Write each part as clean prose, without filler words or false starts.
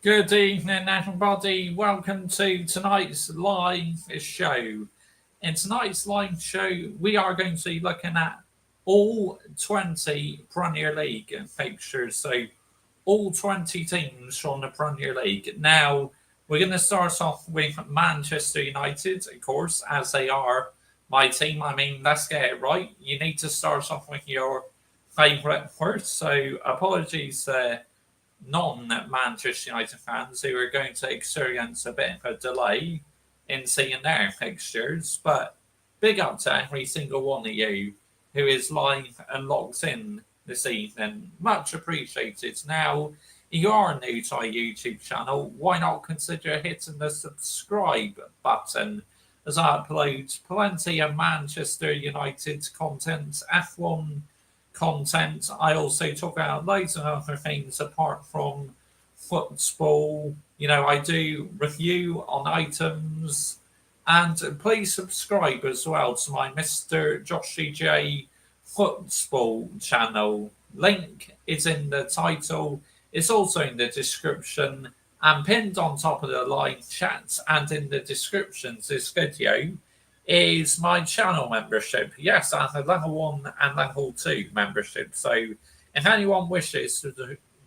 Good evening, everybody. Welcome to tonight's live show. In tonight's live show, we are going to be looking at all 20 Premier League fixtures. So, all 20 teams from the Premier League. Now, we're going to start off with Manchester United, of course, as they are my team. I mean, let's get it right. You need to start off with your favourite first. So, apologies non-Manchester United fans who are going to experience a bit of a delay in seeing their fixtures. But big up to every single one of you who is live and locked in this evening. Much appreciated. Now, if you are new to our YouTube channel, why not consider hitting the subscribe button as I upload plenty of Manchester United content, F1 content. I also talk about loads of other things apart from football. I do review on items. And please subscribe as well to my Mr. Joshy J football channel. Link is in the title. It's also in the description and pinned on top of the live chat and in the descriptions this video is my channel membership. Yes, I have a level 1 and level 2 membership. So if anyone wishes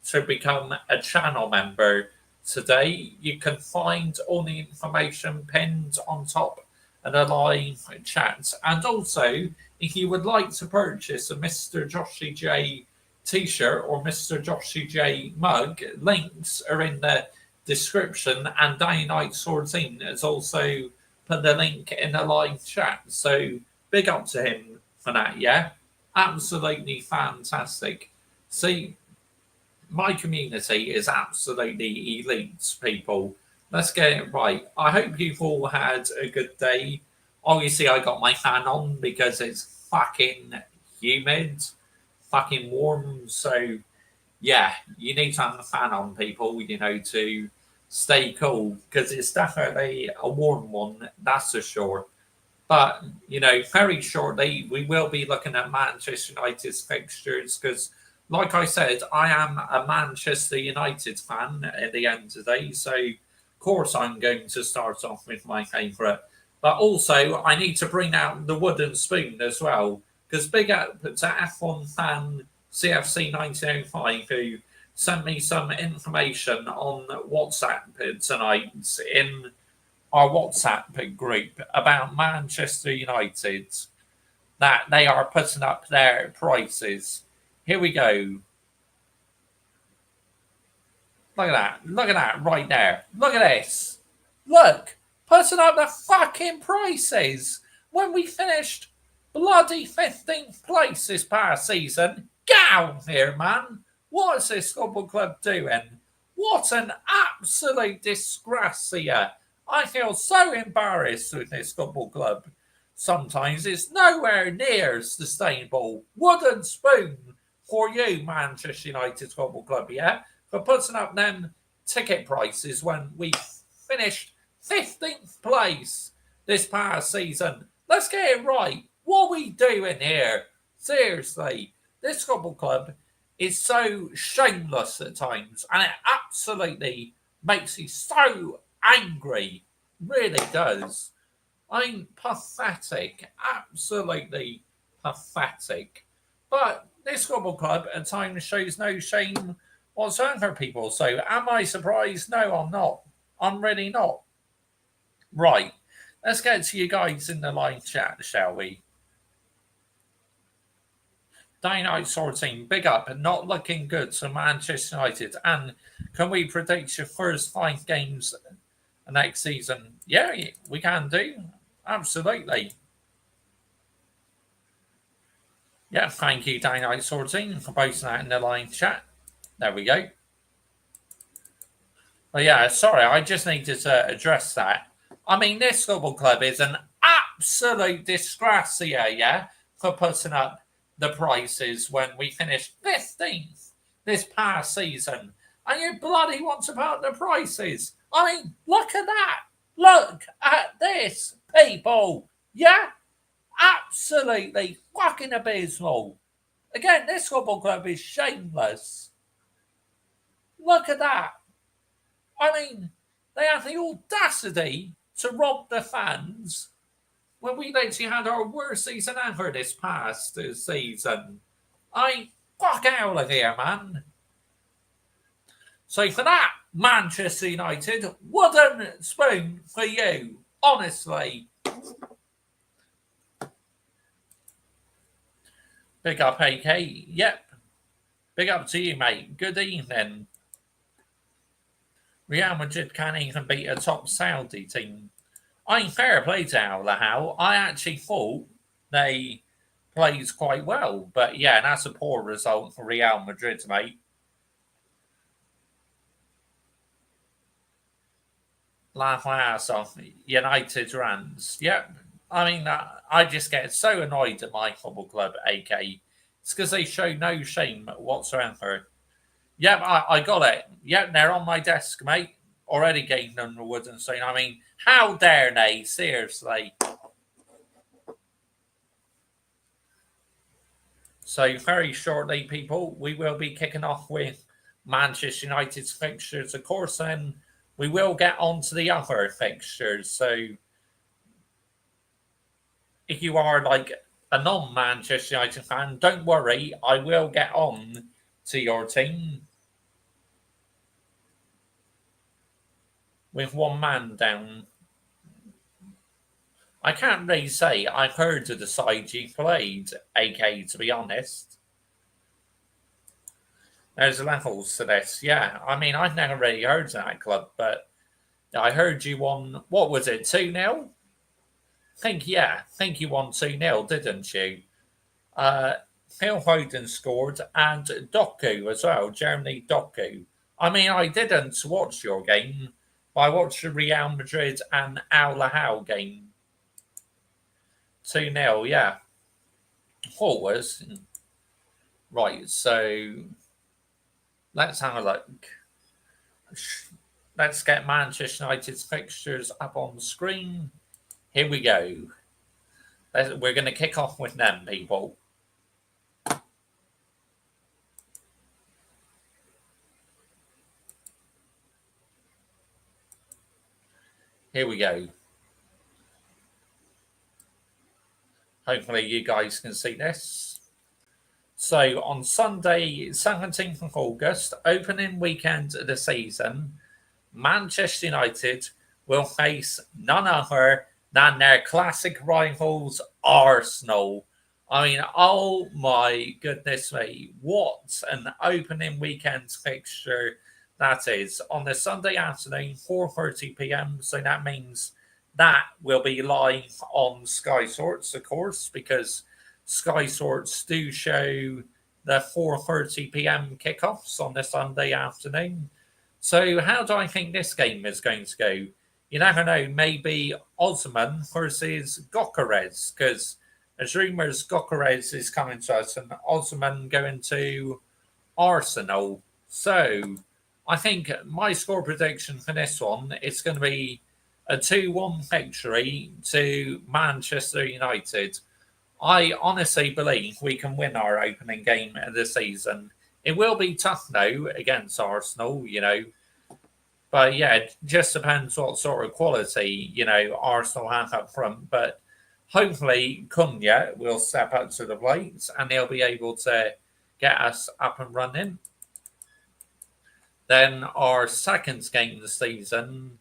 to become a channel member today, you can find all the information pinned on top of the live chat. And also, if you would like to purchase a Mr. Joshy J t-shirt or Mr. Joshy J mug, links are in the description, and Day Night 14 has also put the link in the live chat. So big up to him for that, yeah? Absolutely fantastic. See, my community is absolutely elite, people. Let's get it right. I hope you've all had a good day. Obviously, I got my fan on because it's fucking humid, fucking warm. So, yeah, you need to have a fan on, people, to stay cool, because it's definitely a warm one, that's for sure. But, very shortly, we will be looking at Manchester United's fixtures because, like I said, I am a Manchester United fan at the end of the day. So, of course, I'm going to start off with my favourite. But also, I need to bring out the wooden spoon as well, because big up to F1 fan CFC 1905 who sent me some information on WhatsApp tonight in our WhatsApp group about Manchester United, that they are putting up their prices. Here we go. Look at that. Look at that right there. Look at this. Look. Putting up the fucking prices when we finished bloody 15th place this past season. Get out here, man. What is this football club doing? What an absolute disgrace here. I feel so embarrassed with this football club. Sometimes it's nowhere near sustainable. Wooden spoon for you, Manchester United Football Club, yeah? For putting up them ticket prices when we finished 15th place this past season. Let's get it right. What are we doing here? Seriously, this football club is so shameless at times, and it absolutely makes you so angry. Really does. I'm pathetic. Absolutely pathetic. But this football club at times shows no shame whatsoever, people. So am I surprised? No, I'm not. I'm really not. Right. Let's get to you guys in the live chat, shall we? Day Night 14, big up and not looking good to Manchester United. And can we predict your first 5 games next season? Yeah, we can do. Absolutely. Yeah, thank you, Day Night 14, for posting that in the live chat. There we go. But yeah, sorry, I just needed to address that. I mean, this football club is an absolute disgrace here, yeah, for putting up the prices when we finished 15th this past season. And you bloody want to put up the prices. I mean, look at that. Look at this, people. Yeah? Absolutely fucking abysmal. Again, this football club is shameless. Look at that. I mean, they had the audacity to rob the fans when we literally had our worst season ever this past season. Fuck out of here, man. So for that, Manchester United, wooden spoon for you. Honestly. Big up, AK. Yep. Big up to you, mate. Good evening. Real Madrid can't even beat a top Saudi team. Fair play to Al Lahal. I actually thought they played quite well. But yeah, that's a poor result for Real Madrid, mate. Laugh my ass off. United runs. Yep. I just get so annoyed at my football club, AK. It's because they show no shame whatsoever. Yep, I got it. Yep, they're on my desk, mate. Already getting them the wooden stone. How dare they? Seriously. So very shortly, people, we will be kicking off with Manchester United's fixtures, of course, and we will get on to the other fixtures. So if you are like a non-Manchester United fan, don't worry, I will get on to your team with one man down. I can't really say I've heard of the side you played, AK, to be honest. There's levels to this, yeah. I've never really heard of that club, but I heard you won, what was it, 2-0? think you won 2-0, didn't you? Phil Foden scored and Doku as well, Jeremy Doku. I didn't watch your game, but I watched the Real Madrid and Al Lahal game. 2-0, yeah. Forwards. Right, so let's have a look. Let's get Manchester United's fixtures up on the screen. Here we go. We're going to kick off with them, people. Here we go. Hopefully you guys can see this. So on Sunday, 17th of August, opening weekend of the season, Manchester United will face none other than their classic rivals, Arsenal. Oh my goodness me, what an opening weekend fixture that is. On the Sunday afternoon, 4:30 p.m, so that means that will be live on Sky Sports, of course, because Sky Sports do show the 4:30 p.m. kickoffs on the Sunday afternoon. So how do I think this game is going to go? You never know, maybe Osman versus Gokares, because there's rumours Gokares is coming to us and Osman going to Arsenal. So I think my score prediction for this one is going to be a 2-1 victory to Manchester United. I honestly believe we can win our opening game of the season. It will be tough, though, against Arsenal, But yeah, it just depends what sort of quality, Arsenal have up front. But hopefully, Cunha will step up to the plate and he'll be able to get us up and running. Then our second game of the season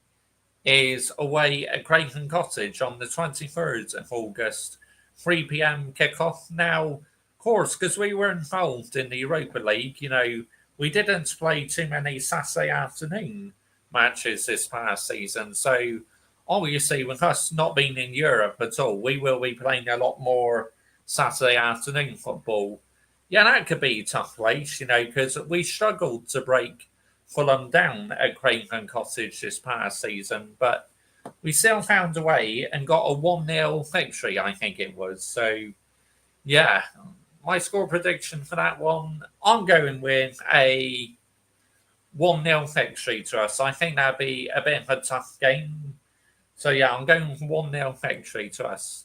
is away at Craven Cottage on the 23rd of August, 3 p.m. kickoff. Now, of course, because we were involved in the Europa League, we didn't play too many Saturday afternoon matches this past season. So, obviously, with us not being in Europe at all, we will be playing a lot more Saturday afternoon football. Yeah, that could be a tough place, because we struggled to break Fulham down at Craven Cottage this past season, but we still found a way and got a 1-0 victory, I think it was. So, yeah, my score prediction for that one, I'm going with a 1-0 victory to us. I think that'd be a bit of a tough game. So, yeah, I'm going with 1-0 victory to us.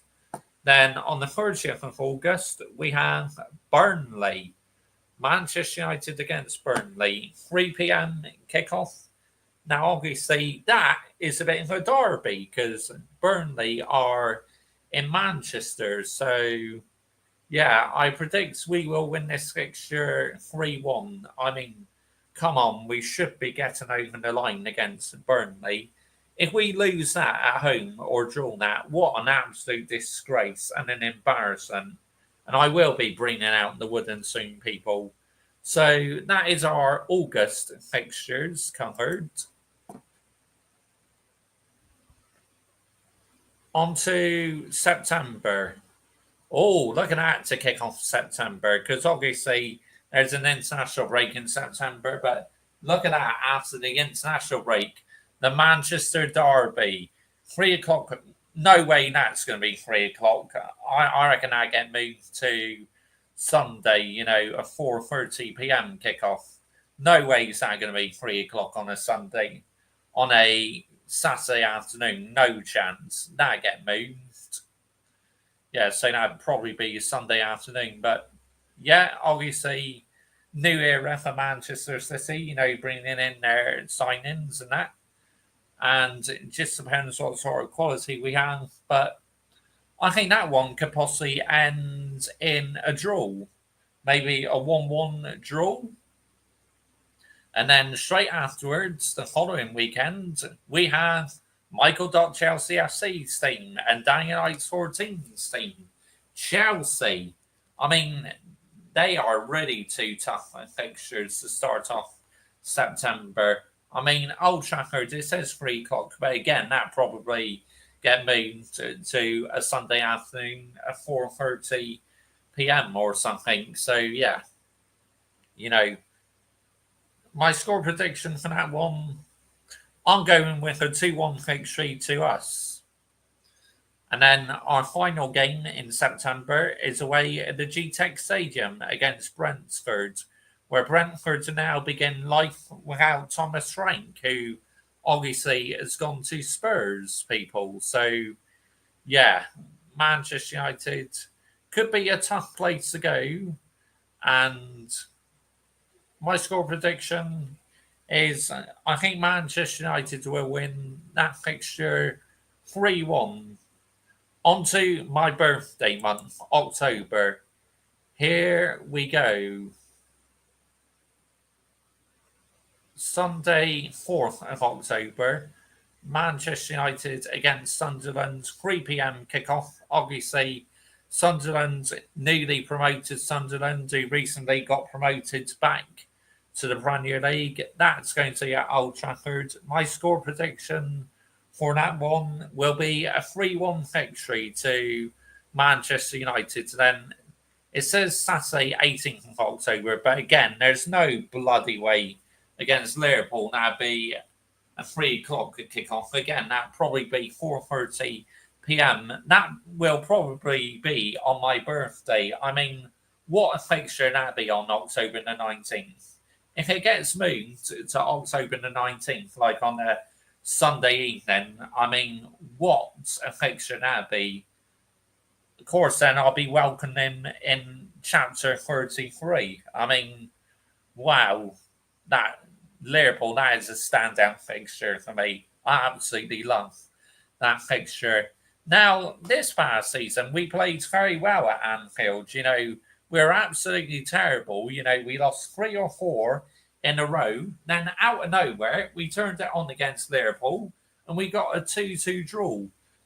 Then on the 30th of August, we have Burnley. Manchester United against Burnley. 3 p.m. kickoff. Now, obviously, that is a bit of a derby because Burnley are in Manchester. So, yeah, I predict we will win this fixture 3-1. I mean, come on, we should be getting over the line against Burnley. If we lose that at home or draw that, what an absolute disgrace and an embarrassment. And I will be bringing out the wooden soon, people. So that is our August fixtures covered. On to September. Oh, looking at to kick off September because obviously there's an international break in September. But look at that after the international break, the Manchester Derby, 3 o'clock. No way that's going to be 3 o'clock. I reckon I get moved to Sunday. A 4:30 p.m. kickoff. No way is that going to be 3 o'clock on a Sunday, on a Saturday afternoon. No chance that get moved. Yeah, so that'd probably be Sunday afternoon. But yeah, obviously, new era for Manchester City, bringing in their signings and that. And it just depends what sort of quality we have. But I think that one could possibly end in a draw, maybe a 1-1 draw. And then straight afterwards, the following weekend, we have Michael Chelsea FC's team and Daniel Ike's 14's team. Chelsea, I mean, they are really two tough fixtures to start off September. I mean, Old Trafford, it says 3 o'clock, but again, that probably get moved to a Sunday afternoon at 4:30 p.m. or something. So, yeah, you know, my score prediction for that one, I'm going with a 2-1 victory to us. And then our final game in September is away at the GTEC Stadium against Brentford, where Brentford now begin life without Thomas Frank, who obviously has gone to Spurs, people. So, yeah, Manchester United could be a tough place to go. And my score prediction is I think Manchester United will win that fixture 3-1. On to my birthday month, October. Here we go. Sunday, 4th of October, Manchester United against Sunderland, 3 p.m. kickoff. Obviously, Sunderland, newly promoted Sunderland, who recently got promoted back to the Premier League. That's going to be at Old Trafford. My score prediction for that one will be a 3-1 victory to Manchester United. Then it says Saturday, 18th of October, but again, there's no bloody way against Liverpool. That'd be a 3 o'clock kickoff. Again, that'd probably be 4:30 p.m. That will probably be on my birthday. I mean, what a fixture that'd be on October the 19th. If it gets moved to October the 19th, like on a Sunday evening, I mean, what a fixture that'd be. Of course, then I'll be welcoming him in chapter 33. I mean, wow, that Liverpool, that is a standout fixture for me. I absolutely love that fixture. Now, this past season, we played very well at Anfield. We were absolutely terrible. We lost 3 or 4 in a row. Then, out of nowhere, we turned it on against Liverpool and we got a 2-2 draw.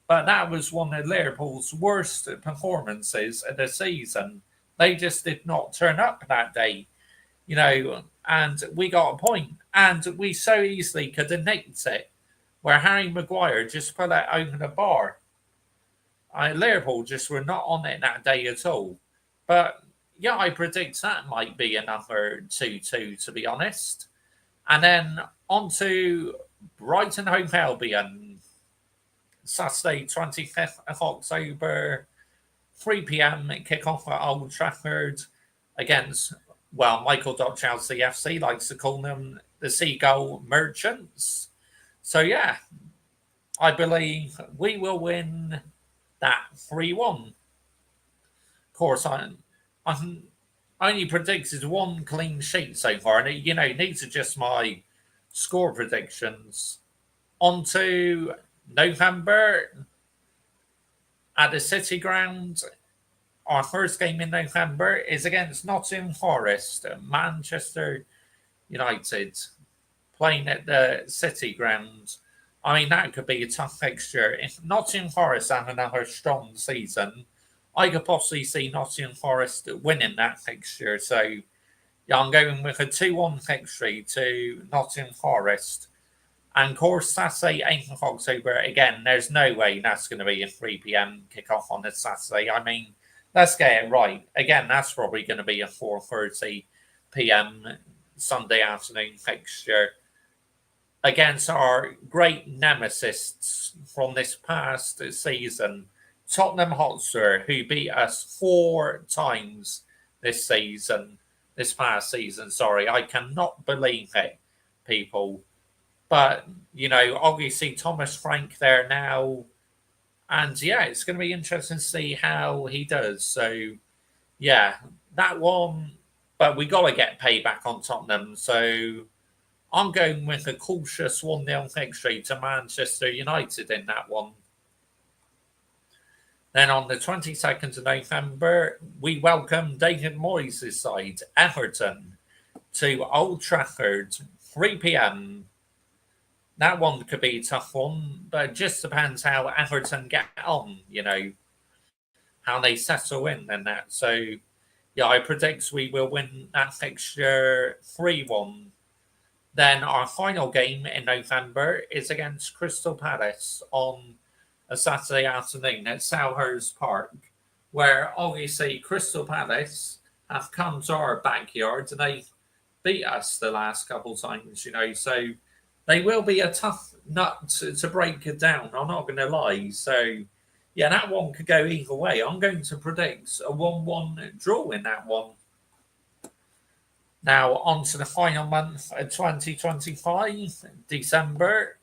But that was one of Liverpool's worst performances of the season. They just did not turn up that day, and we got a point. And we so easily could have nicked it, where Harry Maguire just put it over the bar. Liverpool just were not on it that day at all. But yeah, I predict that might be a number 2-2, to be honest. And then on to Brighton Hove Albion, Saturday, 25th of October, 3 p.m. kickoff at Old Trafford against, well, Michael Chelsea FC likes to call them the Seagull Merchants. So, yeah, I believe we will win that 3-1. Of course, I only predicted 1 clean sheet so far, and, these are just my score predictions. On to November at the City Ground. Our first game in November is against Nottingham Forest, Manchester United, playing at the City Ground. I mean, that could be a tough fixture. If Nottingham Forest have another strong season, I could possibly see Nottingham Forest winning that fixture. So, yeah, I'm going with a 2-1 victory to Nottingham Forest. And of course, Saturday, 8th of October, again, there's no way that's going to be a 3 p.m. kickoff on a Saturday. I mean, let's get it right. Again, that's probably going to be a 4:30 p.m. Sunday afternoon fixture against our great nemesis from this past season, Tottenham Hotspur, who beat us 4 times this past season. Sorry, I cannot believe it, people. But, obviously Thomas Frank there now. And, yeah, it's going to be interesting to see how he does. So, yeah, that one. But we got to get payback on Tottenham. So I'm going with a cautious 1-0 victory to Manchester United in that one. Then on the 22nd of November, we welcome David Moyes' side, Everton, to Old Trafford, 3 p.m. That one could be a tough one, but it just depends how Everton get on, how they settle in and that. So, yeah, I predict we will win that fixture 3-1. Then our final game in November is against Crystal Palace on a Saturday afternoon at Selhurst Park, where obviously Crystal Palace have come to our backyard and they beat us the last couple of times, so they will be a tough nut to break it down. I'm not going to lie. So, yeah, that one could go either way. I'm going to predict a 1-1 draw in that one. Now, on to the final month of 2025, December.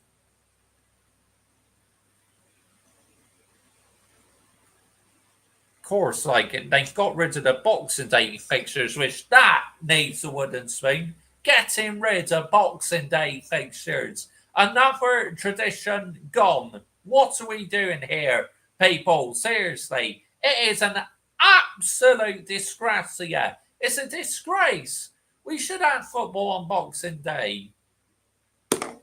Of course, they've got rid of the Boxing Day fixtures, which that needs a wooden spoon. Getting rid of Boxing Day fixtures. Another tradition gone. What are we doing here, people? Seriously. It is an absolute disgrace here. It's a disgrace. We should have football on Boxing Day.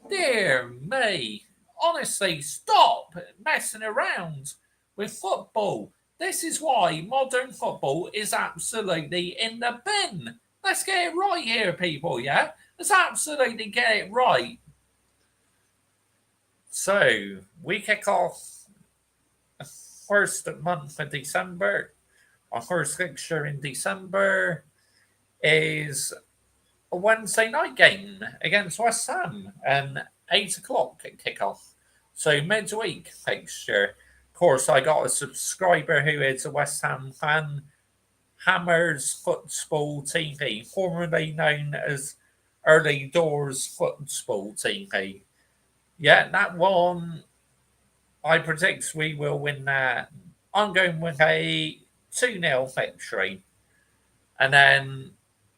Dear me. Honestly, stop messing around with football. This is why modern football is absolutely in the bin. Let's get it right here, people, yeah? Let's absolutely get it right. So, we kick off the first month of December. Our first fixture in December is a Wednesday night game against West Ham, an 8 o'clock kickoff. So, midweek fixture. Of course, I got a subscriber who is a West Ham fan. Hammers Football TV, formerly known as Early Doors Football TV. Yeah, that one, I predict we will win that. I'm going with a 2-0 victory. And then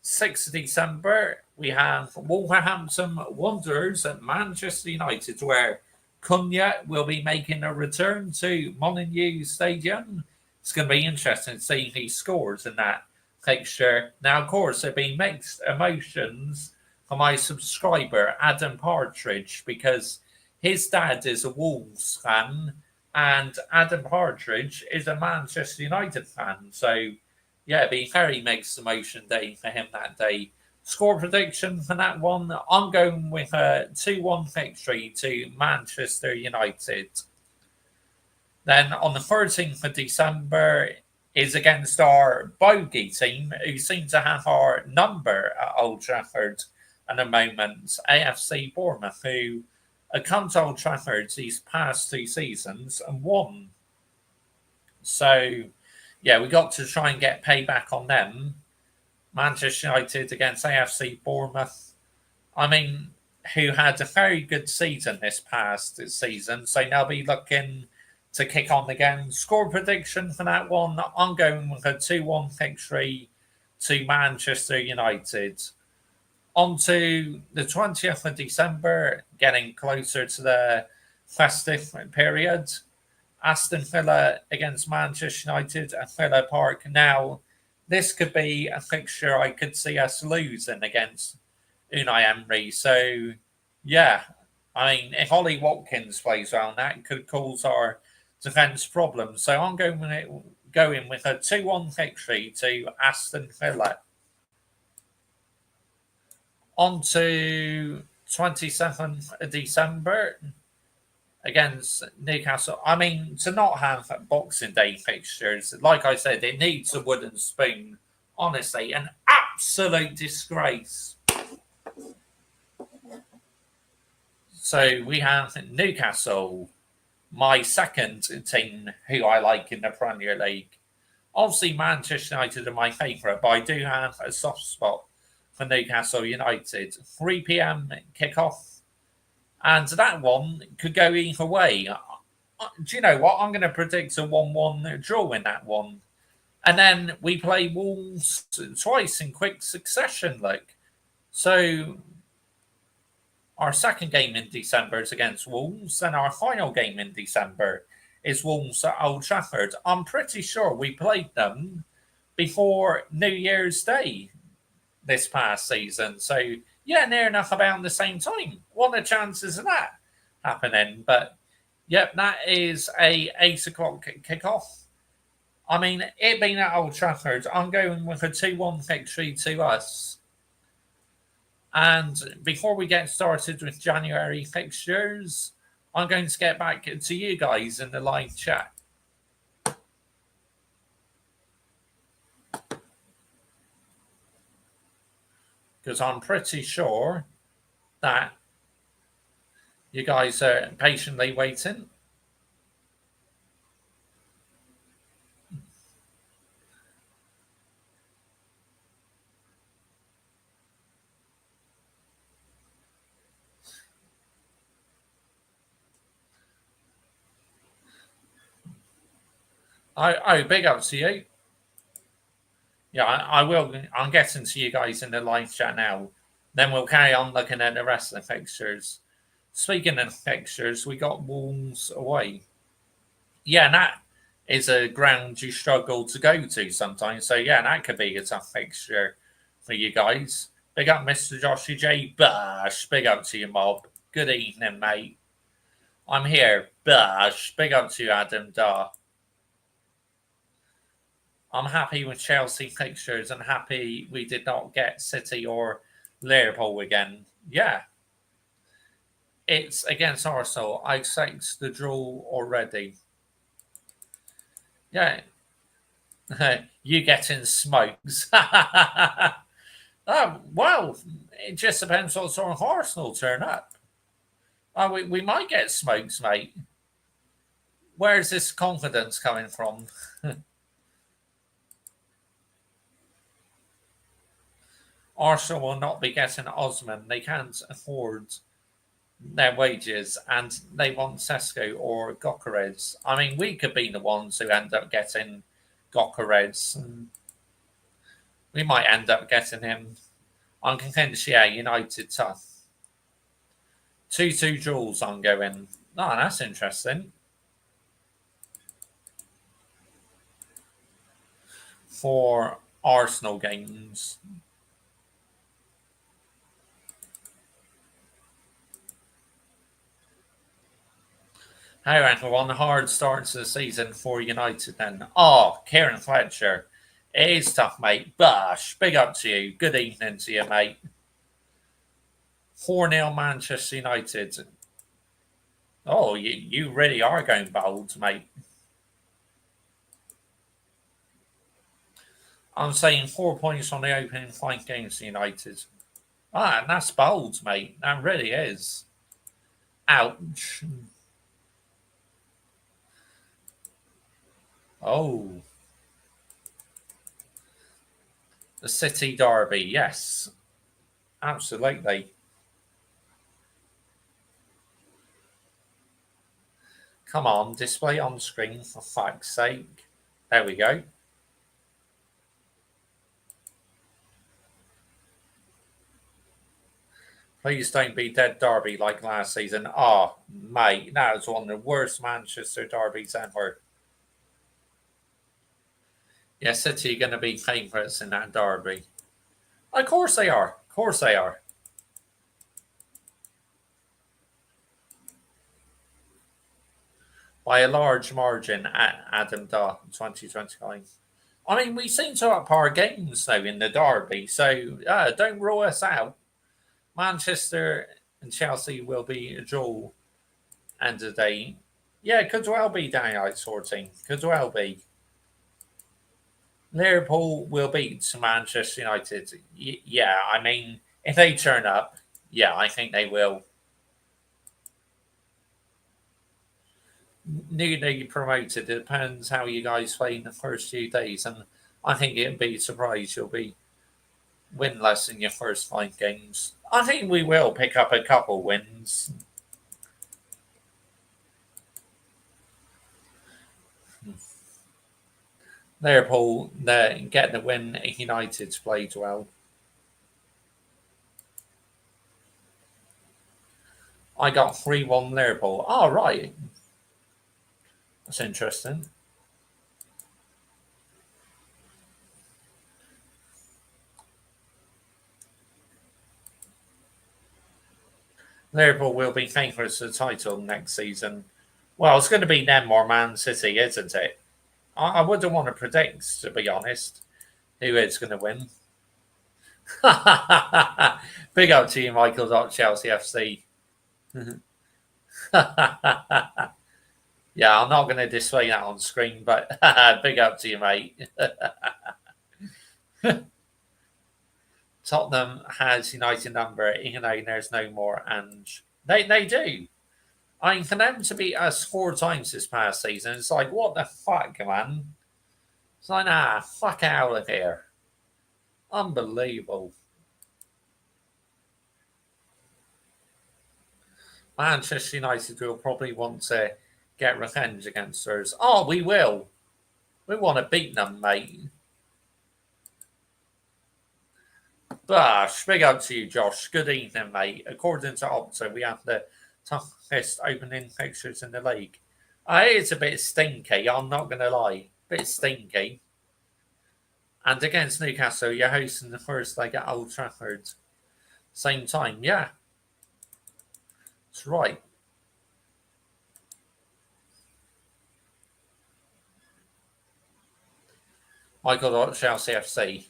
6th of December, we have Wolverhampton Wanderers at Manchester United, where Cunha will be making a return to Molineux Stadium. It's going to be interesting to see if he scores in that fixture. Now, of course, there have been mixed emotions for my subscriber, Adam Partridge, because his dad is a Wolves fan and Adam Partridge is a Manchester United fan. So, yeah, it'd be very mixed emotion day for him that day. Score prediction for that one, I'm going with a 2-1 victory to Manchester United. Then on the 13th of December is against our bogey team, who seem to have our number at Old Trafford at the moment, AFC Bournemouth, who have come to Old Trafford these past 2 seasons and won. So, yeah, we got to try and get payback on them. Manchester United against AFC Bournemouth. I mean, who had a very good season this past season, so they'll be looking to kick on again. Score prediction for that one, I'm going with a 2-1 victory to Manchester United. On to the 20th of December, getting closer to the festive period. Aston Villa against Manchester United at Villa Park. Now, this could be a fixture I could see us losing against Unai Emery. So, yeah, I mean, if Ollie Watkins plays well, that could cause our defence problems. So I'm going with a 2-1 victory to Aston Villa. On to 27th of December against Newcastle. I mean, to not have Boxing Day fixtures, like I said, it needs a wooden spoon. Honestly, an absolute disgrace. So we have Newcastle, my second team who I like in the Premier League. Obviously, Manchester United are my favourite, but I do have a soft spot for Newcastle United. 3 p.m. kickoff, and that one could go either way. Do you know what? I'm going to predict a 1-1 draw in that one. And then we play Wolves twice in quick succession, look. So our second game in December is against Wolves, and our final game in December is Wolves at Old Trafford. I'm pretty sure we played them before New Year's Day this past season. So, yeah, near enough about the same time. What are the chances of that happening? But, yep, that is a 8 o'clock kickoff. I mean, it being at Old Trafford, I'm going with a 2-1 victory to us. And before we get started with January fixtures, I'm going to get back to you guys in the live chat. Because I'm pretty sure that you guys are patiently waiting. Big up to you. Yeah, I will. I'm getting to you guys in the live chat now. Then we'll carry on looking at the rest of the fixtures. Speaking of fixtures, we got Wolves away. Yeah, that is a ground you struggle to go to sometimes. So, yeah, that could be a tough fixture for you guys. Big up, Mr. Joshy J. Bush. Big up to you, mob. Good evening, mate. I'm here. Bush. Big up to you, Adam Dar. I'm happy with Chelsea fixtures and happy we did not get City or Liverpool again. Yeah. It's against Arsenal. I expect the draw already. Yeah. You getting smokes. Oh, well, it just depends what sort of Arsenal turn up. We might get smokes, mate. Where's this confidence coming from? Arsenal will not be getting Osman. They can't afford their wages, and they want Sesko or Gokeres. I mean, we could be the ones who end up getting Gokeres. We might end up getting him. I'm convinced, yeah, United tough. 2-2 draws I'm going. Oh, that's interesting. For Arsenal games. Hey everyone, hard start to the season for United then. Oh, Kieran Fletcher. It is tough, mate. Bush, big up to you. Good evening to you, mate. 4-0 Manchester United. Oh, you really are going bold, mate. I'm saying 4 points on the opening 5 games for United. Ah, that's bold, mate. That really is. Ouch. Oh. The City Derby, yes. Absolutely. Come on, display on screen for fuck's sake. There we go. Please don't be dead derby like last season. Oh, mate, that was one of the worst Manchester derbies ever. Yeah, City are going to be favourites in that derby. Of course they are. Of course they are. By a large margin at Adam Duh 2029. I mean, we seem to up our games, though, in the derby, so don't rule us out. Manchester and Chelsea will be a draw end of the day. Yeah, it could well be down out sorting. Could well be. Liverpool will beat Manchester United. Yeah, I mean, if they turn up, yeah, I think they will. Newly promoted. It depends how you guys play in the first few days, and I think it'd be a surprise you'll be winless in your first 5 games. I think we will pick up a couple wins. Liverpool, get the win. United's played well. I got 3-1 Liverpool. Oh, right. That's interesting. Liverpool will be favourites for the title next season. Well, it's going to be them or Man City, isn't it? I wouldn't want to predict, to be honest, who is going to win. Big up to you, Michael. Chelsea FC. Yeah, I'm not going to display that on screen, but big up to you, mate. Tottenham has United number, even though there's no more, and they do. I mean, for them to beat us 4 times this past season, it's like, what the fuck, man? It's like, nah, fuck out of here. Unbelievable. Manchester United will probably want to get revenge against us. Oh, we will. We want to beat them, mate. Bosh, big up to you, Josh. Good evening, mate. According to Opta, we have the toughest opening fixtures in the league. It's a bit stinky, I'm not going to lie. Bit stinky. And against Newcastle, you're hosting the first leg at Old Trafford. Same time, yeah. That's right. Michael Chelsea FC.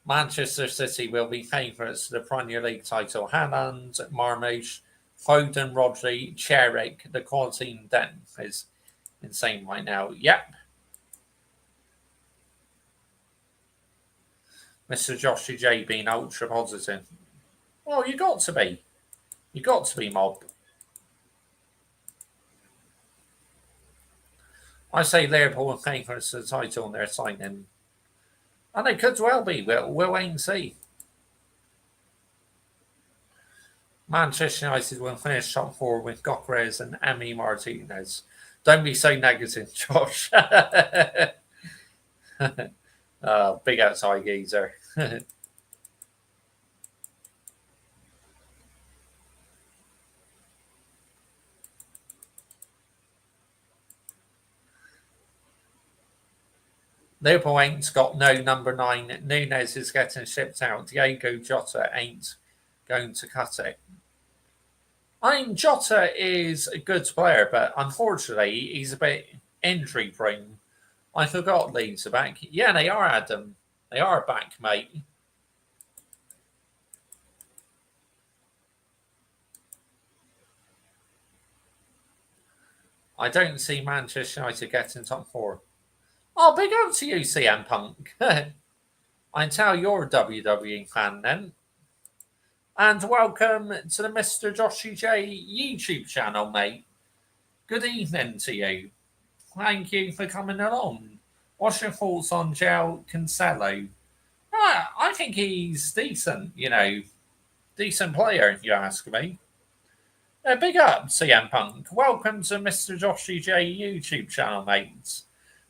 Manchester City will be favourites to the Premier League title. Haaland, Marmoush, Foden, Rodri, Cherik. The quality and depth is insane right now. Yep. Mr. Joshy J being ultra positive. Well, you got to be. You got to be, Mob. I say Liverpool are favourites to the title and they're signing. And they could well be. We'll wait and see. Manchester United will finish top 4 with Gokres and Emi Martinez. Don't be so negative, Josh. Big outside geezer. Liverpool ain't got no number 9. Nunez is getting shipped out. Diego Jota ain't going to cut it. I mean, Jota is a good player, but unfortunately, he's a bit injury prone. I forgot Leeds are back. Yeah, they are, Adam. They are back, mate. I don't see Manchester United getting top 4. Oh, big up to you, CM Punk. I can tell you're a WWE fan then. And welcome to the Mr. Joshy J YouTube channel, mate. Good evening to you. Thank you for coming along. What's your thoughts on João Cancelo? I think he's decent, decent player, if you ask me. Big up, CM Punk. Welcome to Mr. Joshy J YouTube channel, mates.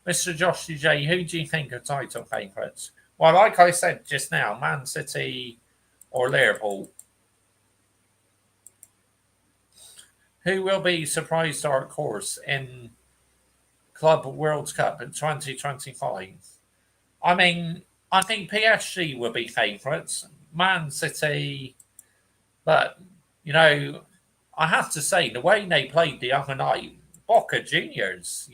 Mr. Joshy J, who do you think are title favourites? Well, like I said just now, Man City or Liverpool. Who will be surprise dark horse in Club World Cup in 2025? I mean, I think PSG will be favourites. Man City, but you know, I have to say the way they played the other night, Boca Juniors.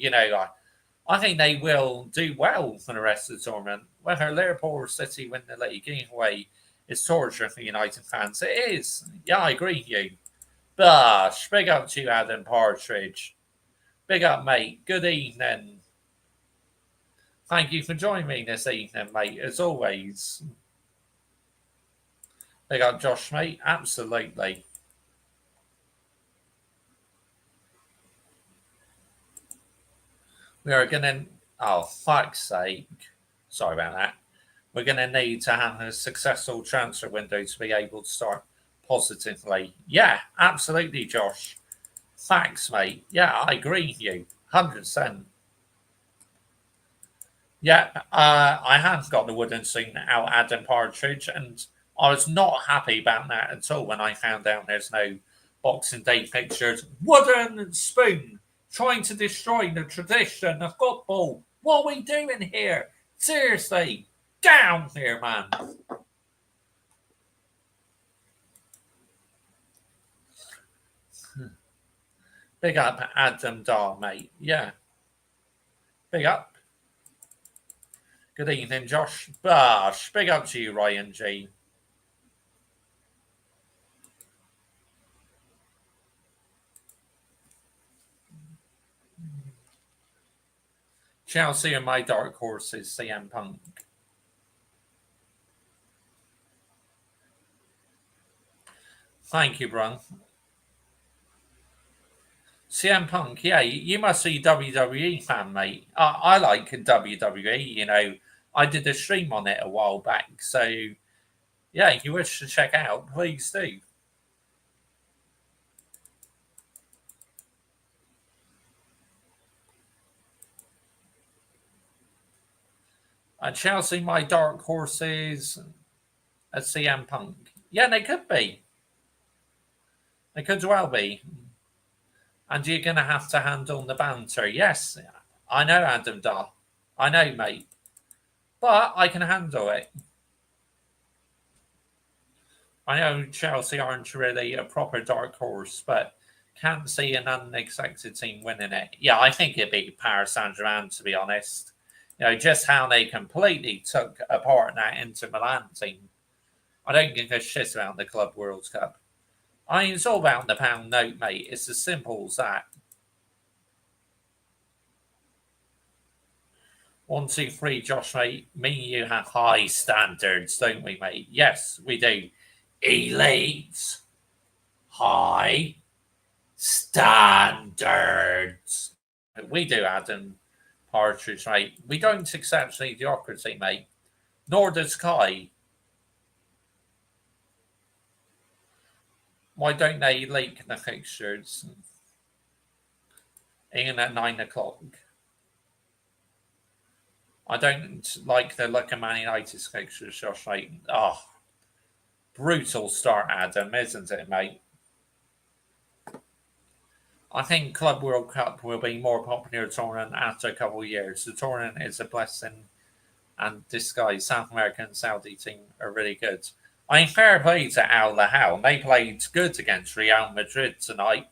I think they will do well for the rest of the tournament. Whether Liverpool or City win the league, anyway, it's torture for United fans. It is. Yeah, I agree with you. Gosh, big up to you, Adam Partridge. Big up, mate. Good evening. Thank you for joining me this evening, mate, as always. Big up, Josh, mate. Absolutely. We are going to. Oh, fuck's sake. Sorry about that. We're going to need to have a successful transfer window to be able to start positively. Yeah, absolutely, Josh. Facts, mate. Yeah, I agree with you. 100%. Yeah, I have got the wooden spoon out, Adam Partridge, and I was not happy about that at all when I found out there's no Boxing Day pictures. Wooden spoon trying to destroy the tradition of football. What are we doing here? Seriously, down here, man. Big up, Adam Dar, mate. Yeah, big up. Good evening, Josh. Bosh. Big up to you, Ryan G. Chelsea and my dark horses, CM Punk. Thank you, Brun. CM Punk, yeah, you must be a WWE fan, mate. I like WWE, I did a stream on it a while back. So, yeah, if you wish to check out, please do. Chelsea, my dark horses, a CM Punk. Yeah, they could be. They could well be. And you're going to have to handle the banter. Yes, I know, Adam Dar. I know, mate. But I can handle it. I know Chelsea aren't really a proper dark horse, but can't see an unexpected team winning it. Yeah, I think it'd be Paris Saint-Germain, to be honest. Just how they completely took apart that Inter Milan team. I don't give a shit about the Club World Cup. I mean, it's all about the pound note, mate. It's as simple as that. 1, 2, 3, Josh, mate. Me and you have high standards, don't we, mate? Yes, we do. Elite. High standards. We do, Adam Partridge, mate. We don't accept mediocrity, mate. Nor does Kai. Why don't they leak the fixtures? In at 9 o'clock. I don't like the look of Man United's fixtures, Josh, mate. Oh, brutal start, Adam, isn't it, mate? I think Club World Cup will be more popular tournament after a couple of years. The tournament is a blessing and disguise. South American and Saudi team are really good. I mean, fair play to Al Lahal. They played good against Real Madrid tonight.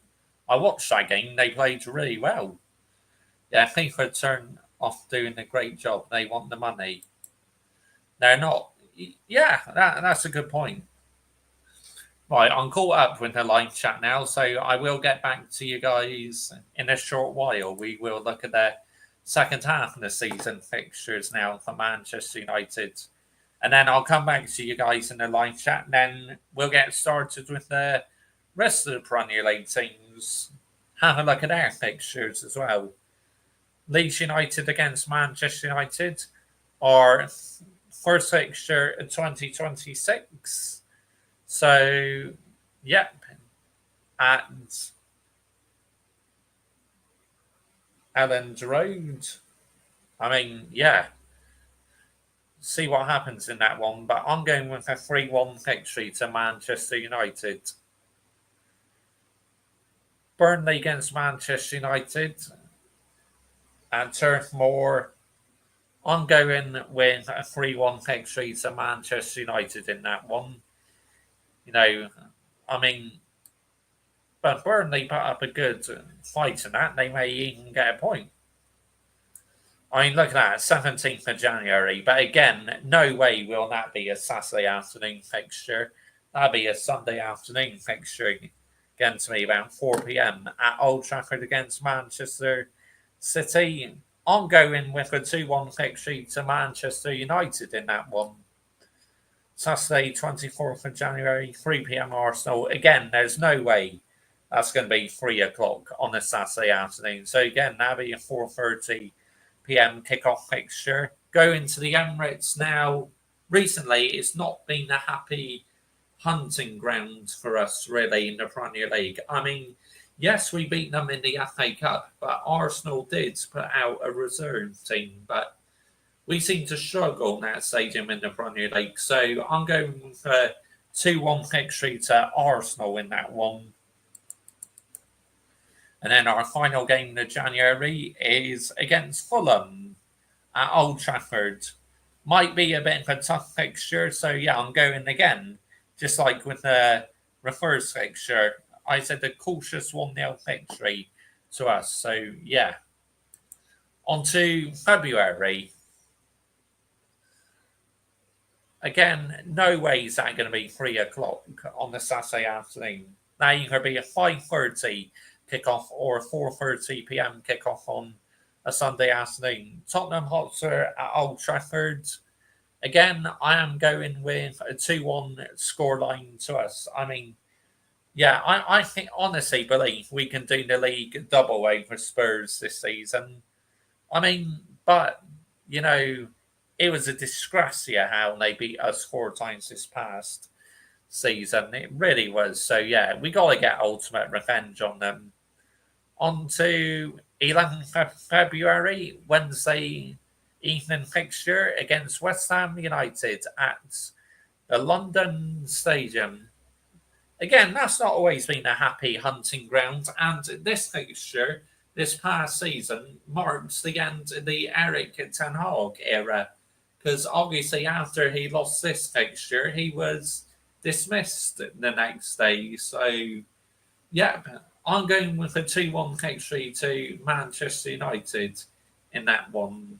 I watched that game. They played really well. Yeah, FIFA turn off doing a great job. They want the money. They're not. Yeah, that's a good point. Right, I'm caught up with the live chat now, so I will get back to you guys in a short while. We will look at the second half of the season fixtures now for Manchester United. And then I'll come back to you guys in the live chat, and then we'll get started with the rest of the Premier League teams. Have a look at their fixtures as well. Leeds United against Manchester United, or first fixture 2026. So, yep. And Elland Road. I mean, yeah. see what happens in that one. But I'm going with a 3-1 victory to Manchester United. Burnley against Manchester United at Turf Moor. I'm going with a 3-1 victory to Manchester United in that one. I mean, but Burnley put up a good fight in that. They may even get a point. I mean, look at that, 17th of January. But again, no way will that be a Saturday afternoon fixture. That'll be a Sunday afternoon fixture again to me about 4 p.m. at Old Trafford against Manchester City. I'm going with a 2-1 victory to Manchester United in that one. Saturday, 24th of January, 3 p.m. Arsenal. Again, there's no way that's going to be 3 o'clock on a Saturday afternoon. So again, that'll be a 4:30 p.m. kickoff fixture. Going to the Emirates now. Recently, it's not been a happy hunting ground for us, really, in the Premier League. I mean, yes, we beat them in the FA Cup, but Arsenal did put out a reserve team. But we seem to struggle in that stadium in the Premier League. So I'm going with a 2-1 victory to Arsenal in that one. And then our final game of January is against Fulham at Old Trafford. Might be a bit of a tough fixture. So yeah, I'm going again. Just like with the reverse fixture, I said a cautious 1-0 victory to us. So yeah. On to February. Again, no way is that going to be 3 o'clock on the Saturday afternoon. Now you can be a 5:30 kickoff or a 4:30 p.m. kickoff on a Sunday afternoon. Tottenham Hotspur at Old Trafford. Again, I am going with a 2-1 scoreline to us. I mean, yeah, I think honestly believe we can do the league double over Spurs this season. I mean, but it was a disgracia how they beat us 4 times this past season. It really was. So yeah, we got to get ultimate revenge on them. On to 11th of February, Wednesday evening fixture against West Ham United at the London Stadium. Again, that's not always been a happy hunting ground, and this fixture this past season marks the end of the Eric Ten Hag era, because obviously after he lost this fixture, he was dismissed the next day. So, yeah, I'm going with a 2-1 victory to Manchester United in that one.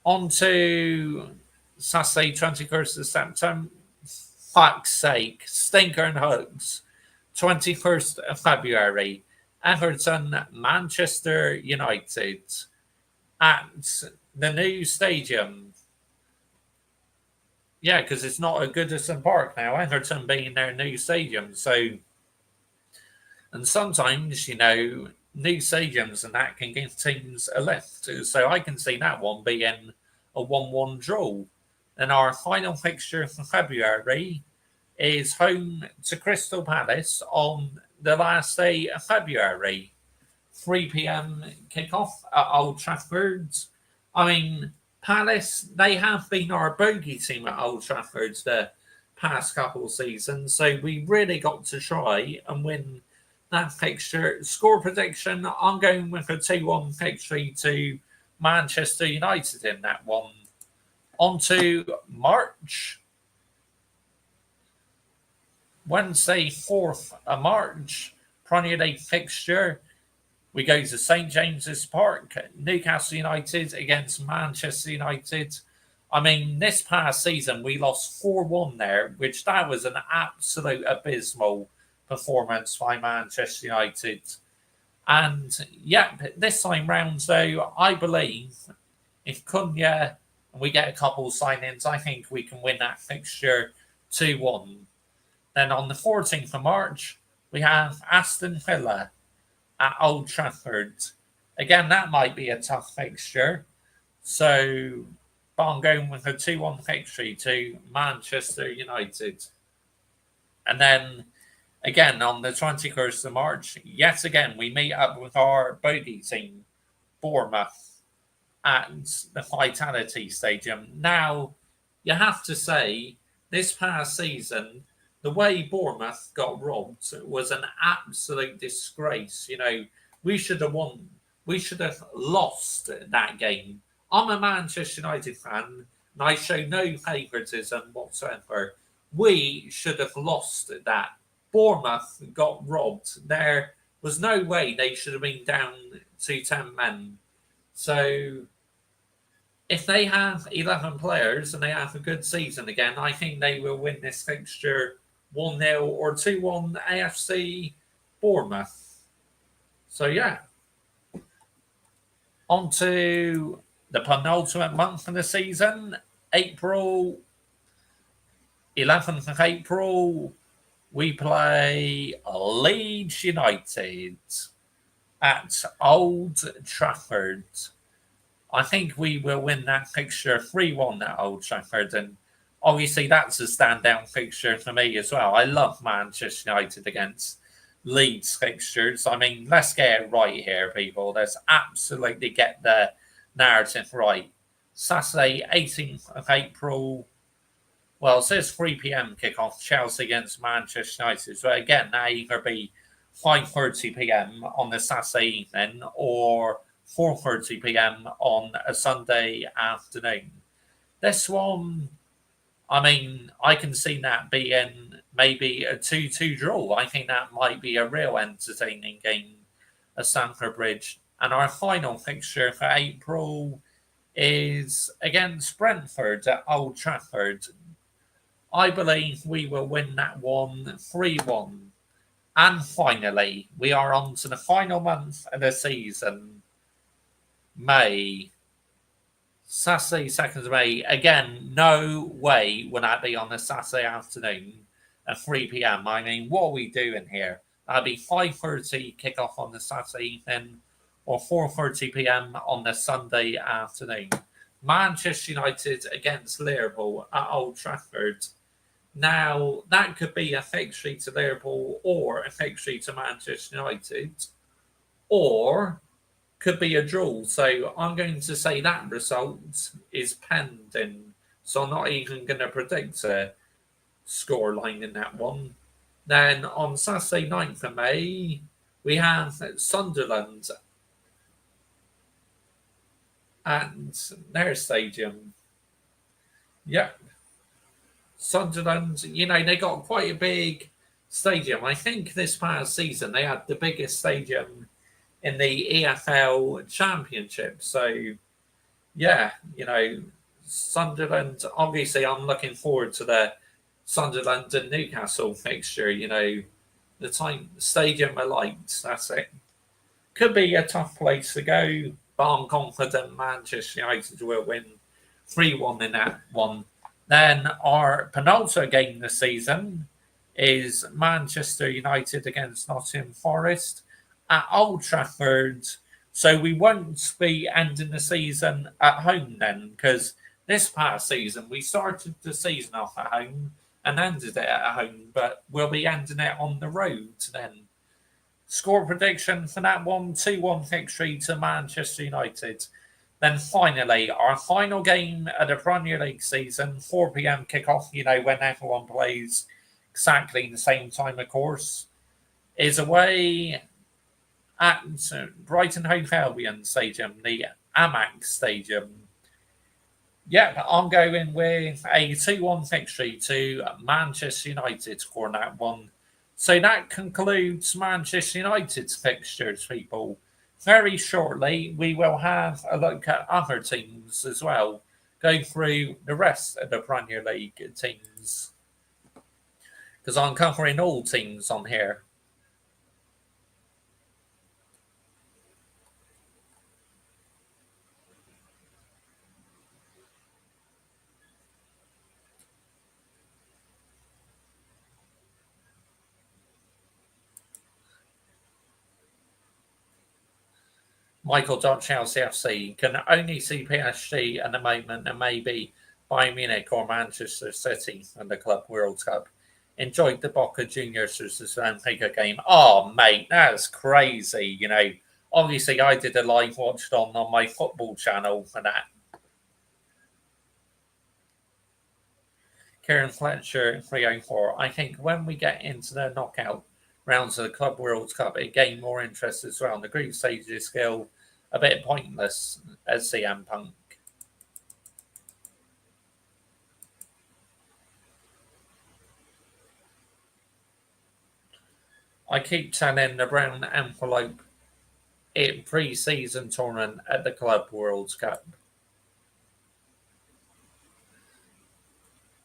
On to Saturday, 21st of September. Fuck's sake. Stinker and hugs. 21st of February. Everton, Manchester United at the new stadium. Yeah, because it's not a Goodison Park now. Everton being their new stadium. So, and sometimes, new stadiums and that can give teams a lift. So I can see that one being a 1-1 draw. And our final fixture for February is home to Crystal Palace on the last day of February. 3 p.m. kickoff at Old Trafford. I mean, Palace, they have been our bogey team at Old Trafford the past couple of seasons. So we really got to try and win that fixture. Score prediction, I'm going with a 2-1 victory to Manchester United in that one. On to March. Wednesday, 4th of March, Premier League fixture. We go to St James's Park, Newcastle United against Manchester United. I mean, this past season we lost 4-1 there, which that was an absolute abysmal performance by Manchester United. And yeah, this time round, though, I believe if Cunha and we get a couple of signings, I think we can win that fixture 2-1. Then on the 14th of March, we have Aston Villa at Old Trafford. Again, that might be a tough fixture. So, but I'm going with a 2-1 victory to Manchester United. And then, again, on the 21st of March, yet again, we meet up with our bogey team, Bournemouth. at the Vitality Stadium. Now, you have to say, this past season, the way Bournemouth got robbed was an absolute disgrace. We should have won. We should have lost that game. I'm a Manchester United fan, and I show no favouritism whatsoever. We should have lost that. Bournemouth got robbed. There was no way they should have been down to 10 men. So if they have 11 players and they have a good season again, I think they will win this fixture 1-0 or 2-1 AFC Bournemouth. So, yeah. On to the penultimate month of the season, April, 11th of April, we play Leeds United at Old Trafford. I think we will win that fixture 3-1 at Old Trafford. And obviously, that's a standout fixture for me as well. I love Manchester United against Leeds fixtures. I mean, let's get it right here, people. Let's absolutely get the narrative right. Saturday, 18th of April. Well, it says 3 p.m. kickoff, Chelsea against Manchester United. So again, that either be 5:30 p.m. on the Saturday evening or 4:30 p.m. on a Sunday afternoon. This one, I mean, I can see that being maybe a 2-2 draw. I think that might be a real entertaining game at Stamford Bridge. And our final fixture for April is against Brentford at Old Trafford. I believe we will win that one 3-1. And finally, we are on to the final month of the season, May. Saturday, 2nd of May. Again, no way will that be on a Saturday afternoon at 3 p.m. I mean, what are we doing here? That'll be 5:30 kickoff on the Saturday evening or 4:30 p.m. on the Sunday afternoon. Manchester United against Liverpool at Old Trafford. Now, that could be a victory to Liverpool or a victory to Manchester United, or could be a draw. So I'm going to say that result is pending. So I'm not even going to predict a scoreline in that one. Then on Saturday, 9th of May, we have Sunderland at their stadium. Yep. Sunderland, they got quite a big stadium. I think this past season they had the biggest stadium in the EFL Championship. So, yeah, Sunderland, obviously I'm looking forward to the Sunderland and Newcastle fixture. The stadium I liked, that's it. Could be a tough place to go, but I'm confident Manchester United will win 3-1 in that one. Then our penultimate game this season is Manchester United against Nottingham Forest at Old Trafford. So we won't be ending the season at home then, because this past season we started the season off at home and ended it at home, but we'll be ending it on the road then. Score prediction for that one, 2-1 victory to Manchester United. Then finally, our final game of the Premier League season, 4 p.m. kickoff, when everyone plays exactly the same time, of course, is away at Brighton Hove Albion Stadium, the Amex Stadium. Yeah, I'm going with a 2-1 victory to Manchester United scoring that one. So that concludes Manchester United's fixtures, people. Very shortly, we will have a look at other teams as well, go through the rest of the Premier League teams, because I'm covering all teams on here. Michael.Chelsea FC can only see PSG at the moment and maybe Bayern Munich or Manchester City in the Club World Cup. Enjoyed the Boca Juniors versus Benfica game. Oh, mate, that's crazy. Obviously, I did a live watch on my football channel for that. Kieran Fletcher 304. I think when we get into the knockout rounds of the Club World Cup, it gained more interest as well. The group stage is still a bit pointless as CM Punk. I keep telling the brown envelope it pre-season tournament at the Club World Cup.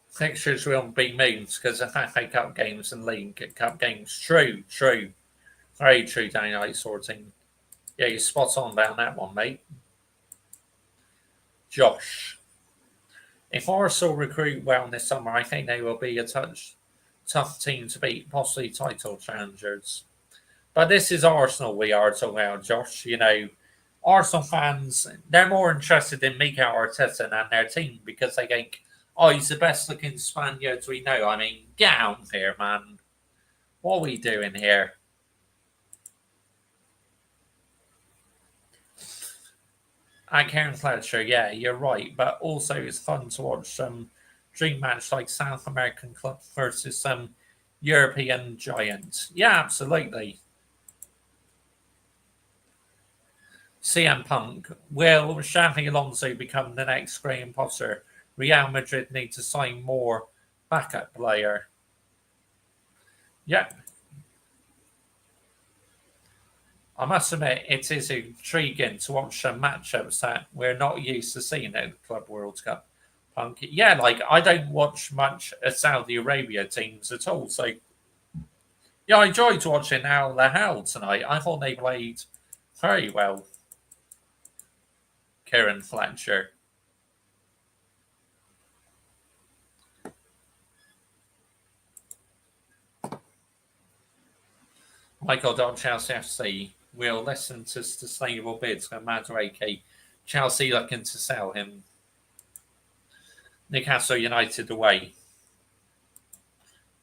Fixtures won't be moved because of FA Cup games and League Cup games. True, true. Very true, Daylight sorting. Yeah, you're spot on about that one, mate. Josh. If Arsenal recruit well this summer, I think they will be a tough team to beat, possibly title challengers. But this is Arsenal we are talking about, Josh. Arsenal fans, they're more interested in Mikel Arteta and their team because they think, oh, he's the best looking Spaniard we know. I mean, get out here, man. What are we doing here? Karen Fletcher, yeah, you're right. But also, it's fun to watch some dream match like South American club versus some European giant. Yeah, absolutely. CM Punk, will Xavi Alonso become the next Graham Potter? Real Madrid need to sign more backup player. Yeah, I must admit it is intriguing to watch some matchups that we're not used to seeing at the Club World Cup. Punk, yeah, like I don't watch much of Saudi Arabia teams at all, so yeah, I enjoyed watching Al Lahal tonight. I thought they played very well. Kieran Fletcher. Michael Dot Chelsea FC will listen to sustainable bids for Madueke. Chelsea looking to sell him. Newcastle United away.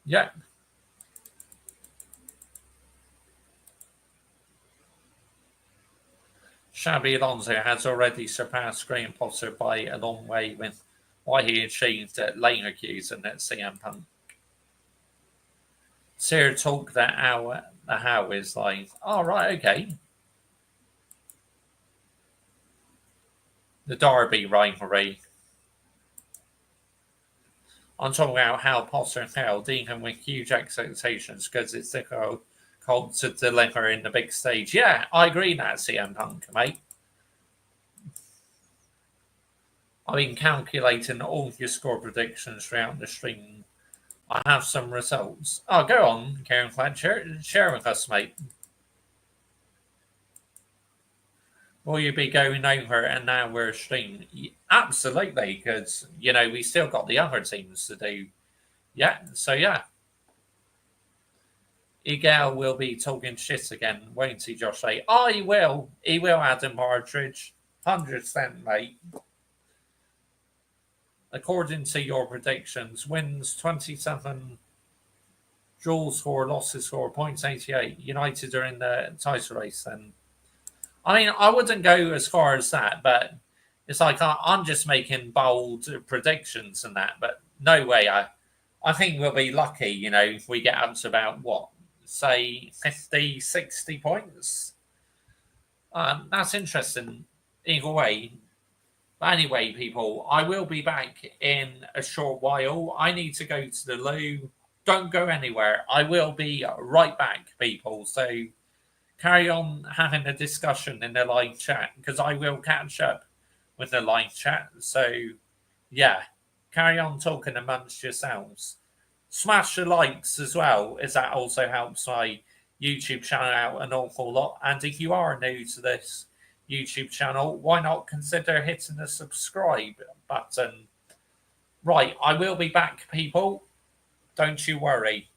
Yeah. Xabi Alonso has already surpassed Graham Potter by a long way with what he achieved at Leverkusen at CM Punk. Sarah talk that hour the how is like, oh right, okay. The Derby rivalry. I'm talking about how Potter failed, even with huge expectations, because it's difficult to deliver in the big stage. Yeah, I agree that CM Punk, mate. I've been calculating all your score predictions throughout the stream. I have some results. Oh, go on, Karen Fletcher. Share with us, mate. Will you be going over an hour stream? Absolutely, because, we still got the other teams to do. Yeah, so yeah. Egal will be talking shit again, won't he, Josh? Oh, he will. He will, Adam Partridge. 100%, mate. According to your predictions, wins 27, draws score, losses score, points 88. United are in the title race then. I mean, I wouldn't go as far as that, but it's like I'm just making bold predictions and that, but no way. I think we'll be lucky, if we get up to about what, say 50, 60 points. That's interesting either way. But anyway, people, I will be back in a short while. I need to go to the loo. Don't go anywhere. I will be right back, people. So carry on having a discussion in the live chat because I will catch up with the live chat. So, yeah, carry on talking amongst yourselves. Smash the likes as well, as that also helps my YouTube channel out an awful lot. And if you are new to this YouTube channel, why not consider hitting the subscribe button? Right, I will be back, people. Don't you worry.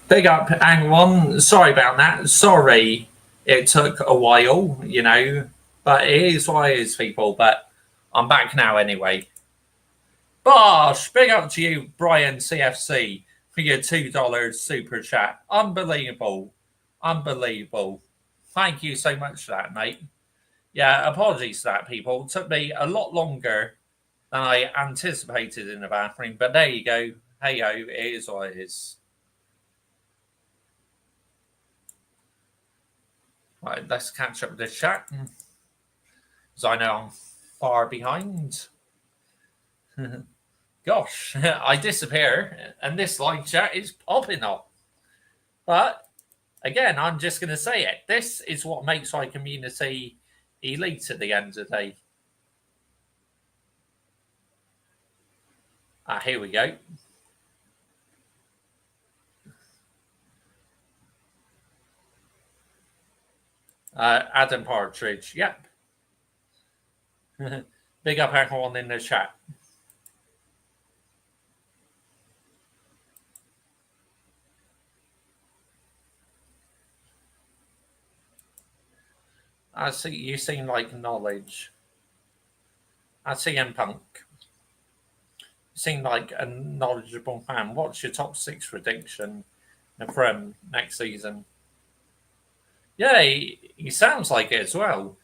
Big up, hang on. Sorry about that. Sorry it took a while, but it is what it is, people. But I'm back now anyway. Bosh, big up to you, Brian CFC, for your $2 super chat. Unbelievable. Unbelievable. Thank you so much for that, mate. Yeah, apologies for that, people. It took me a lot longer than I anticipated in the bathroom, but there you go. Hey ho, it is what it is. Right, let's catch up with the chat. Because I know I'm far behind. Gosh, I disappear and this live chat is popping up. But again, I'm just going to say it. This is what makes our community elite at the end of the day. Here we go. Adam Partridge, yep. Big up everyone in the chat. I see you seem like knowledge. I see M Punk. You seem like a knowledgeable man. What's your top 6 prediction in the Prem next season? Yeah, he sounds like it as well.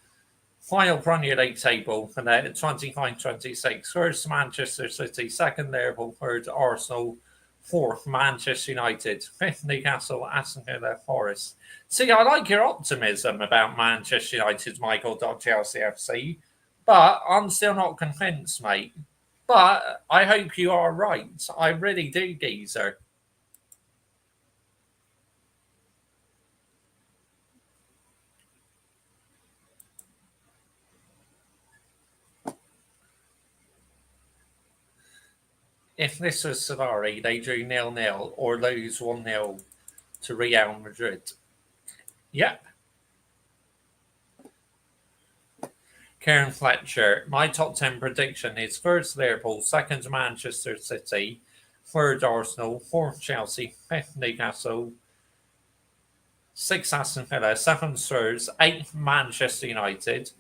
Final Premier League table for the 25-26. First Manchester City, second Liverpool, third Arsenal, fourth Manchester United, fifth Newcastle, Aston Villa, Forest. See, I like your optimism about Manchester United, Michael.GLCFC, but I'm still not convinced, mate. But I hope you are right. I really do, geezer. If this was Solari, they drew 0-0 or lose 1-0 to Real Madrid. Yep. Karen Fletcher, my top 10 prediction is first Liverpool, second Manchester City, third Arsenal, fourth Chelsea, fifth Newcastle, sixth Aston Villa, seventh Spurs, eighth Manchester United,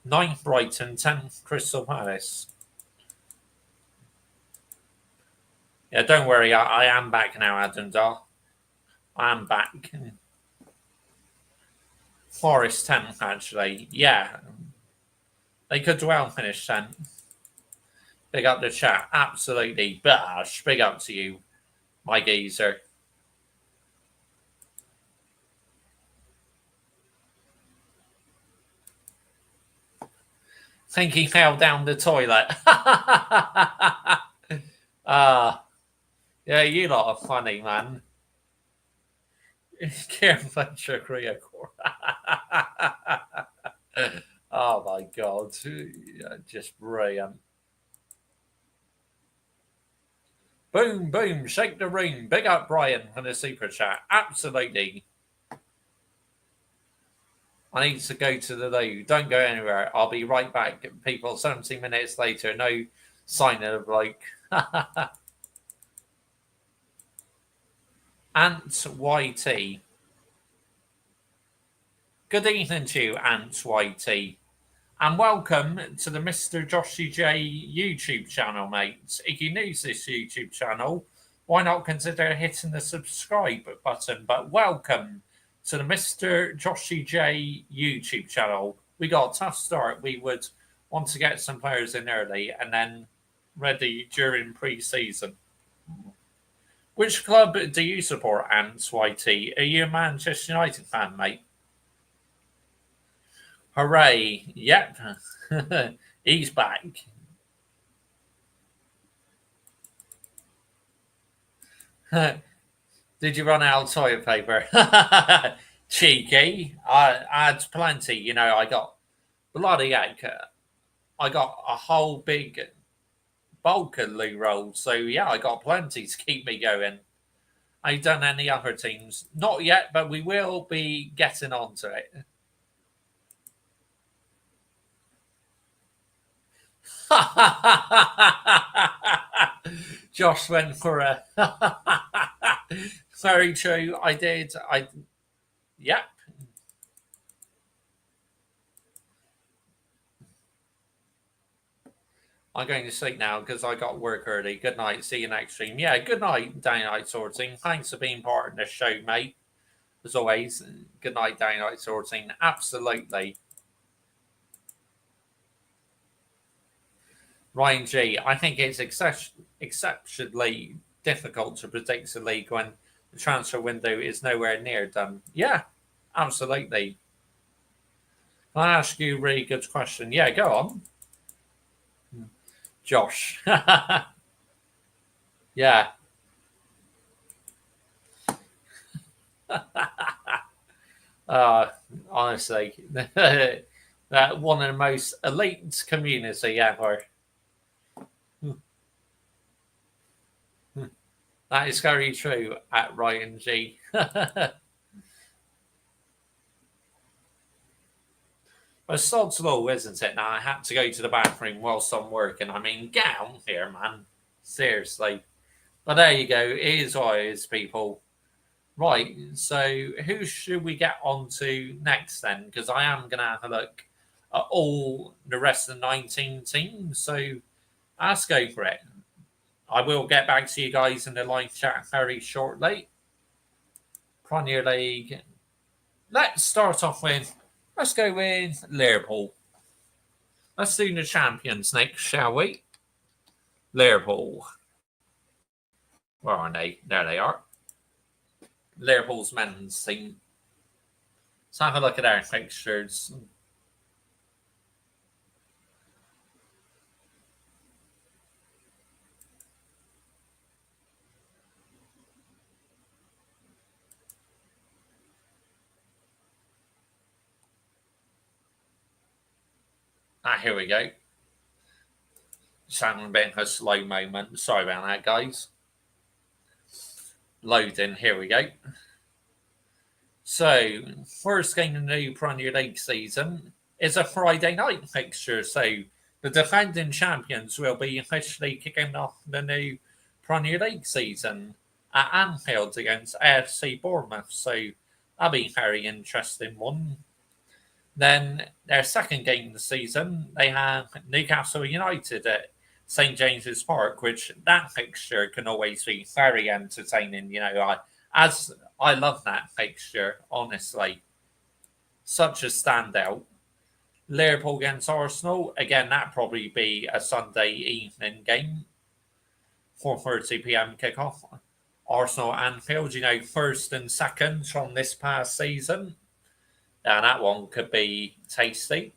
ninth Brighton, 10th Crystal Palace. Yeah, don't worry, I am back now, Adam Dar. I am back. Forest 10th, actually. Yeah. They could well finish 10th. Big up the chat. Absolutely. Bash. Big up to you, my geezer. Think he fell down the toilet. Yeah, you lot are funny, man. Karen Fletcher, Korea Core. Oh my god. Just brilliant. Boom, boom, shake the room. Big up Brian for the super chat. Absolutely. I need to go to the loo. Don't go anywhere. I'll be right back. People, 17 minutes later. No sign of like. Ant YT. Good evening to you, Ant YT. And welcome to the Mr. Joshy J YouTube channel, mates. If you're new to this YouTube channel, why not consider hitting the subscribe button? But welcome to the Mr. Joshy J YouTube channel. We got a tough start. We would want to get some players in early and then ready during pre-season. Which club do you support, Ant YT? Are you a Manchester United fan, mate? Hooray. Yep. He's back. Did you run out of toilet paper? Cheeky. I had plenty. I got bloody heck. I got a whole big bulk of loo rolls. So, yeah, I got plenty to keep me going. Have you done any other teams? Not yet, but we will be getting onto it. Josh went for a Very true. I did. Yep. I'm going to sleep now because I got work early. Good night. See you next stream. Yeah, good night, Daylight Sorting. Thanks for being part of the show, mate. As always, good night, Daylight Sorting. Absolutely. Ryan G, I think it's exceptionally difficult to predict the league when the transfer window is nowhere near done. Yeah, absolutely. Can I ask you a really good question? Yeah, go on. Josh. Yeah. Uh, Honestly, that one of the most elite community ever. That is very true at Ryan G. But sod's law, isn't it? Now I had to go to the bathroom whilst I'm working. I mean, get out here, man. Seriously. But there you go. It is what it is, people. Right. So who should we get on to next then? Because I am going to have a look at all the rest of the 19 teams. So let's go for it. I will get back to you guys in the live chat very shortly. Premier League. Let's start off with, let's go with Liverpool. Let's do the champions next, shall we? Liverpool. Where are they? There they are. Liverpool's men's team. Let's have a look at our fixtures. Here we go. Just having a bit of a slow moment. Sorry about that, guys. Loading. Here we go. So, first game of the new Premier League season is a Friday night fixture. So, the defending champions will be officially kicking off the new Premier League season at Anfield against AFC Bournemouth. So, that'll be a very interesting one. Then, their second game of the season, they have Newcastle United at St James's Park, which that fixture can always be very entertaining. As I love that fixture, honestly. Such a standout. Liverpool against Arsenal, again, that probably be a Sunday evening game. 4:30 p.m. kickoff. Arsenal Anfield, first and second from this past season. Now that one could be tasty.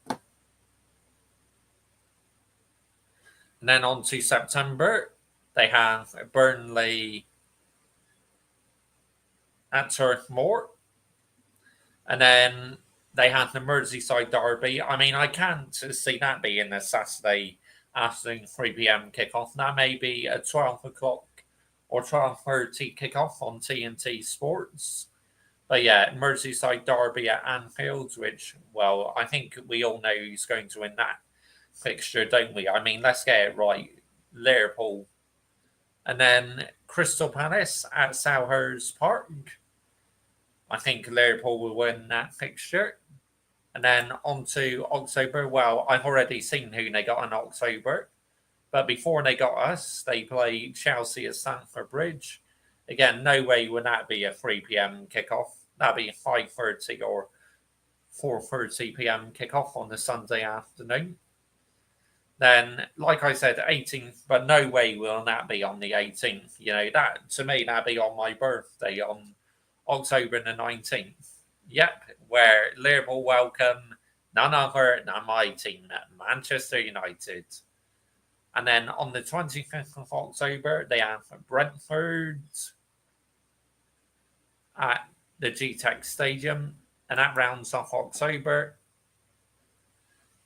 And then on to September, they have Burnley at Turf Moor. And then they have the Merseyside derby. I mean, I can't see that being a Saturday afternoon 3 p.m. kickoff. That may be a 12 o'clock or 12:30 kickoff on TNT Sports. But yeah, Merseyside derby at Anfield, which, well, I think we all know who's going to win that fixture, don't we? I mean, let's get it right. Liverpool. And then Crystal Palace at Selhurst Park. I think Liverpool will win that fixture. And then on to October. Well, I've already seen who they got in October. But before they got us, they played Chelsea at Stamford Bridge. Again, no way would that be a 3 p.m. kickoff. That'd be 5:30 or 4:30 p.m. kickoff on the Sunday afternoon. Then, like I said, 18th, but no way will that be on the 18th. That to me, that'd be on my birthday on October the 19th. Yep, where Liverpool welcome none other than my team, Manchester United. And then on the 25th of October, they have Brentford at the GTEC Stadium, and that rounds off October.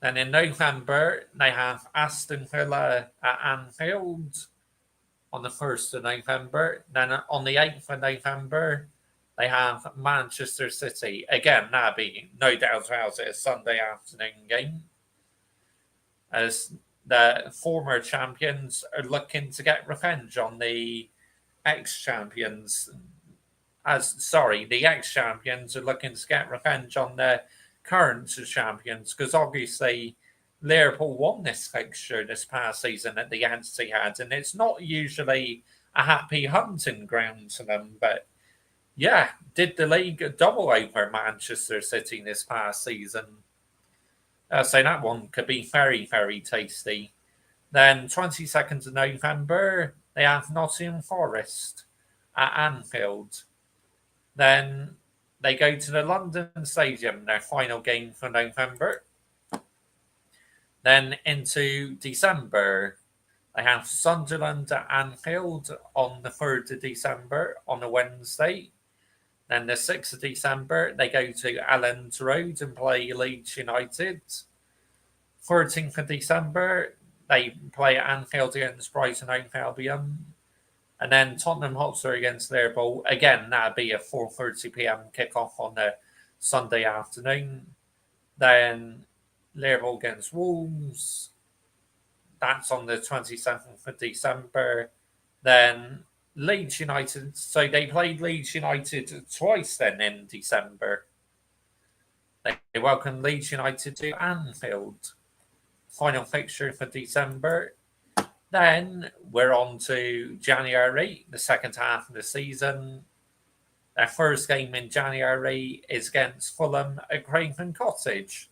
Then in November, they have Aston Villa at Anfield on the 1st of November. Then on the 8th of November, they have Manchester City. Again, that'd be no doubt about it, a Sunday afternoon game. As the former champions are looking to get revenge on the ex-champions. the ex-champions are looking to get revenge on the current champions, because obviously Liverpool won this fixture this past season at the Etihad, and it's not usually a happy hunting ground to them. But yeah, did the league double over Manchester City this past season? So that one could be very, very tasty. Then 22nd of November, they have Nottingham Forest at Anfield. Then they go to the London Stadium, their final game for November. Then into December, they have Sunderland at Anfield on the 3rd of December on a Wednesday. Then the 6th of December, they go to Elland Road and play Leeds United. 13th of December, they play at Anfield against Brighton Hove Albion. And then Tottenham Hotspur against Liverpool. Again, that'd be a 4:30 p.m. kickoff on the Sunday afternoon. Then Liverpool against Wolves. That's on the 27th of December. Then Leeds United. So they played Leeds United twice then in December. They welcome Leeds United to Anfield. Final fixture for December. Then we're on to January, the second half of the season. Their first game in January is against Fulham at Craven Cottage.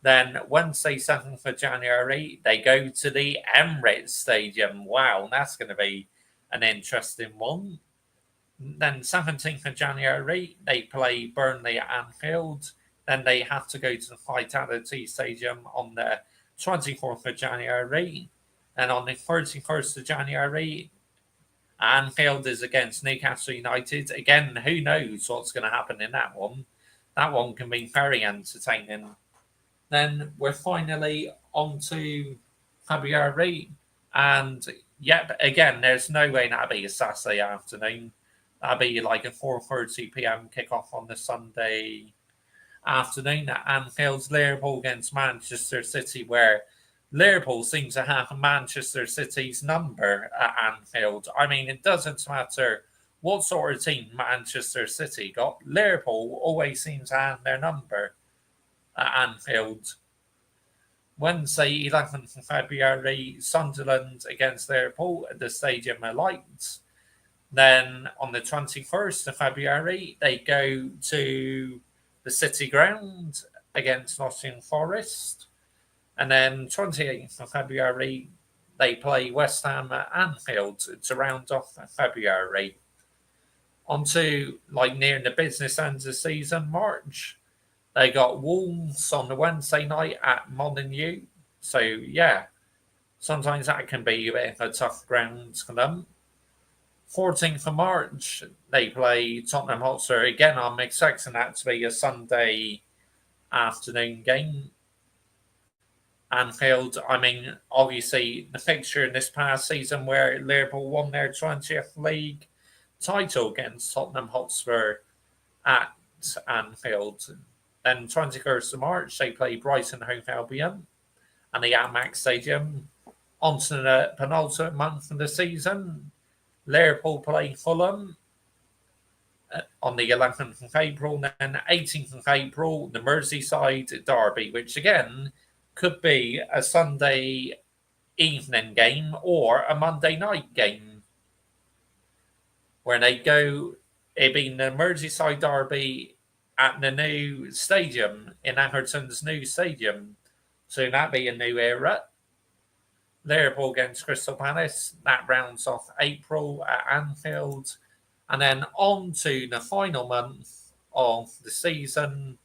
Then Wednesday, 7th of January, they go to the Emirates Stadium. Wow, that's going to be an interesting one. Then 17th of January, they play Burnley at Anfield. Then they have to go to the Vitality Stadium on the 24th of January. And on the 31st of January, Anfield is against Newcastle United. Again, who knows what's going to happen in that one? That one can be very entertaining. Then we're finally on to February. And yep, again, there's no way that'll be a Saturday afternoon. That'll be like a 4:30 p.m. kickoff on the Sunday afternoon at Anfield's Liverpool against Manchester City, where Liverpool seems to have Manchester City's number at Anfield. I mean, it doesn't matter what sort of team Manchester City got. Liverpool always seems to have their number at Anfield. Wednesday, 11th of February, Sunderland against Liverpool at the Stadium of Light. Then on the 21st of February, they go to the City Ground against Nottingham Forest. And then 28th of February, they play West Ham at Anfield to round off February. On to near the business end of the season, March. They got Wolves on the Wednesday night at Molineux. So, yeah, sometimes that can be a bit of a tough ground for them. 14th of March, they play Tottenham Hotspur. Again, I'm expecting that to be a Sunday afternoon game. Anfield, I mean, obviously, the fixture in this past season where Liverpool won their 20th league title against Tottenham Hotspur at Anfield. Then 21st of March, they play Brighton Hove Albion and the Amex Stadium. On to the penultimate month of the season, Liverpool play Fulham on the 11th of April. Then 18th of April, the Merseyside Derby, which again could be a Sunday evening game or a Monday night game, where they go, it being the Merseyside Derby at the new stadium, in Everton's new stadium. So that'd be a new era. Liverpool against Crystal Palace, that rounds off April at Anfield. And then on to the final month of the season,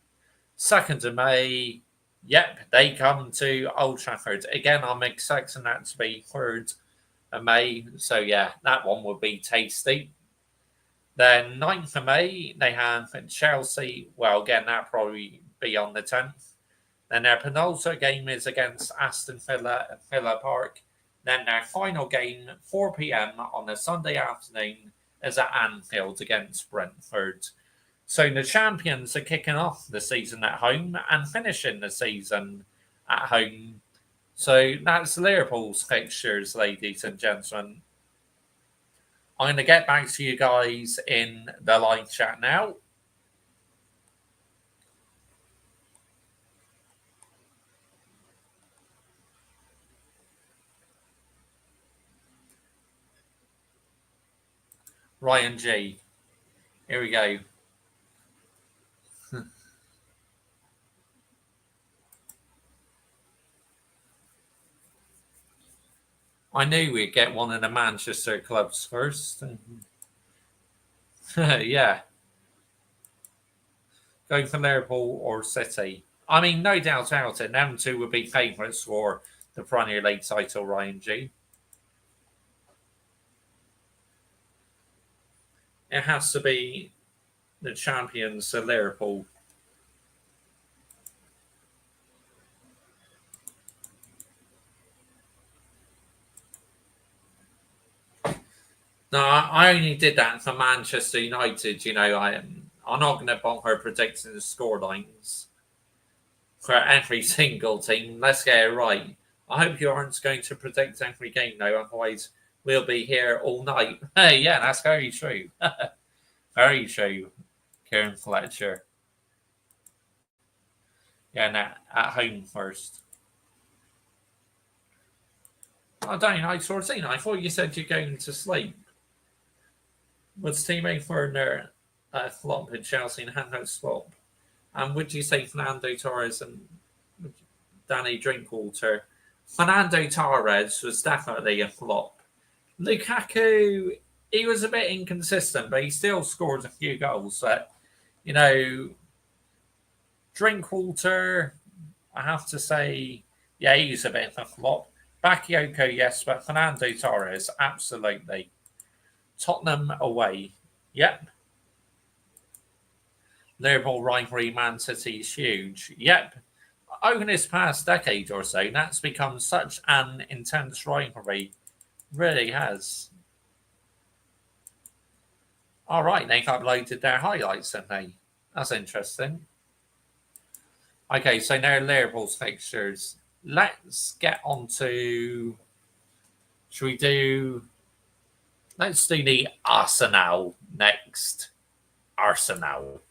2nd of May. Yep, they come to Old Trafford. Again, I'm expecting that to be 3rd of May. So, yeah, that one would be tasty. Then 9th of May, they have Chelsea. Well, again, that'll probably be on the 10th. Then their penultimate game is against Aston Villa at Villa Park. Then their final game, 4 p.m. on a Sunday afternoon, is at Anfield against Brentford. So the champions are kicking off the season at home and finishing the season at home. So that's Liverpool's fixtures, ladies and gentlemen. I'm going to get back to you guys in the live chat now. Ryan G. Here we go. I knew we'd get one of the Manchester clubs first. Yeah. Going for Liverpool or City. I mean, no doubt about it. Them two would be favourites for the Premier League title, Ryan G. It has to be the champions, Liverpool. No, I only did that for Manchester United. I'm not going to bother predicting the scorelines for every single team. Let's get it right. I hope you aren't going to predict every game, though. Otherwise, we'll be here all night. Hey, yeah, that's very true. Very true, Kieran Fletcher. Yeah, now at home first. I don't know. I thought you said you're going to sleep. Was teammate Werner flop in Chelsea and Hancock swap? And would you say Fernando Torres and Danny Drinkwater? Fernando Torres was definitely a flop. Lukaku, he was a bit inconsistent, but he still scored a few goals. But, Drinkwater, I have to say, yeah, he's a bit of a flop. Bakayoko, yes, but Fernando Torres, absolutely. Tottenham away. Yep. Liverpool rivalry, Man City is huge. Yep. Over this past decade or so, that's become such an intense rivalry. Really has. All right, they've uploaded their highlights, haven't they? That's interesting. Okay, so now Liverpool's fixtures. Let's get on to. Should we do. Let's do the Arsenal next. Arsenal.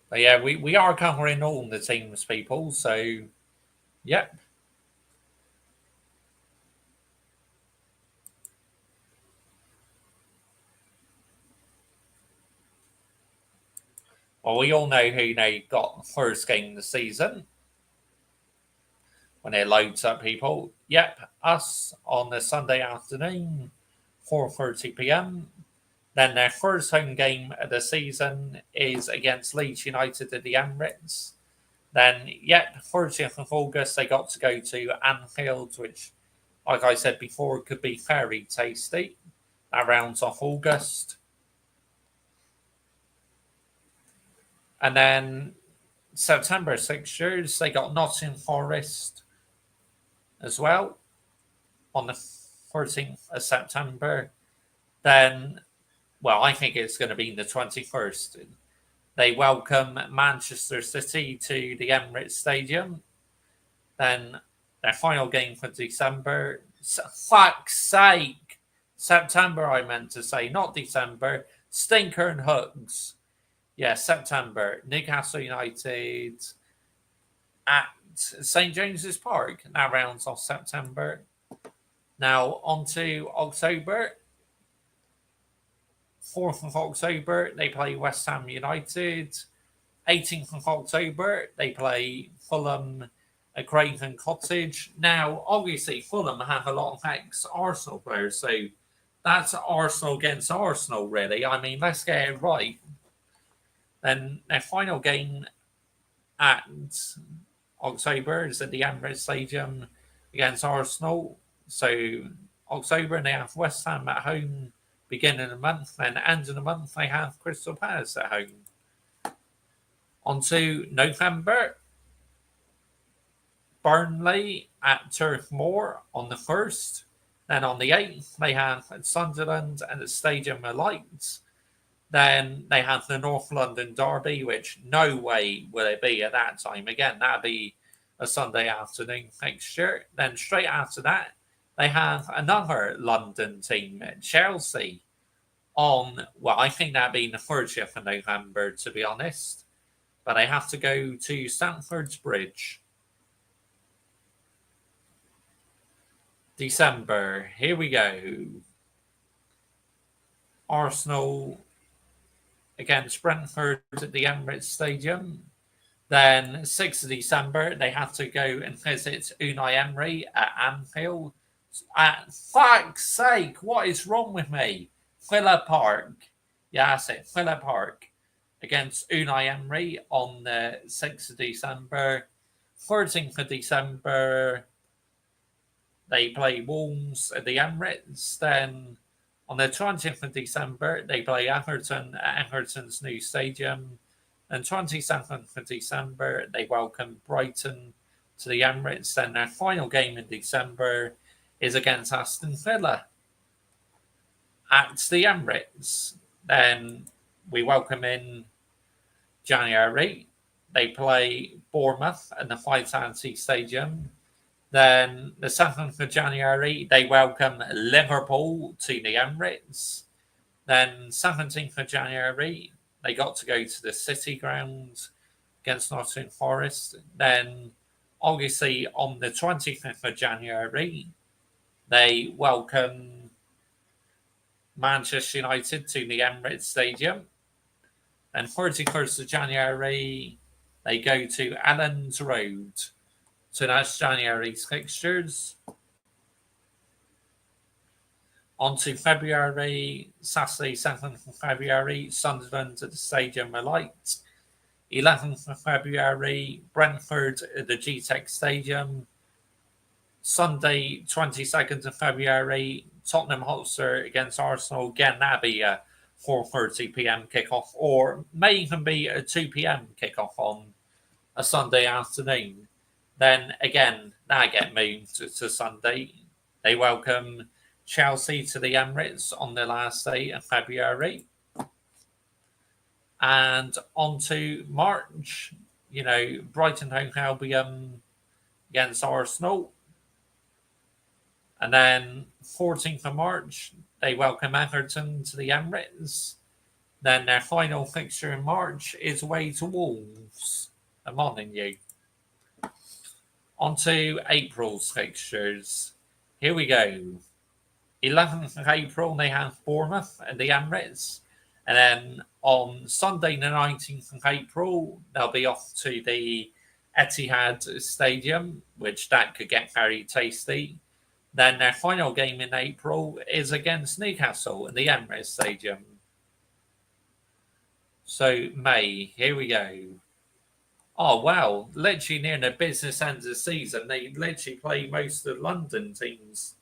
But yeah, we are covering all the teams, people. So, yep. Well, we all know who they got first game of the season. When it loads up, people. Yep, us on the Sunday afternoon, 4:30 p.m. Then their first home game of the season is against Leeds United at the Emirates. Then, yep, 30th of August, they got to go to Anfield, which, like I said before, could be very tasty. That rounds off August. And then September fixtures, they got Nottingham Forest as well on the 13th of September. Then, well, I think it's going to be the 21st. They welcome Manchester City to the Emirates Stadium. Then their final game for December. Fuck's sake! September, I meant to say, not December. Stinker and Hugs. Yeah, September. Newcastle United at St. James's Park. That rounds off September. Now, on to October. 4th of October, they play West Ham United. 18th of October, they play Fulham at Craven Cottage. Now, obviously, Fulham have a lot of ex-Arsenal players, so that's Arsenal against Arsenal, really. I mean, let's get it right. Then their final game at October is at the Emirates Stadium against Arsenal. So October, and they have West Ham at home beginning of the month. Then end of the month, they have Crystal Palace at home. On to November. Burnley at Turf Moor on the 1st. Then on the 8th, they have Sunderland at the Stadium of Lights. Then they have the North London Derby, which no way will it be at that time. Again, that'd be a Sunday afternoon fixture. Then straight after that, they have another London team, Chelsea, on, well, I think that'd be the 30th of November, to be honest. But they have to go to Stamford Bridge. December, here we go. Arsenal against Brentford at the Emirates Stadium. Then 6th of December, they have to go and visit Unai Emery at Anfield. At fuck's sake, what is wrong with me? Villa Park. Yeah, that's it. Villa Park against Unai Emery on the 6th of December. 13th of December, they play Wolves at the Emirates. Then on the 20th of December, they play Everton at Everton's new stadium. And 27th of December, they welcome Brighton to the Emirates. Then their final game in December is against Aston Villa at the Emirates. Then we welcome in January. They play Bournemouth at the Vitality Stadium. Then the 7th of January, they welcome Liverpool to the Emirates. Then 17th of January, they got to go to the City Ground against Nottingham Forest. Then, obviously, on the 25th of January, they welcome Manchester United to the Emirates Stadium. Then 31st of January, they go to Elland Road. So that's January's fixtures. On to February, Saturday, 7th of February, Sunderland at the Stadium of Light. 11th of February, Brentford at the GTEC Stadium. Sunday, 22nd of February, Tottenham Hotspur against Arsenal. Again, that'd be a 4:30 p.m. kickoff, or may even be a 2 p.m. kickoff on a Sunday afternoon. Then again, that get moved to Sunday. They welcome Chelsea to the Emirates on the last day of February. And on to March, Brighton Hove Albion against Arsenal. And then 14th of March, they welcome Everton to the Emirates. Then their final fixture in March is away to Wolves. I'm on you. On to April's fixtures. Here we go. 11th of April, they have Bournemouth at the Emirates. And then on Sunday, the 19th of April, they'll be off to the Etihad Stadium, which that could get very tasty. Then their final game in April is against Newcastle in the Emirates Stadium. So, May, here we go. Oh, wow. Literally near the business end of the season, they literally play most of the London teams.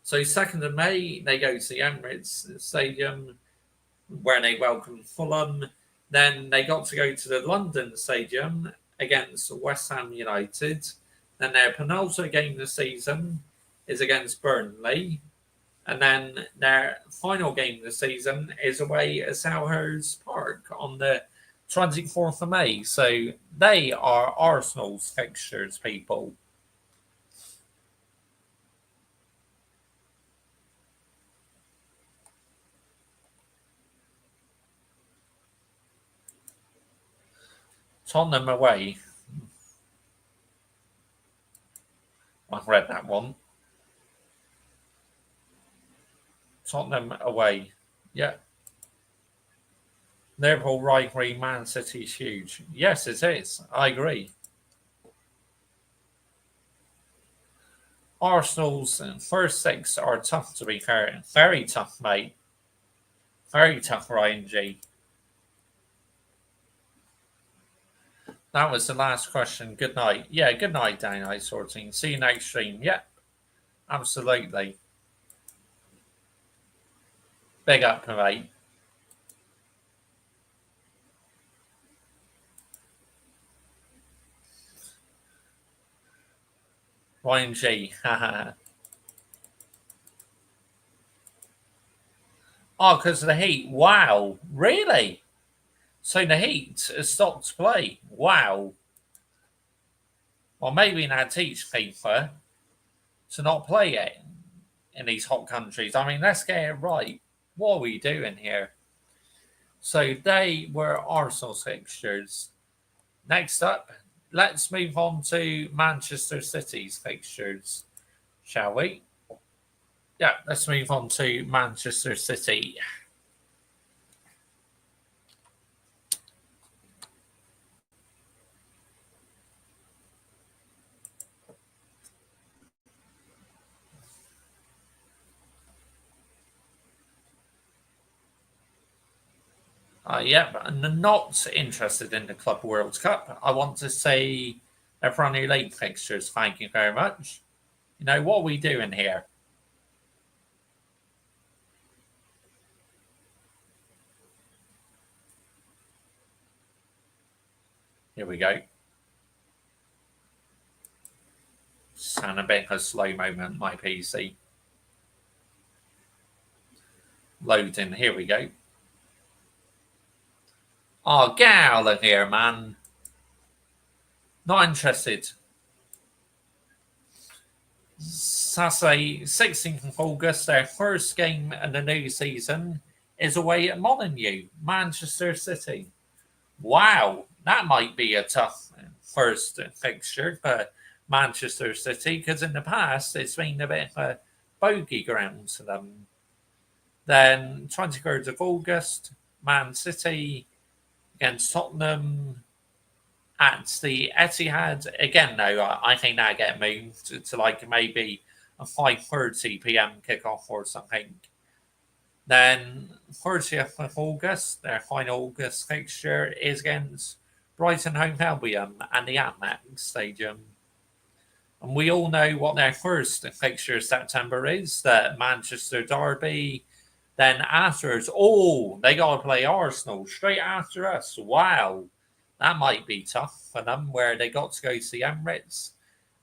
So 2nd of May, they go to the Emirates Stadium, where they welcome Fulham. Then they got to go to the London Stadium against West Ham United. Then their penultimate game of the season is against Burnley. And then their final game of the season is away at Selhurst Park on the 24th of May. So they are Arsenal's fixtures, people. Tottenham away. I've read that one. Tottenham away. Yeah. Liverpool rivalry, Man City is huge. Yes, it is. I agree. Arsenal's first 6 are tough, to be fair. Very tough, mate. Very tough, Ryan G. That was the last question. Good night. Yeah, good night, Downlight Sorting. See you next stream. Yep. Absolutely. Big up, mate. Ryan G. Oh, because of the heat. Wow. Really? So the heat has stopped play. Wow. Well, maybe now teach FIFA to not play it in these hot countries. I mean, let's get it right. What are we doing here? So they were Arsenal's fixtures. Next up, let's move on to Manchester City's fixtures, shall we? Yeah, let's move on to Manchester City. Yeah, I'm not interested in the Club World Cup. I want to see the Premier League fixtures. Thank you very much. You know, what are we doing here? Here we go. Sound a bit of a slow moment, my PC. Loading. Here we go. Oh, get out of here, man. Not interested. Saturday, 16th of August, their first game of the new season is away at Molineux, Manchester City. Wow, that might be a tough first fixture for Manchester City because in the past it's been a bit of a bogey ground to them. Then 23rd of August, Man City against Tottenham at the Etihad. Again, though, I think that get moved to like maybe a 5:30 p.m. kickoff or something. Then 30th of August, their final August fixture is against Brighton Home Albion and the Amex Stadium. And we all know what their first fixture September is, the Manchester Derby. Then afterwards, they got to play Arsenal straight after us. Wow, that might be tough for them, where they got to go to the Emirates.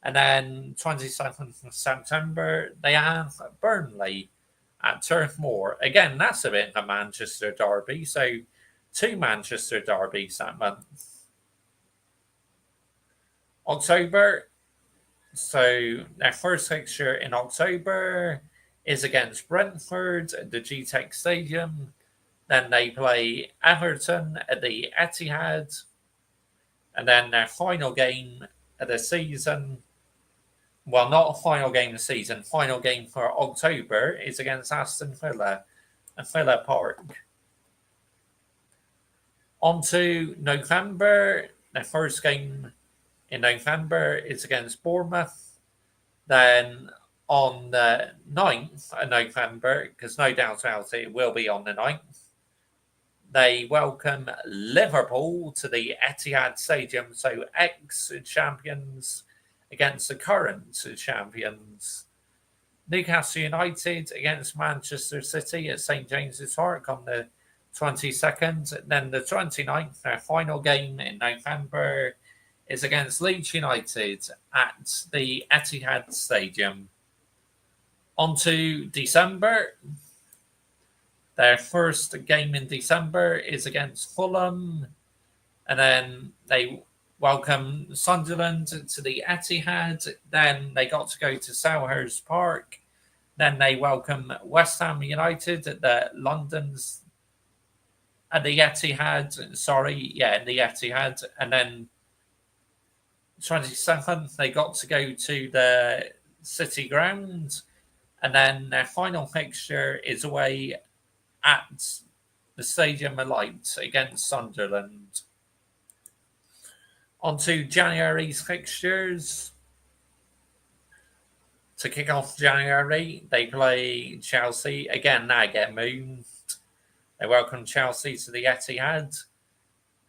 And then 27th of September, they have Burnley at Turf Moor. Again, that's a bit of a Manchester derby. So, two Manchester derbies that month. October, so their first fixture in October is against Brentford at the GTEC Stadium. Then they play Everton at the Etihad. And then their final game of the season, well, not a final game of the season, final game for October is against Aston Villa at Villa Park. On to November, their first game in November is against Bournemouth. Then on the 9th of November, because no doubt about it will be on the 9th, they welcome Liverpool to the Etihad Stadium, so ex-champions against the current champions. Newcastle United against Manchester City at St James's Park on the 22nd. Then the 29th, their final game in November, is against Leeds United at the Etihad Stadium. On to December. Their first game in December is against Fulham. And then they welcome Sunderland to the Etihad. Then they got to go to Selhurst Park. Then they welcome West Ham United at the London's at the Etihad. In the Etihad. And then 27th, they got to go to the City Ground. And then their final fixture is away at the Stadium of Light against Sunderland. On to January's fixtures. To kick off January, they play Chelsea. Again, they get moved. They welcome Chelsea to the Etihad.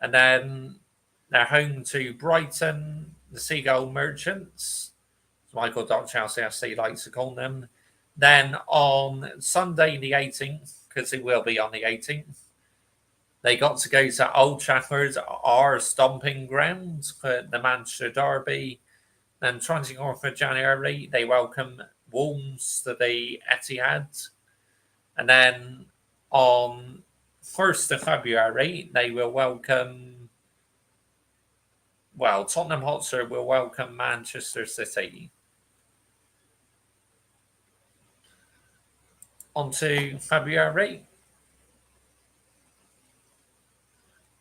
And then they're home to Brighton, the Seagull Merchants. Michael Chelsea FC likes to call them. Then on Sunday the 18th, because it will be on the 18th, they got to go to Old Trafford, our stomping ground for the Manchester Derby. Then 24th of January, they welcome Wolves to the Etihad. And then On 1st of February, they will welcome, Tottenham Hotspur will welcome Manchester City. On to February.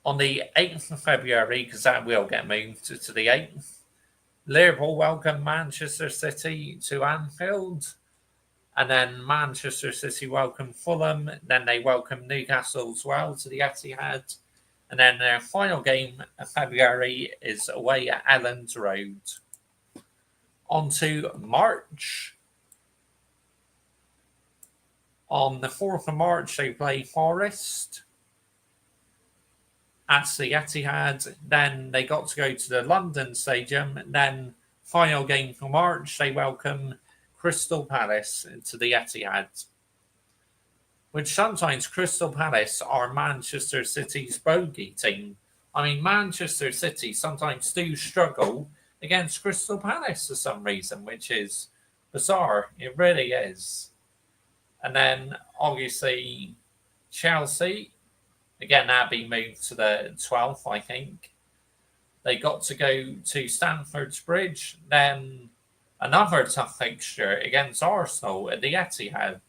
On the 8th of February, because that will get moved to the 8th, Liverpool welcome Manchester City to Anfield. And then Manchester City welcome Fulham. Then they welcome Newcastle as well to the Etihad. And then their final game of February is away at Elland Road. On to March. On the 4th of March, they play Forest at the Etihad. Then they got to go to the London Stadium. Then final game for March, they welcome Crystal Palace to the Etihad. Which sometimes Crystal Palace are Manchester City's bogey team. I mean, Manchester City sometimes do struggle against Crystal Palace for some reason, which is bizarre. It really is. And then, obviously, Chelsea, again, that'd be moved to the 12th, I think. They got to go to Stamford Bridge, then another tough fixture against Arsenal at the Etihad.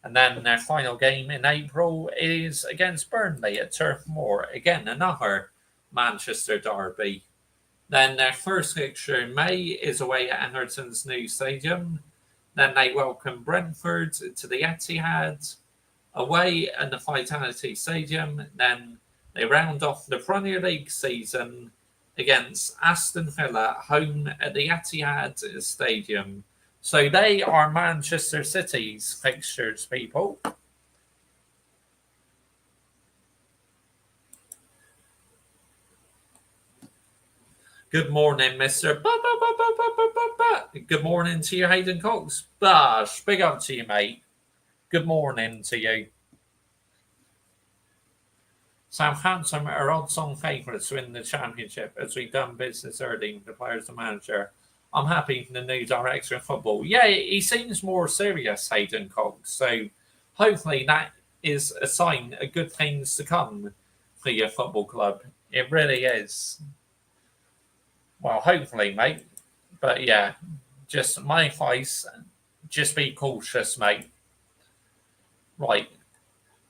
And then their final game in April is against Burnley at Turf Moor. Again, another Manchester derby. Then their first fixture in May is away at Everton's new stadium. Then they welcome Brentford to the Etihad, away at the Vitality Stadium. Then they round off the Premier League season against Aston Villa, home at the Etihad Stadium. So they are Manchester City's fixtures, people. Good morning, Mr. Good morning to you, Hayden Cox. Bash, big up to you, mate. Good morning to you. Southampton are odds-on favourites to win the championship as we've done business early with the players and manager. I'm happy for the new director of football. Yeah, he seems more serious, Hayden Cox. So hopefully that is a sign of good things to come for your football club. It really is. Well, hopefully, mate. But yeah, just my advice, just be cautious, mate. Right.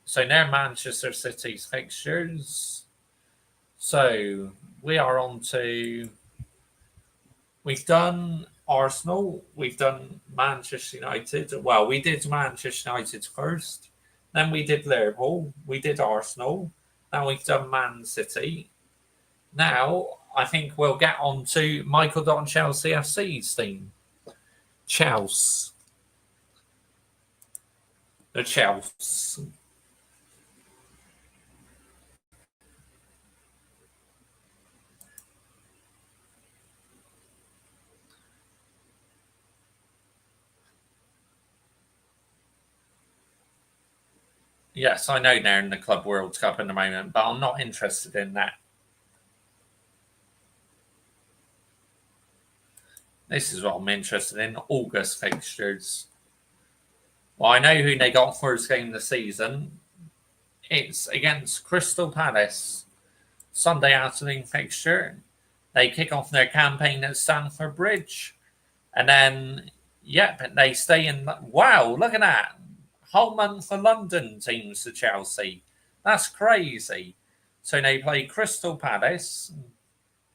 So now Manchester City's fixtures. So we are on to... We've done Arsenal. We've done Manchester United. Well, we did Manchester United first. Then we did Liverpool. We did Arsenal. Now we've done Man City. Now, I think we'll get on to Michael Chelsea FC's team. Chelsea. The Chelsea. Yes, I know they're in the Club World Cup at the moment, but I'm not interested in that. This is what I'm interested in, August fixtures. Well, I know who they got first game of the season. It's against Crystal Palace. Sunday afternoon fixture. They kick off their campaign at Stamford Bridge. And then, they stay in... Wow, look at that. Whole month for London teams to Chelsea. That's crazy. So they play Crystal Palace,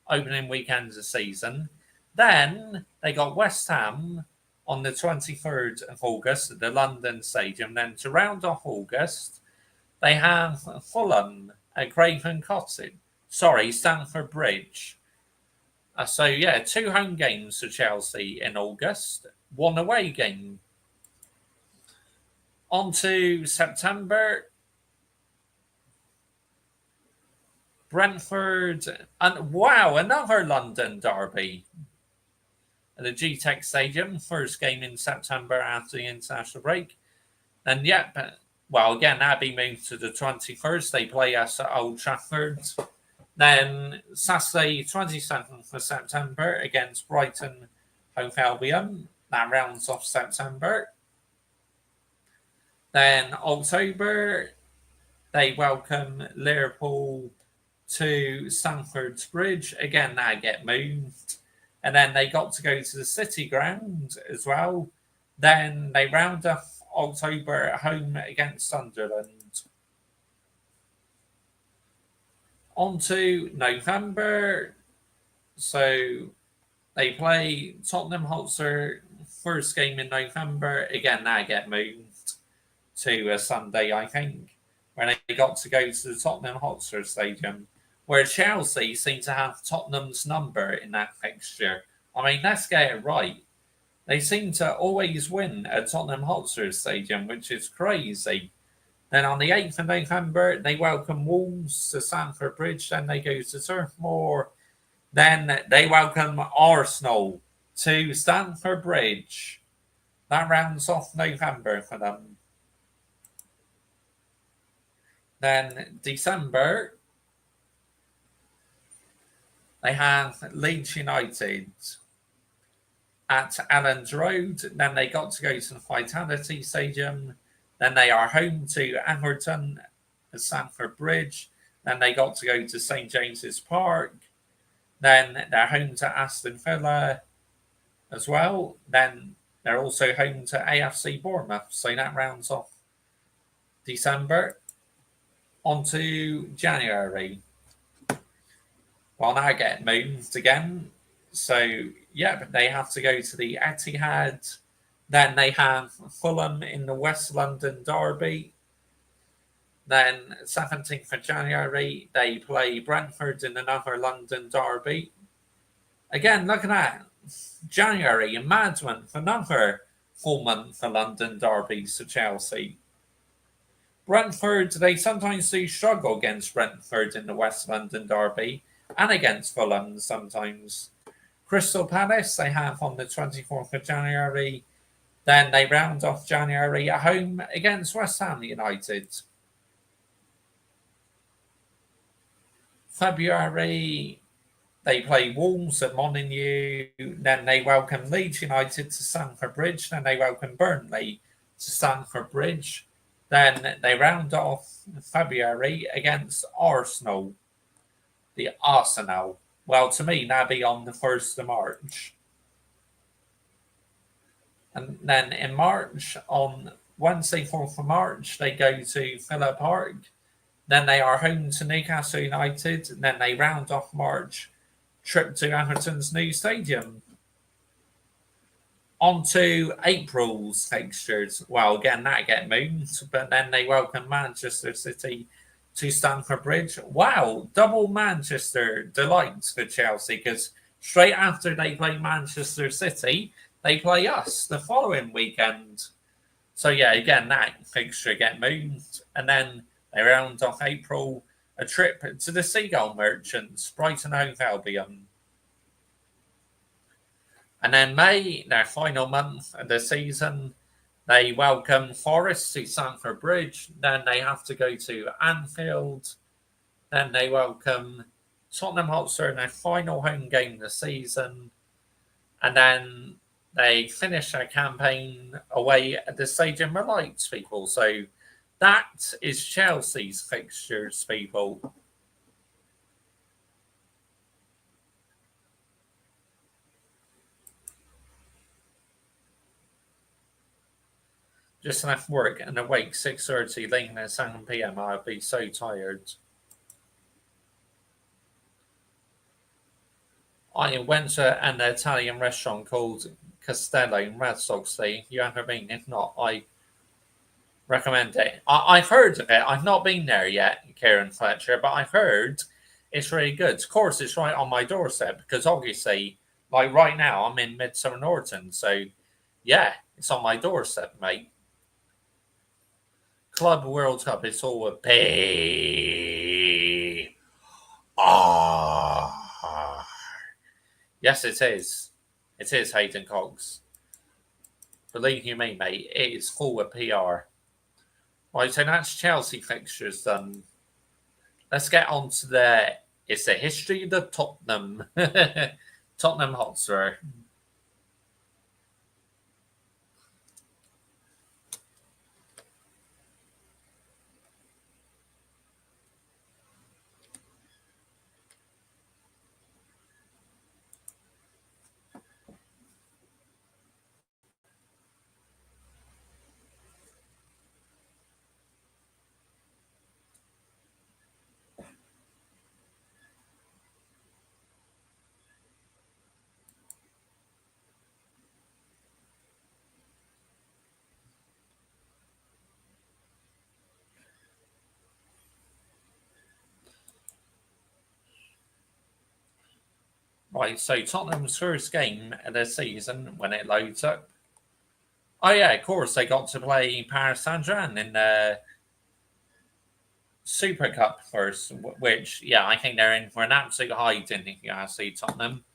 opening weekend of the season. Then they got West Ham on the 23rd of August at the London Stadium. Then to round off August, they have Fulham at Craven Cottage. Stamford Bridge. 2 home games for Chelsea in August, 1 away game. On to September. Brentford. And wow, another London derby. At the GTEC Stadium, first game in September after the international break. And again, that'd be moved to the 21st. They play us at Old Trafford. Then Saturday, 27th of September against Brighton Hove Albion. That rounds off September. Then October, they welcome Liverpool to Stamford Bridge. Again, that get moved. And then they got to go to the City Ground as well. Then they round up October at home against Sunderland. On to November. So they play Tottenham Hotspur first game in November. Again, that get moved to a Sunday, I think, when they got to go to the Tottenham Hotspur Stadium, where Chelsea seem to have Tottenham's number in that fixture. I mean, let's get it right. They seem to always win at Tottenham Hotspur Stadium, which is crazy. Then on the 8th of November, they welcome Wolves to Stamford Bridge. Then they go to Turf Moor. Then they welcome Arsenal to Stamford Bridge. That rounds off November for them. Then December, they have Leeds United at Elland Road. Then they got to go to the Vitality Stadium. Then they are home to Everton at Stamford Bridge. Then they got to go to St James's Park. Then they're home to Aston Villa as well. Then they're also home to AFC Bournemouth. So that rounds off December. On to January. Well, now get moved again. So, yeah, but they have to go to the Etihad. Then they have Fulham in the West London Derby. Then 17th of January, they play Brentford in another London Derby. Again, look at that. January, a mad one for another full month for London derbies to Chelsea. Brentford, they sometimes do struggle against Brentford in the West London Derby and against Fulham sometimes. Crystal Palace, they have on the 24th of January. Then they round off January at home against West Ham United. February, they play Wolves at Molineux. Then they welcome Leeds United to Stamford Bridge. Then they welcome Burnley to Stamford Bridge. Then they round off February against Arsenal. The Arsenal. Well, to me, that'd be on the 1st of March. And then in March, on Wednesday, 4th of March, they go to Villa Park. Then they are home to Newcastle United. And then they round off March, trip to Everton's new stadium. On to April's fixtures. Well, again, that get moved, but then they welcome Manchester City to Stamford Bridge. Wow, double Manchester delights for Chelsea, because straight after they play Manchester City, they play us the following weekend. So yeah, again, that fixture get moved. And then they round off April, a trip to the Seagull Merchants, Brighton Hove Albion. And then May, their final month of the season, they welcome Forest to Stamford Bridge. Then they have to go to Anfield. Then they welcome Tottenham Hotspur in their final home game of the season. And then they finish their campaign away at the Stadium of Lights, people. So that is Chelsea's fixtures, people. Just left work and awake 6:30, leaving at 7 p.m. I'll be so tired. I went to an Italian restaurant called Castello in Radstock. You ever been? If not, I recommend it. I've heard of it. I've not been there yet, Karen Fletcher, but I've heard it's really good. Of course, it's right on my doorstep because obviously, like right now, I'm in Midsummer Norton. So, yeah, it's on my doorstep, mate. Club World Cup, it's all a pay. Yes, it is. It is, Hayden Cox. Believe you me, mate, it is full of PR. Right, so that's Chelsea fixtures done. Let's get on to it's the history of the Tottenham. Tottenham Hotspur. Right, so Tottenham's first game of the season when it loads up. Oh yeah, of course they got to play Paris Saint-Germain in the Super Cup first, which yeah, I think they're in for an absolute hiding if you ask Tottenham.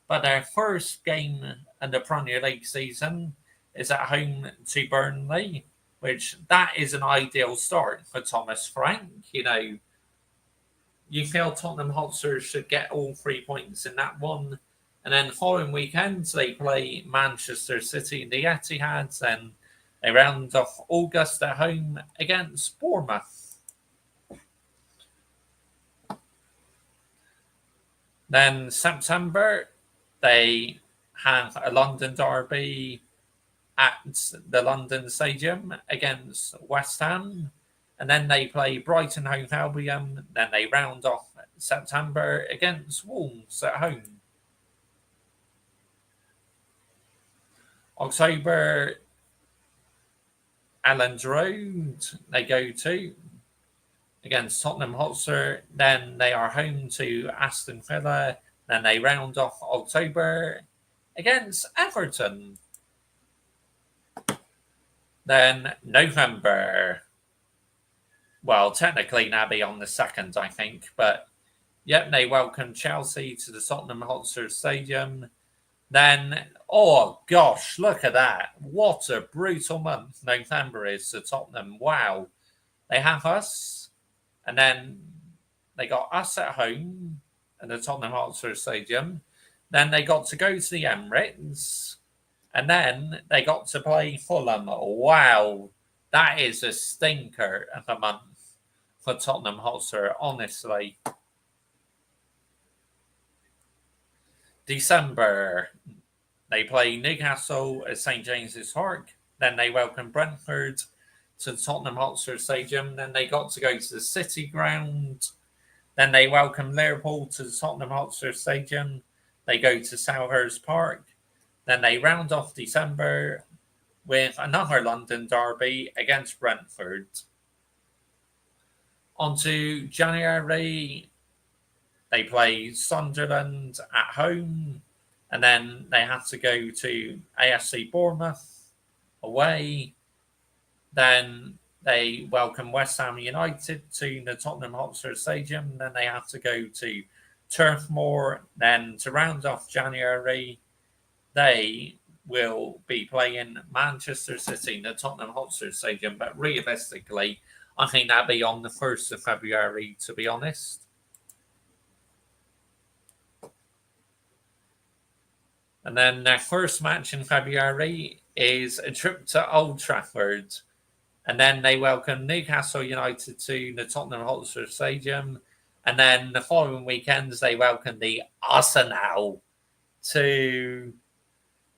But their first game in the Premier League season is at home to Burnley, which that is an ideal start for Thomas Frank. You feel Tottenham Hotspur should get all 3 points in that one. And then following weekends, they play Manchester City in the Etihad. Then they round off August at home against Bournemouth. Then September, they have a London derby at the London Stadium against West Ham. And then they play Brighton home Albion. Then they round off September against Wolves at home. October, Elland Road, they go to against Tottenham Hotspur. Then they are home to Aston Villa. Then they round off October against Everton. Then November. Well, technically now be on the 2nd, I think. But, yep, they welcome Chelsea to the Tottenham Hotspur Stadium. Then, oh gosh, look at that. What a brutal month November is to Tottenham. Wow. They have us. And then they got us at home at the Tottenham Hotspur Stadium. Then they got to go to the Emirates. And then they got to play Fulham. Wow. That is a stinker of a month for Tottenham Hotspur, honestly. December, they play Newcastle at St James's Park. Then they welcome Brentford to the Tottenham Hotspur Stadium. Then they got to go to the City Ground. Then they welcome Liverpool to the Tottenham Hotspur Stadium. They go to Selhurst Park. Then they round off December with another London derby against Brentford. On to January, they play Sunderland at home, and then they have to go to AFC Bournemouth away. Then they welcome West Ham United to the Tottenham Hotspur Stadium. Then they have to go to Turf Moor. Then to round off January, they will be playing Manchester City in the Tottenham Hotspur Stadium. But realistically, I think that'll be on the 1st of February, to be honest. And then their first match in February is a trip to Old Trafford. And then they welcome Newcastle United to the Tottenham Hotspur Stadium. And then the following weekends, they welcome the Arsenal to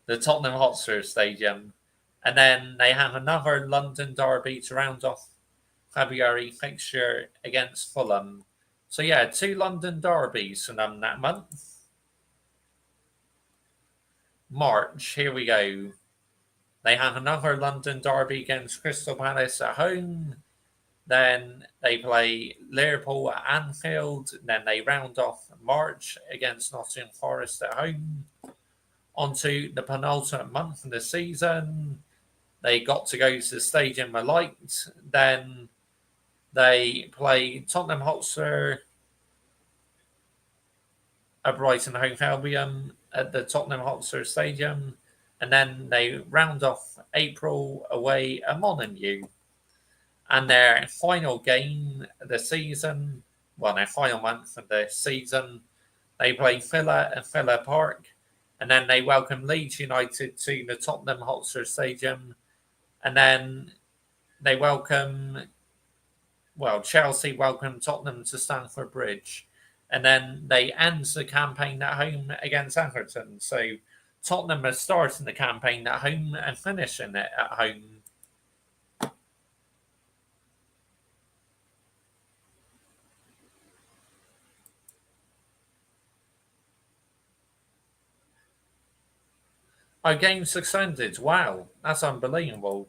the Tottenham Hotspur Stadium. And then they have another London derby to round off February fixture against Fulham. So yeah, 2 London derbies for them that month. March, here we go. They have another London derby against Crystal Palace at home. Then they play Liverpool at Anfield. Then they round off March against Nottingham Forest at home. On to the penultimate month of the season. They got to go to the Stadium of Light. Then they play Tottenham Hotspur at Brighton home Albion at the Tottenham Hotspur Stadium. And then they round off April away at Molineux. And their final game of the season, well, their final month of the season, they play Villa at Villa Park. And then they welcome Leeds United to the Tottenham Hotspur Stadium. And then they Chelsea welcome Tottenham to Stamford Bridge. And then they end the campaign at home against Everton. So Tottenham are starting the campaign at home and finishing it at home. Our game's extended. Wow, that's unbelievable.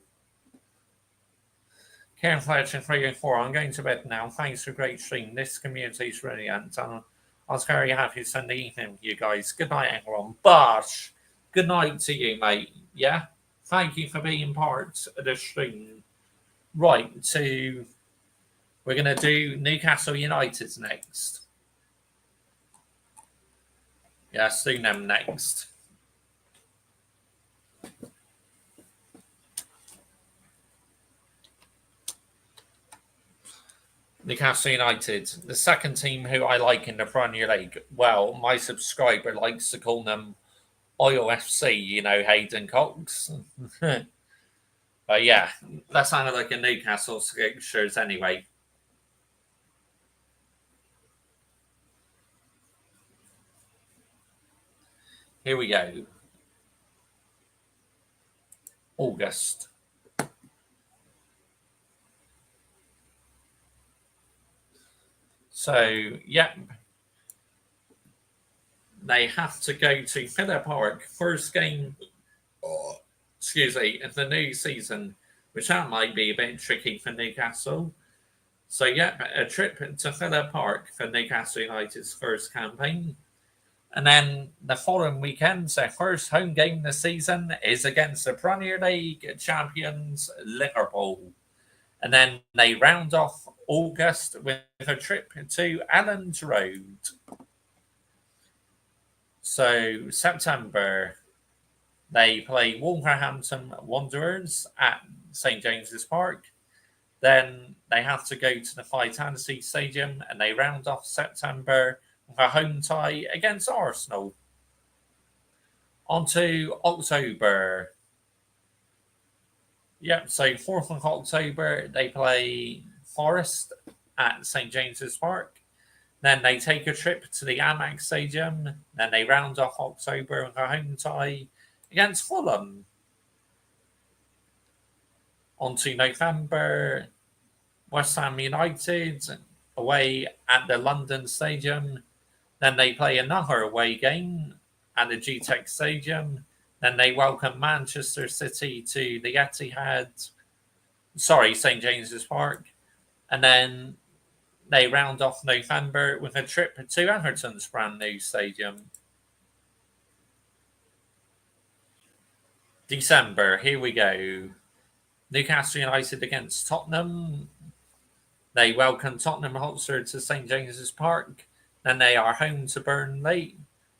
Karen Fletcher 304. I'm going to bed now. Thanks for a great stream. This community is brilliant. I was very happy to spend the evening with you guys. Good night, everyone. Bosh. Good night to you, mate. Yeah? Thank you for being part of the stream. Right, so we're going to do Newcastle United next. Yeah, let's do them next. Newcastle United, the second team who I like in the Premier League. Well, my subscriber likes to call them Oil FC, you know, Hayden Cox. But yeah, let's have a look at Newcastle fixtures anyway. Here we go. August. So, yeah, they have to go to Villa Park. First game, excuse me, in the new season, which that might be a bit tricky for Newcastle. So, yeah, a trip to Villa Park for Newcastle United's first campaign. And then the following weekend, their first home game this season is against the Premier League champions Liverpool. And then they round off August with a trip to Allen's Road. So September, they play Wolverhampton Wanderers at St James's Park. Then they have to go to the Vitality Stadium and they round off September with a home tie against Arsenal. On to October. Yep, so 4th of October, they play Forest at St James's Park. Then they take a trip to the Amex Stadium. Then they round off October with a home tie against Fulham. On to November, West Ham United away at the London Stadium. Then they play another away game at the GTEC Stadium. Then they welcome Manchester City to the Etihad. Sorry, St James's Park. And then they round off November with a trip to Everton's brand new stadium. December, here we go. Newcastle United against Tottenham. They welcome Tottenham Hotspur to St James's Park. Then they are home to Burnley.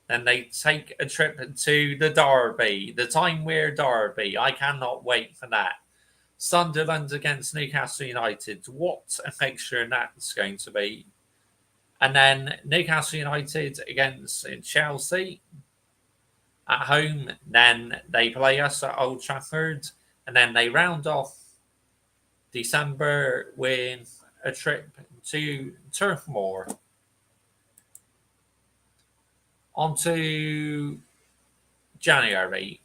Then they take a trip to the Derby, the Time Wear Derby. I cannot wait for that. Sunderland against Newcastle United. What a fixture that's going to be. And then Newcastle United against Chelsea at home. Then they play us at Old Trafford. And then they round off December with a trip to Turf Moor. On to January.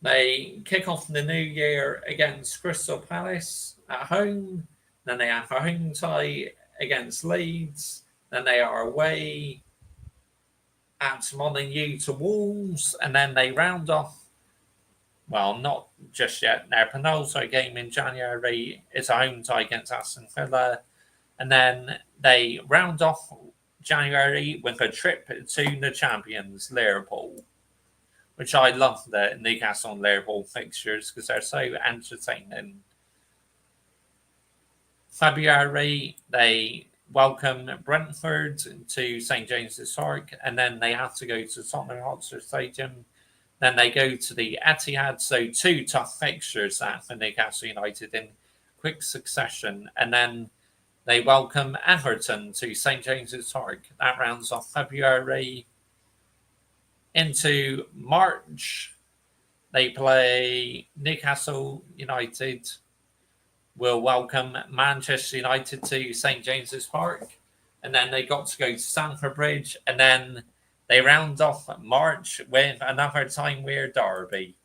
They kick off the new year against Crystal Palace at home. Then they have a home tie against Leeds. Then they are away at Molineux to Wolves. And then they round off, well, not just yet. Their penultimate game in January is a home tie against Aston Villa. And then they round off January with a trip to the champions, Liverpool, which I love the Newcastle and Liverpool fixtures because they're so entertaining. February, they welcome Brentford to St James's Park, and then they have to go to Tottenham Hotspur Stadium. Then they go to the Etihad, so 2 tough fixtures for Newcastle United in quick succession. And then they welcome Everton to St James's Park. That rounds off February. Into March, they play Newcastle United. Will welcome Manchester United to St James's Park. And then they got to go to Stamford Bridge. And then they round off March with another Time Wear Derby.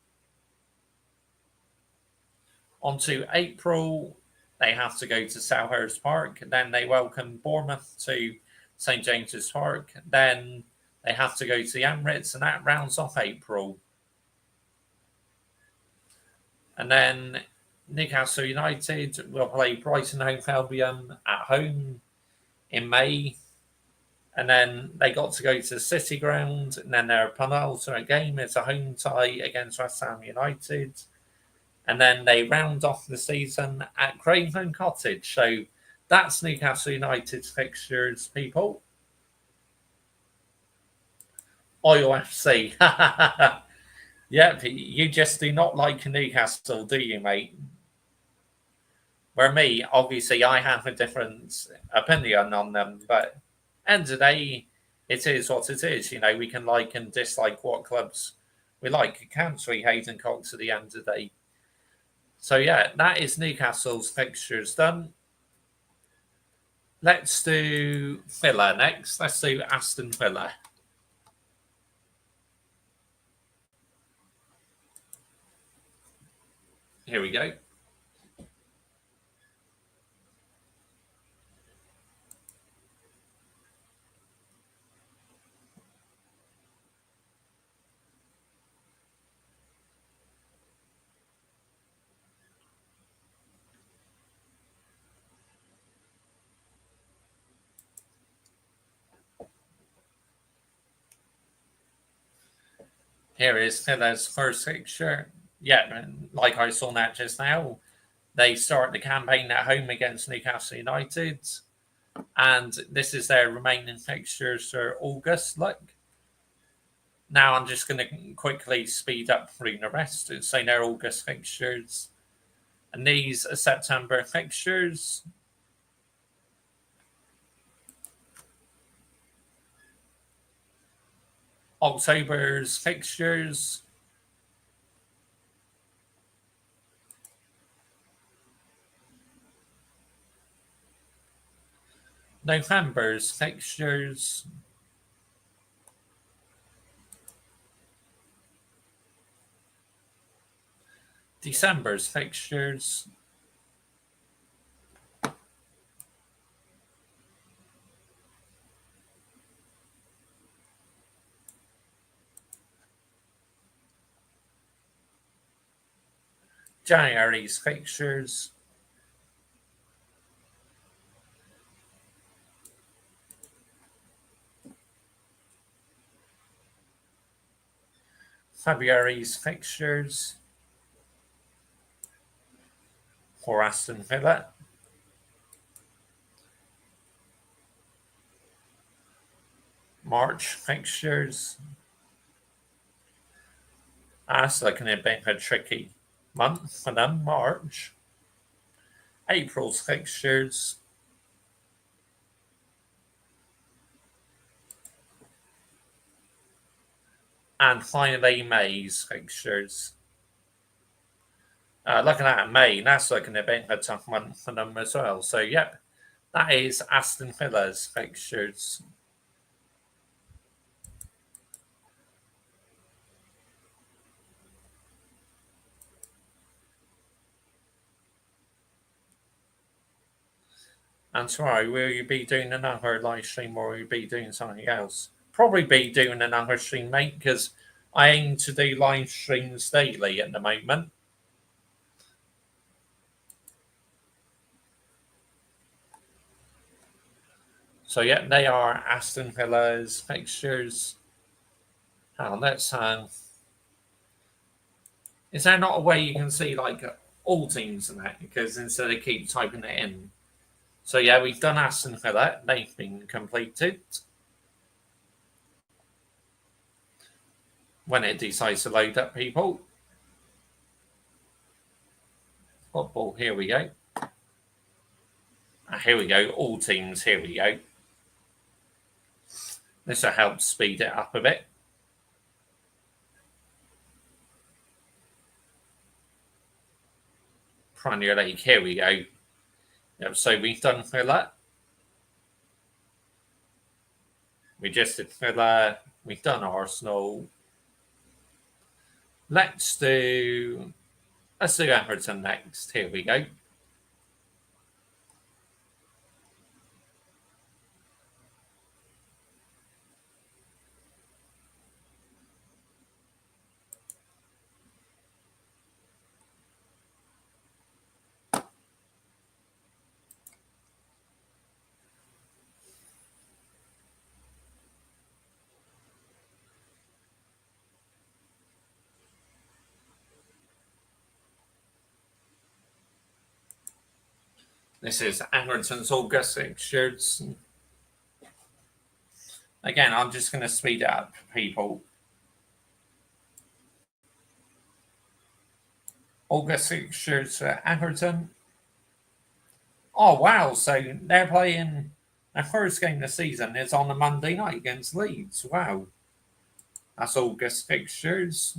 On to April, they have to go to Selhurst Park. Then they welcome Bournemouth to St James's Park. Then they have to go to the Emirates, and that rounds off April. And then Newcastle United will play Brighton Hove Albion at home. in May. And then they got to go to the City Ground, and then their penultimate game is a home tie against West Ham United. And then they round off the season at Craven Cottage. So that's Newcastle United's fixtures, people. Oil FC. Yep, you just do not like Newcastle, do you, mate? Where me, obviously, I have a different opinion on them, but end of the day, it is what it is. You know, we can like and dislike what clubs we like. Can't we, Hayden Cox, at the end of the day? So, yeah, that is Newcastle's fixtures done. Let's do Villa next. Let's do Aston Villa. Here we go. Here is Villa's first fixture. Yeah, like I saw that just now. They start the campaign at home against Newcastle United. And this is their remaining fixtures for August. Look. Now I'm just going to quickly speed up through the rest. So their August fixtures. And these are September fixtures. October's fixtures. November's fixtures. December's fixtures. January's fixtures. February's fixtures for Aston Villa. March fixtures. That's looking a bit of a tricky month for them, March. April's fixtures. And finally, May's fixtures. Looking at May, that's looking a bit of a tough month for them as well. So, yep, that is Aston Villa's fixtures. And tomorrow, will you be doing another live stream or will you be doing something else? Probably be doing another stream, mate, because I aim to do live streams daily at the moment. So, yeah, they are Aston Villa's fixtures. Let's is there not a way you can see like all teams in that? Because instead of keep typing it in. So yeah, we've done Aston Villa. They've been completed. When it decides to load up, people. Football, here we go. Here we go. All teams, here we go. This will help speed it up a bit. Premier League, here we go. Yep, so we've done Villa. We just did Villa. We've done Arsenal. Let's do Everton next. Here we go. This is Accrington's August fixtures. Again, I'm just going to speed it up, people. August fixtures for Accrington. Oh, wow. So they're playing their first game this season is on a Monday night against Leeds. Wow. That's August fixtures.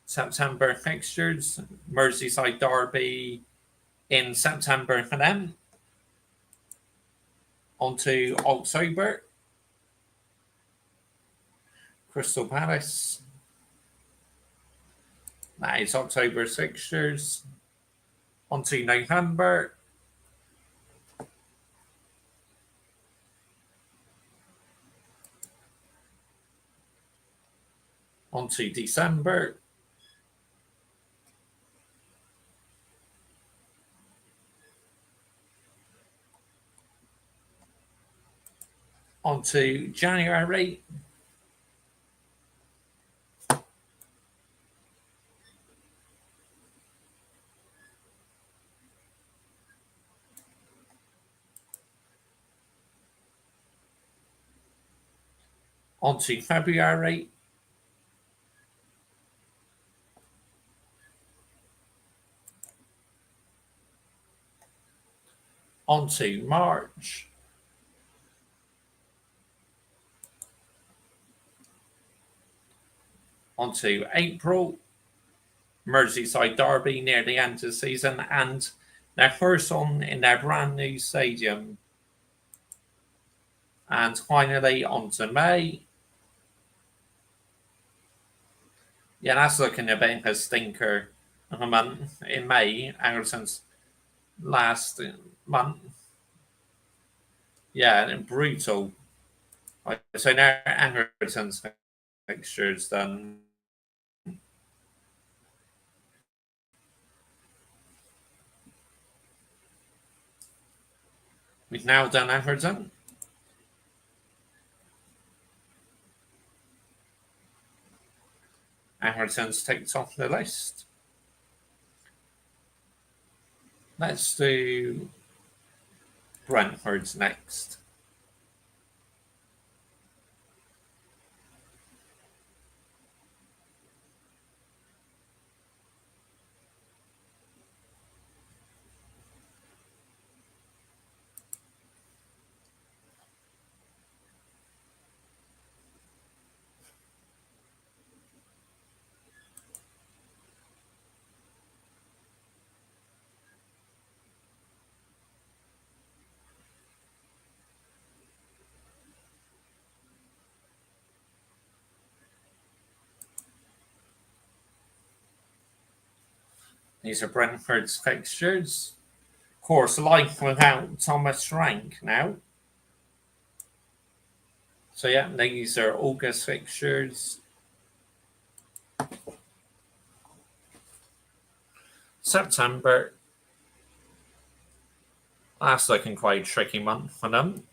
September fixtures. Merseyside Derby in September for them. On to October. Crystal Palace. That is October's fixtures. On to November. On to December. On to January. On to February. On to March. On to April. Merseyside Derby near the end of the season and their first one in their brand new stadium. And finally on to May. Yeah, that's looking a bit of a stinker of a month in May, Anderson's last month. Yeah, brutal. So now Anderson's fixtures done. We've now done Everton. Everton's ticked off the list. Let's do Brentford's next. These are Brentford's fixtures. Of course, life without Thomas Frank now. So yeah, these are August fixtures. September. That's looking quite a tricky month for them.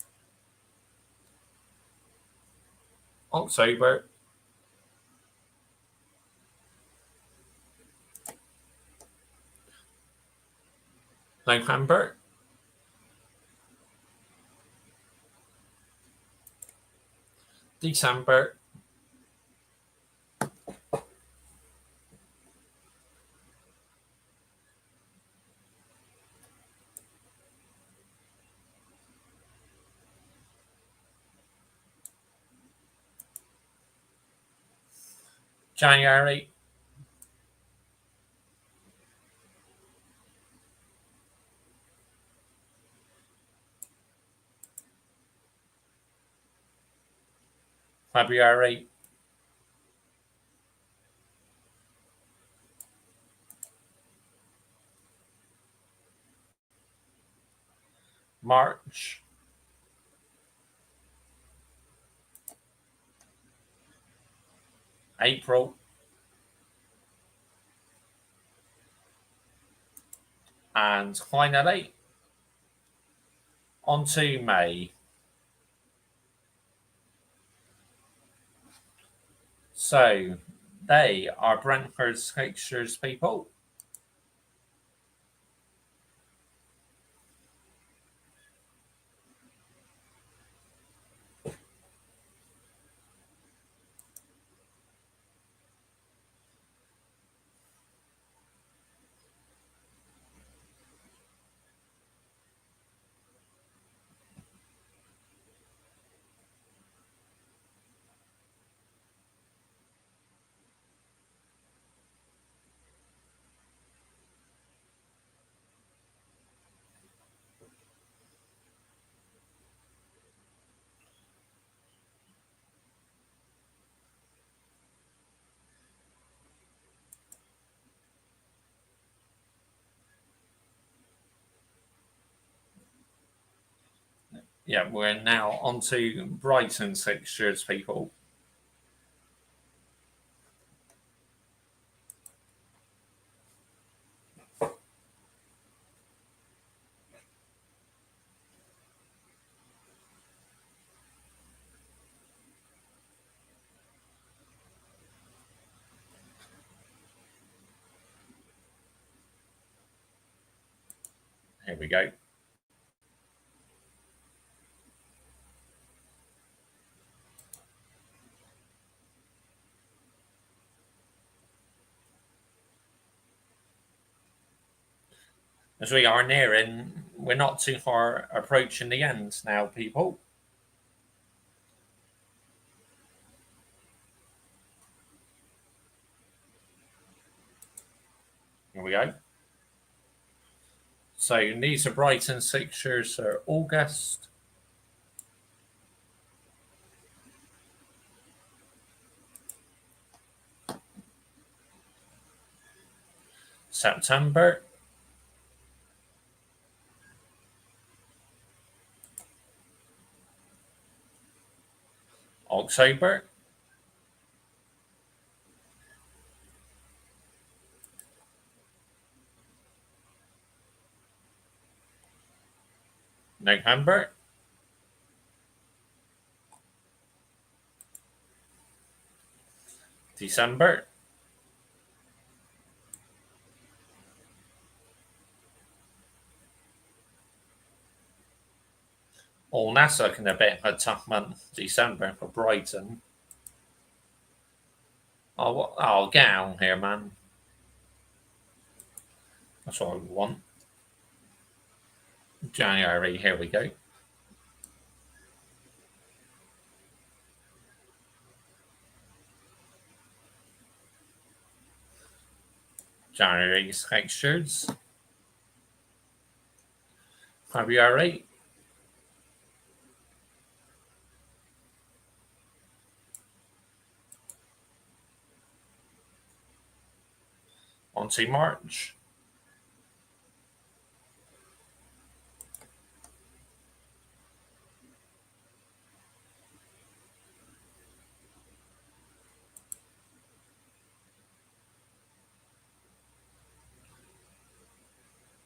October. November. December. January. February. March. April. And finally, on to May. So they are Brentford's fixtures, people. Yeah, we're now on to Brighton's fixtures, people. Here we go. As we are nearing, we're not too far approaching the end now, people. Here we go. So these are Brighton's fixtures for August. September. October. November. December. Oh, that's looking a bit of a tough month, December, for Brighton. Oh, get out here, man. That's what I want. January, here we go. January's fixtures. February. On to March.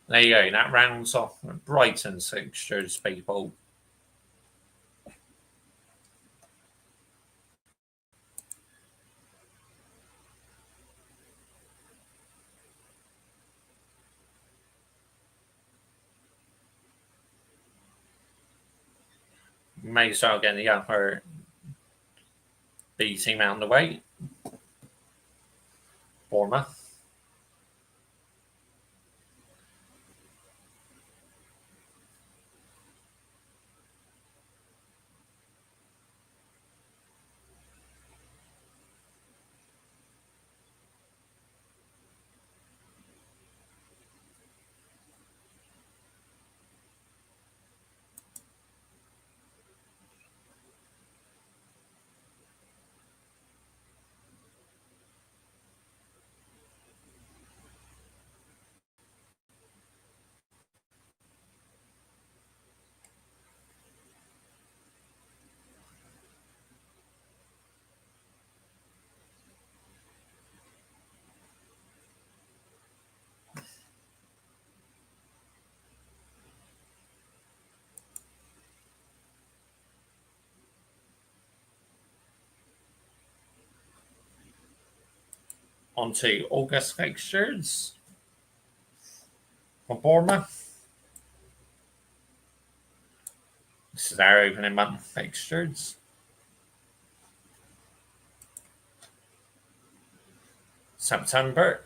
There you go. That rounds off Brighton's fixtures, people. May as well get the upper B team out of the way. Bournemouth. On to August fixtures for Bournemouth. This is our opening month fixtures. September.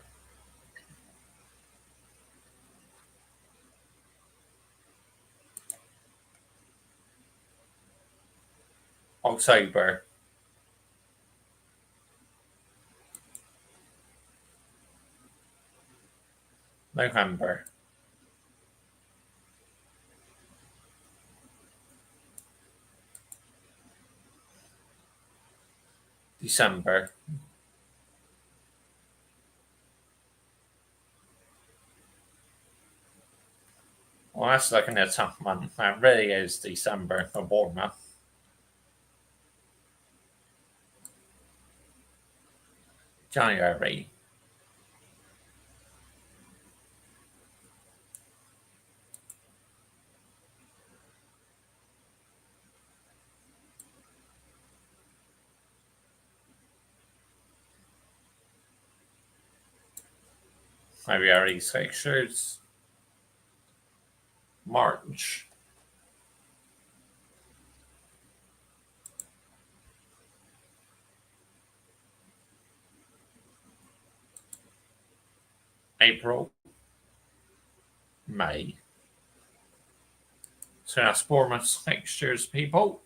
October. November. December. Well, Well, that's looking at a tough month. That really is December for Bournemouth. January. February's fixtures. March. April. May. So that's Bournemouth's fixtures, people.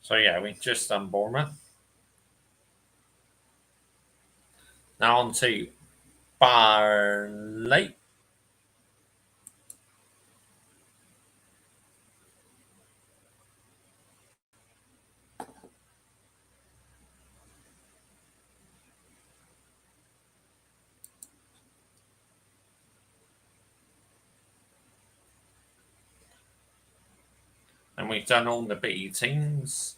So yeah, we've just done Bournemouth. Now on to Barley. And we've done all the B teams.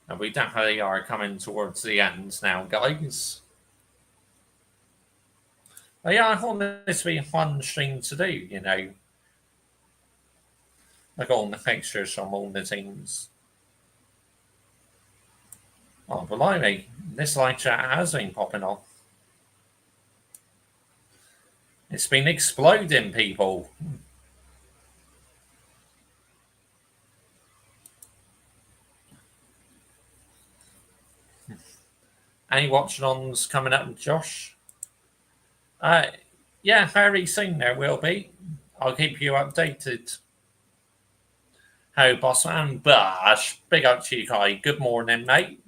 And we definitely are coming towards the end now, guys. But yeah, I thought this would be a fun stream to do, you know. Like all the fixtures from all the teams. Oh, blimey. This live chat has been popping off. It's been exploding, people. Any watch-alongs coming up, Josh? Yeah, very soon there will be. I'll keep you updated. How Bossman Bash. Big up to you, Kai. Good morning, mate.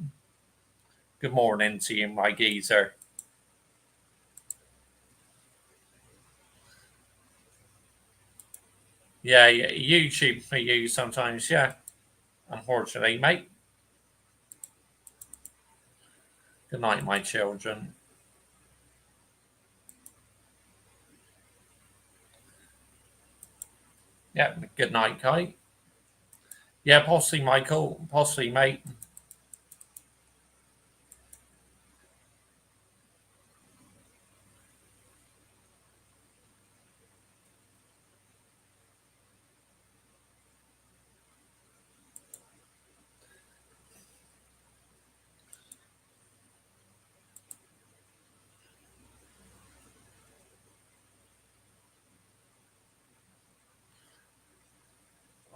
Good morning to you, my geezer. Yeah, YouTube for you sometimes, yeah. Unfortunately, mate. Good night, my children. Yeah, good night, Kai. Yeah, possibly, Michael. Possibly, mate.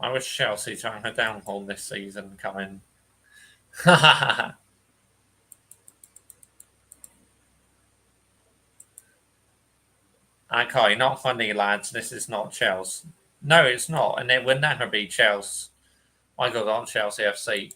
I wish Chelsea to have a downfall this season coming. Okay, not funny, lads. This is not Chelsea. No, it's not, and it will never be Chelsea. I got on Chelsea FC.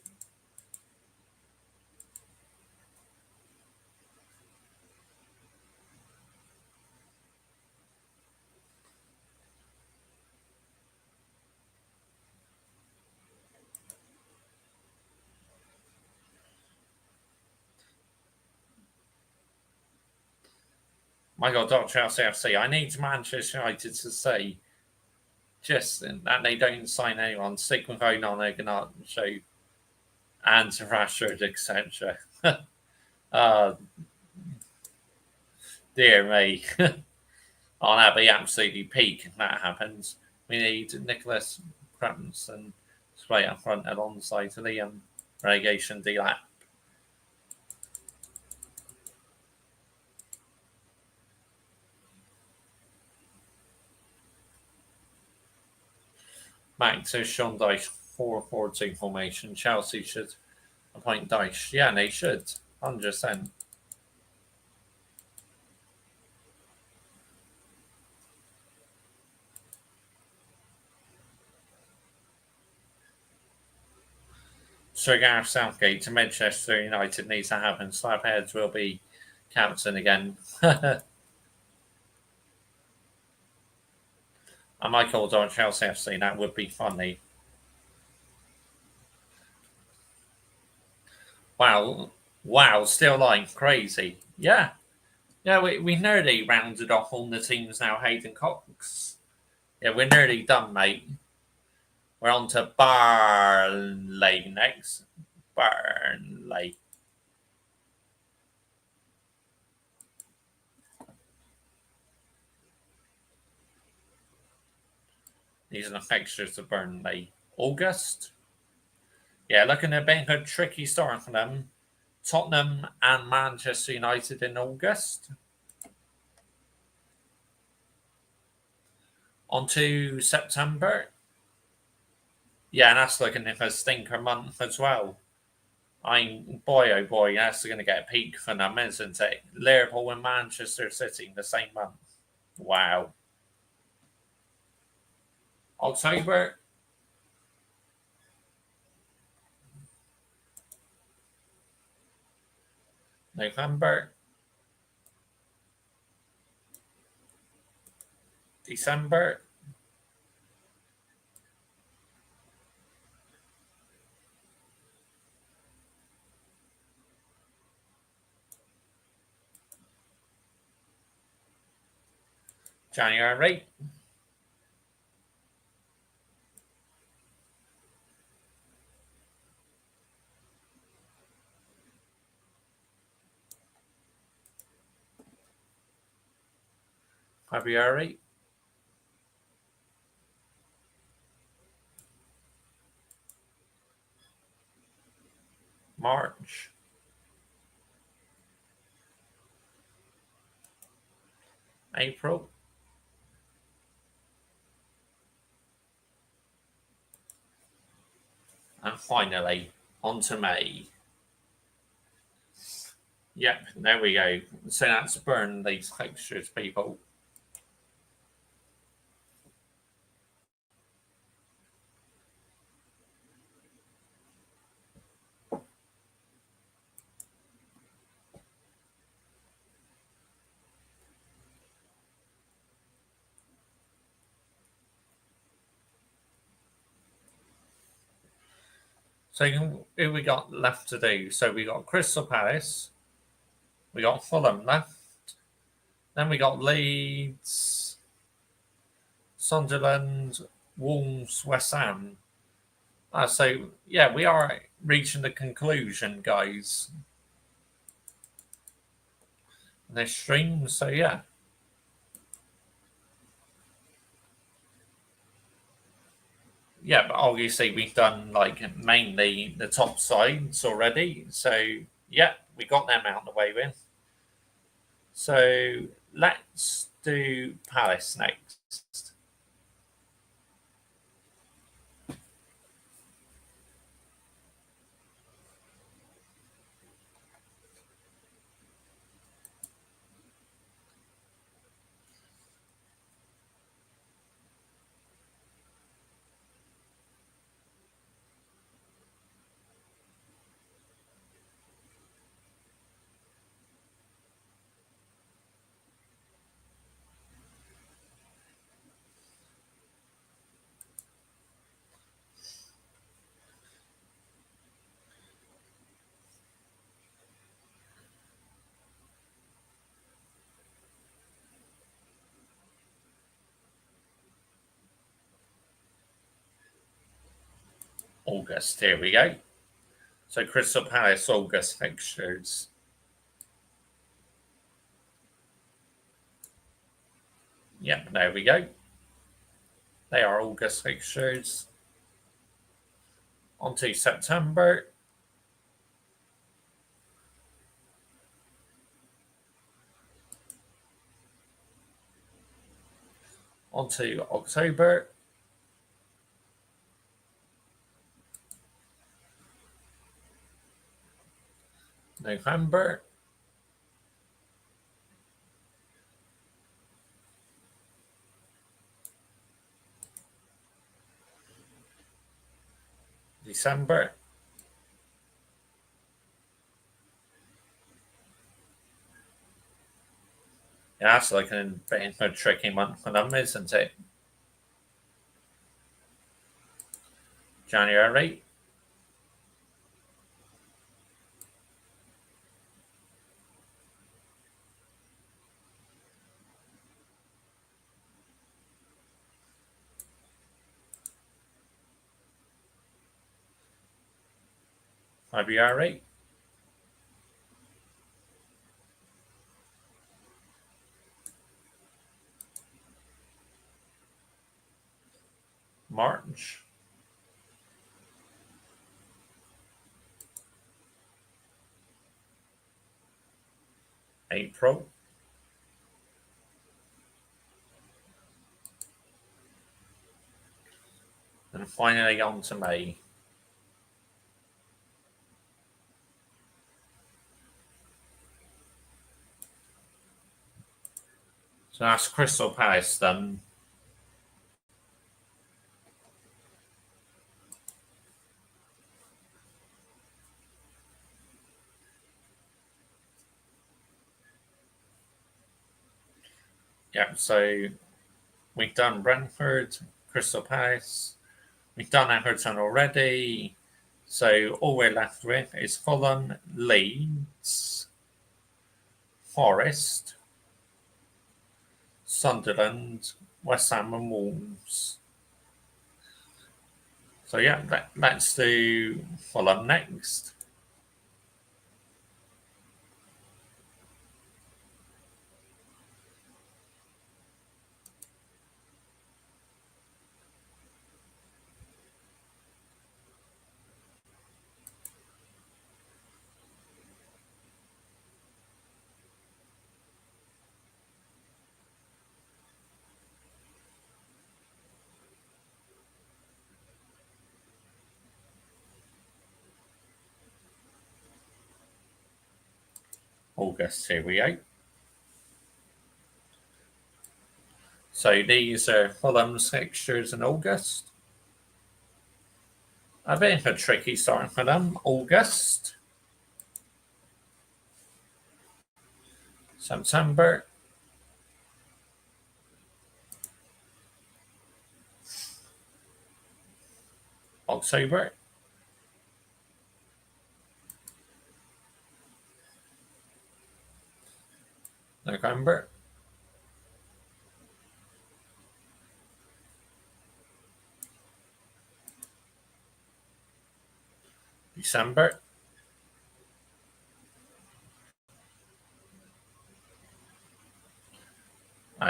My God, Chelsea FC. I need Manchester United to say just that they don't sign anyone. Stick with Onan Ignatius and Rashford, etc. Dear me. Oh, that'd be absolutely peak if that happens. We need Nicholas Crampton to play up front alongside Liam relegation D-Lap. Back to Sean Dyche 4-4-2 formation. Chelsea should appoint Dyche. Yeah, they should. 100%. Sir Gareth Southgate to Manchester United needs to happen. Slabheads will be captain again. And Michael on Chelsea FC, that would be funny. Wow, still lying. Crazy. Yeah. Yeah, we nearly rounded off all the teams now, Hayden Cox. Yeah, we're nearly done, mate. We're on to Barley next. Burnley. These are the fixtures of Burnley. August. Yeah, looking a bit of a tricky start for them. Tottenham and Manchester United in August. On to September. Yeah, and that's looking like a stinker month as well. Boy, oh boy, that's going to get a peak for them, isn't it? Liverpool and Manchester City the same month. Wow. October. November. December. January. February. March. April. And finally, on to May. Yep, there we go. So that's burn these fixtures, people. So who we got left to do? So we got Crystal Palace, we got Fulham left, then we got Leeds, Sunderland, Wolves, West Ham. So yeah, we are reaching the conclusion, guys. This stream. So yeah. Yeah, but obviously we've done like mainly the top sides already. So yeah, we got them out of the way with. So let's do Palace next. August. Here we go. So Crystal Palace August fixtures. Yep, there we go. They are August fixtures. On to September. On to October. November, December. Yeah, that's like a tricky month for them, isn't it? January, February, March, April, and finally on to May. So that's Crystal Palace done. Yeah, so we've done Brentford, Crystal Palace. We've done Everton already. So all we're left with is Fulham, Leeds, Forest, Sunderland, West Ham, and Wolves. So yeah, let's do Fulham next. August, here we go. So these are Fulham's fixtures in August. A bit of a tricky start for them. August, September, October, November, December.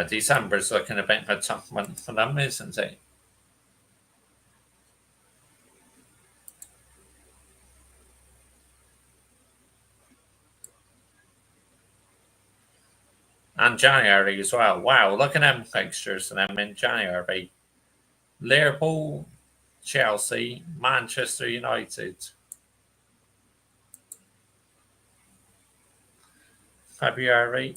December's looking a bit of a tough month for them, isn't it? And January as well. Wow, look at them fixtures for them in January. Liverpool, Chelsea, Manchester United. February.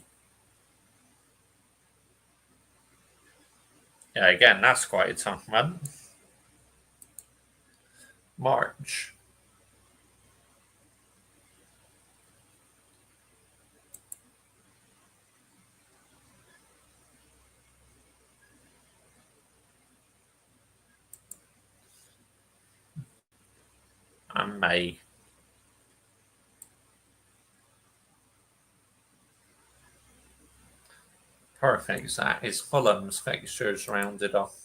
Yeah, again, that's quite a tough month. March. And May. Perfect. That is Fulham's fixtures rounded off.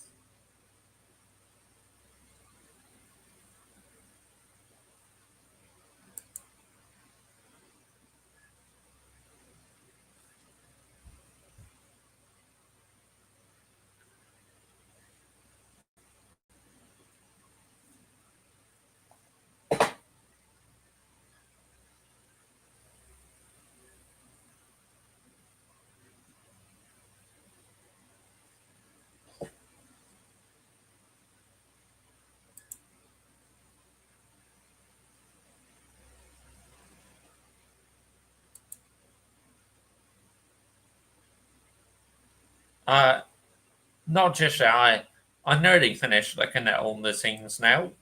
Uh, Not just yet. I nearly finished looking at all the scenes now.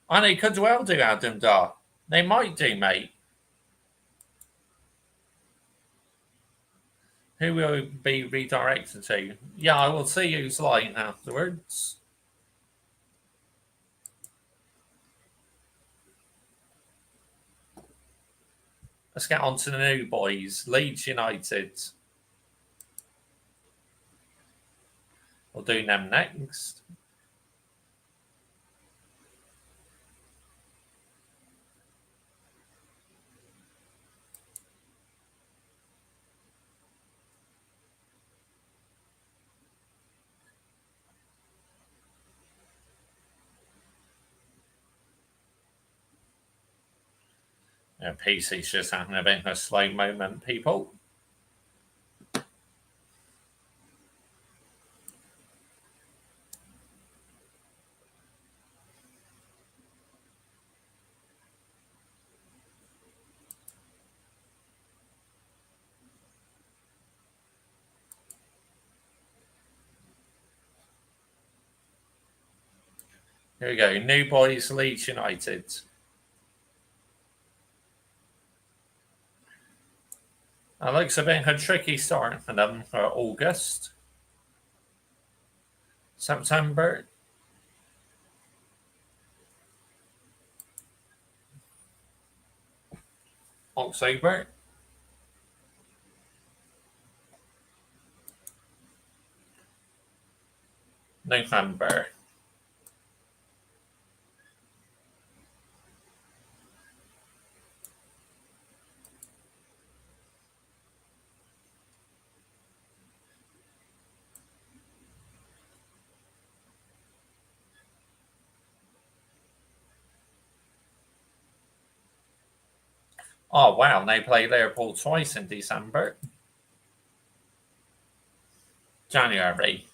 And they could well do Adam Dar. They might do, mate. Who will be redirected to? Yeah, I will see who's lying afterwards. Let's get on to the new boys. Leeds United. We'll do them next. Yeah, PC's just having a bit of a slow moment, people. Here we go. New boys, Leeds United. That looks a bit of a tricky start for them for August. September. October. November. Oh, wow. They play Liverpool twice in December. January.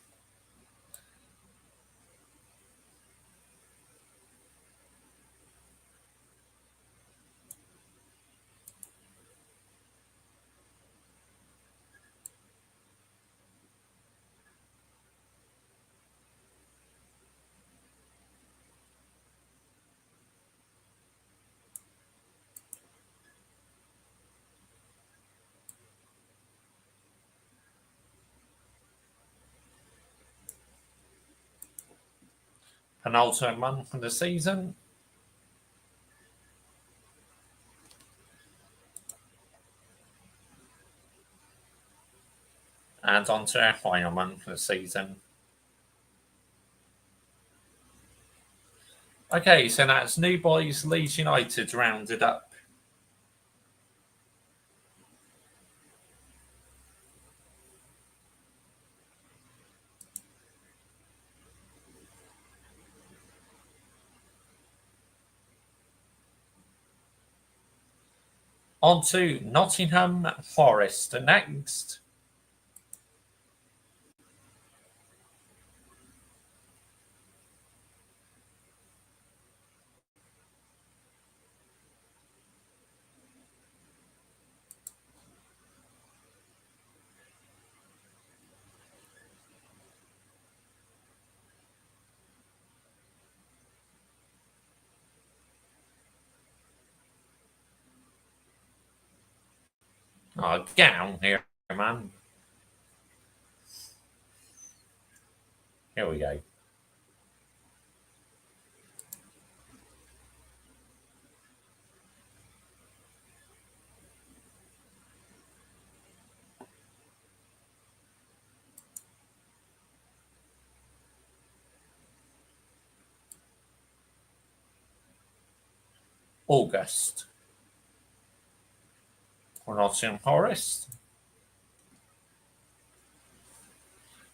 Penultimate month of the season. And on to our final month of the season. Okay, so that's New Boys, Leeds United rounded up. On to Nottingham Forest next. Oh, get on here, man. Here we go. August for Nottingham Forest.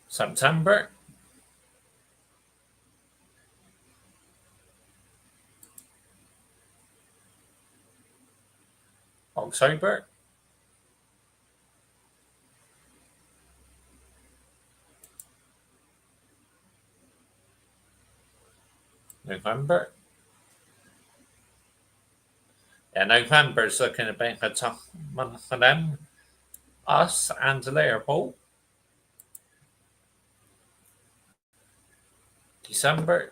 September. October. November. Yeah, November's looking a bit of a tough month for them. Us and Liverpool. December.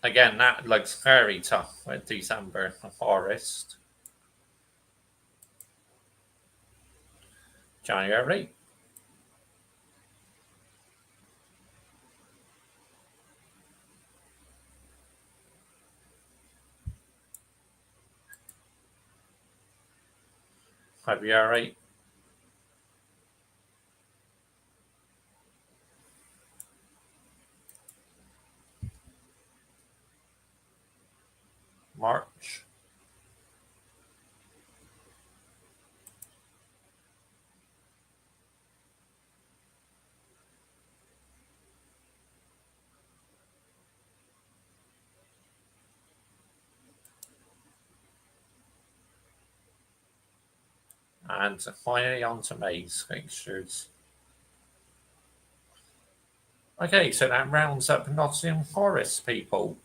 Again, that looks very tough with December for Forest. January. February. March. And finally on to May's fixtures. Okay, so that rounds up Nottingham Forest, people.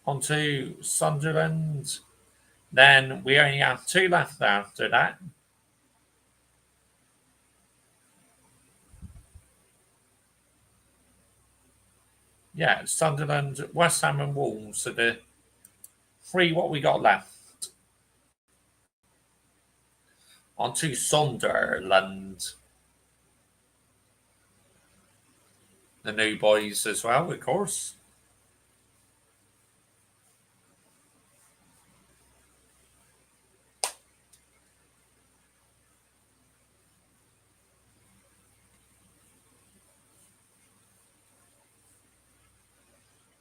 On to Sunderland. Then we only have two left after that. Yeah, Sunderland, West Ham, and Wolves are the three what we got left. On to Sunderland. The new boys as well, of course.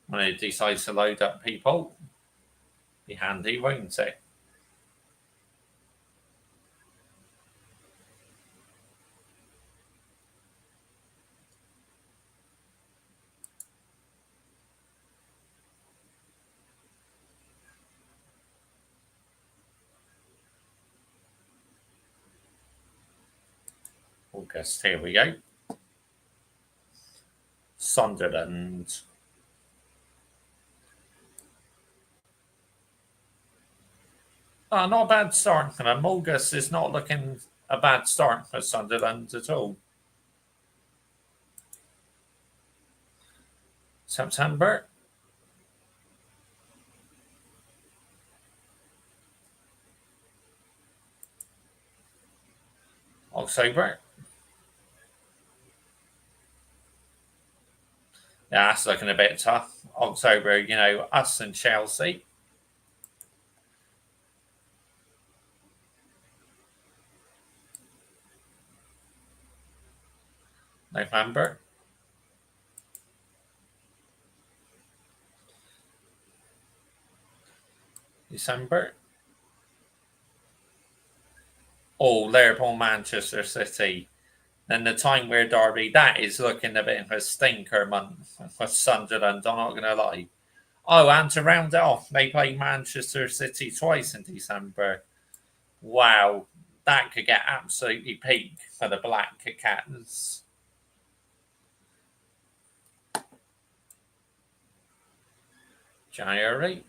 When it decides to load up people, be handy, won't it? August, here we go. Sunderland. Not a bad start for them. August is not looking a bad start for Sunderland at all. September. October. Yeah, that's looking a bit tough. October, us and Chelsea. November. December. Oh, Liverpool, Manchester City. Then the time where Derby, that is looking a bit of a stinker month for Sunderland, I'm not going to lie. Oh, and to round it off, they play Manchester City twice in December. Wow, that could get absolutely peak for the Black Cats. January.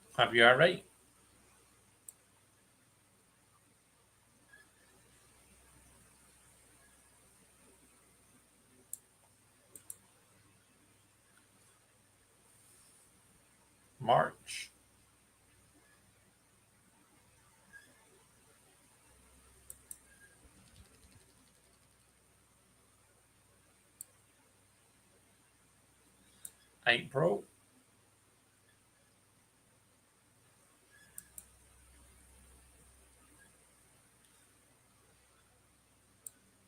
February. March. April.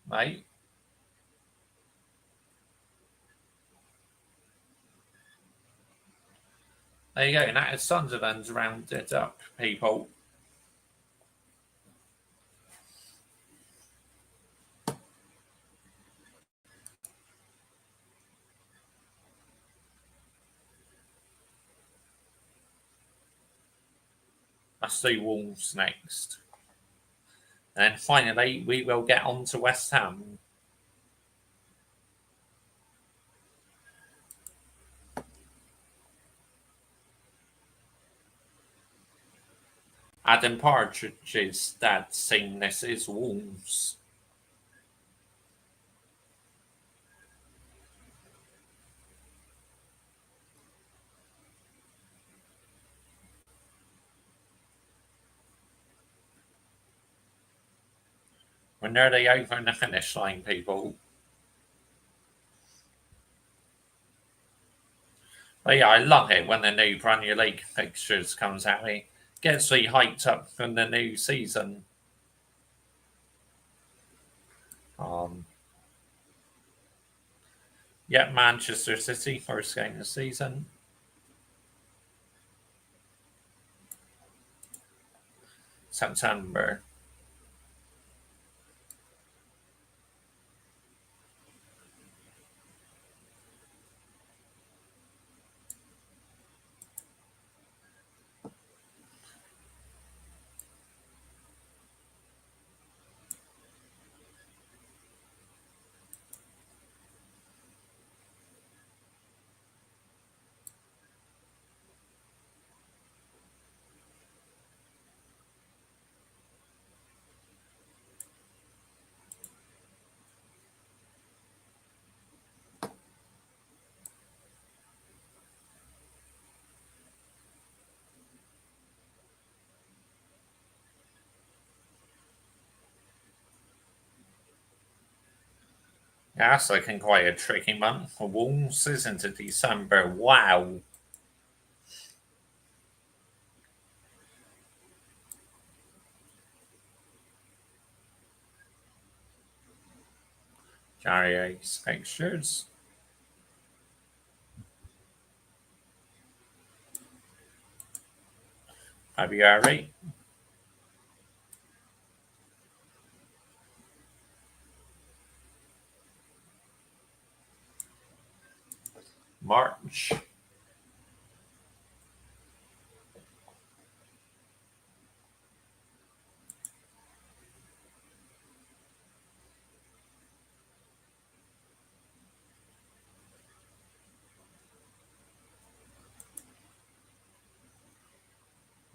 May. There you go. That is Sunderland's rounded up, people. Let's do Wolves next. And finally, we will get on to West Ham. Adam Partridge's dad saying this is Wolves. We're nearly over the finish line, people. But yeah, I love it when the new Premier League fixtures comes out. It gets me hyped up for the new season. Yeah, Manchester City, first game of the season. September. Yeah, that's looking quite a tricky month for Wolves, isn't it? December. Wow. January's fixtures. February. March.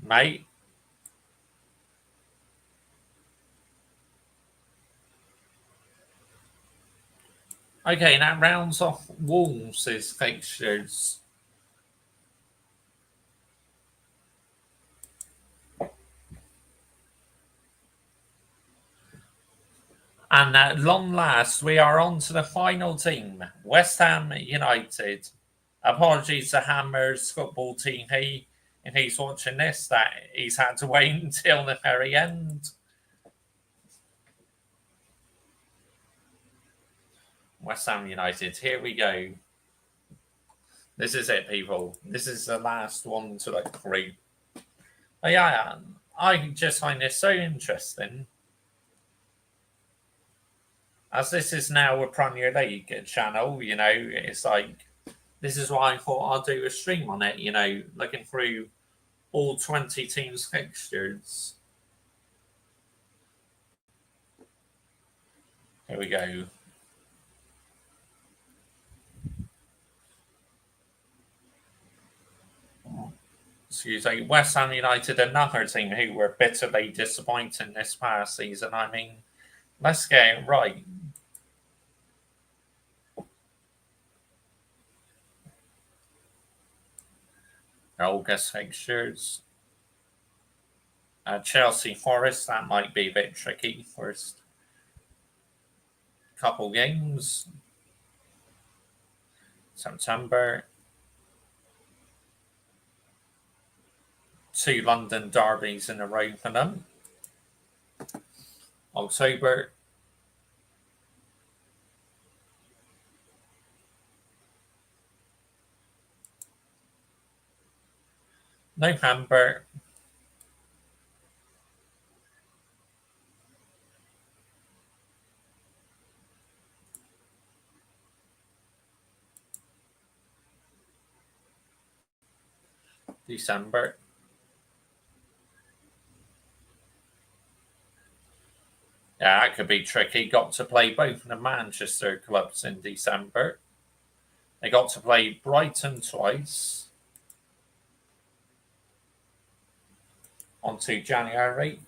May. Okay, that rounds off Wolves' fixtures. And at long last, we are on to the final team, West Ham United. Apologies to Hammer's football team. If he's watching this, that he's had to wait until the very end. West Ham United, here we go. This is it, people. This is the last one to the group. But yeah, I just find this so interesting. As this is now a Premier League channel, it's like, this is why I thought I'll do a stream on it, looking through all 20 teams' fixtures. Here we go. Excuse me, West Ham United, another team who were bitterly disappointing this past season. I mean, let's get it right. August fixtures. Chelsea Forest, that might be a bit tricky. First couple games. September. 2 London derbies in a row for them. October. November. December. Yeah, that could be tricky. Got to play both of the Manchester clubs in December. They got to play Brighton twice onto January.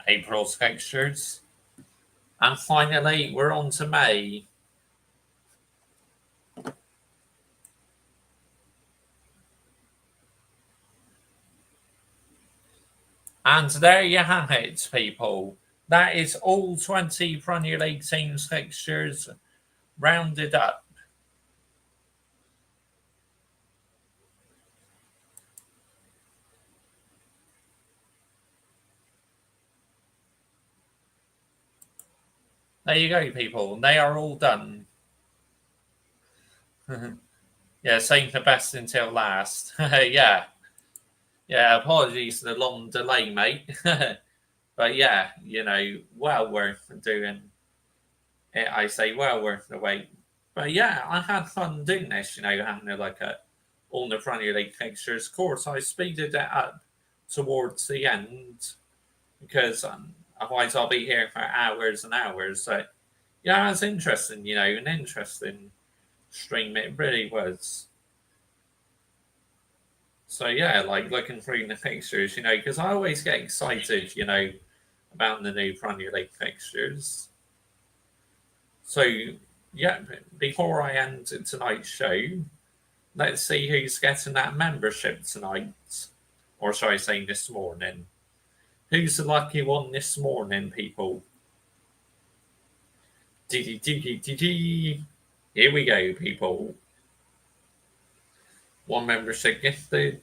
April's fixtures. And finally, we're on to May. And there you have it, people. That is all 20 Premier League teams' fixtures rounded up. There you go, people. They are all done. Yeah, saving the best until last. Yeah. Yeah, apologies for the long delay, mate. But yeah, well worth doing it. I say well worth the wait. But yeah, I had fun doing this, having a look at all the Premier League fixtures. Of course, I speeded it up towards the end because otherwise I'll be here for hours and hours. So yeah, it's interesting, an interesting stream. It really was. So yeah, like looking through the fixtures, because I always get excited, about the new Premier League fixtures. So yeah, before I end tonight's show, let's see who's getting that membership tonight, or shall I say this morning? Who's the lucky one this morning, people? Here we go, people. One membership gifted.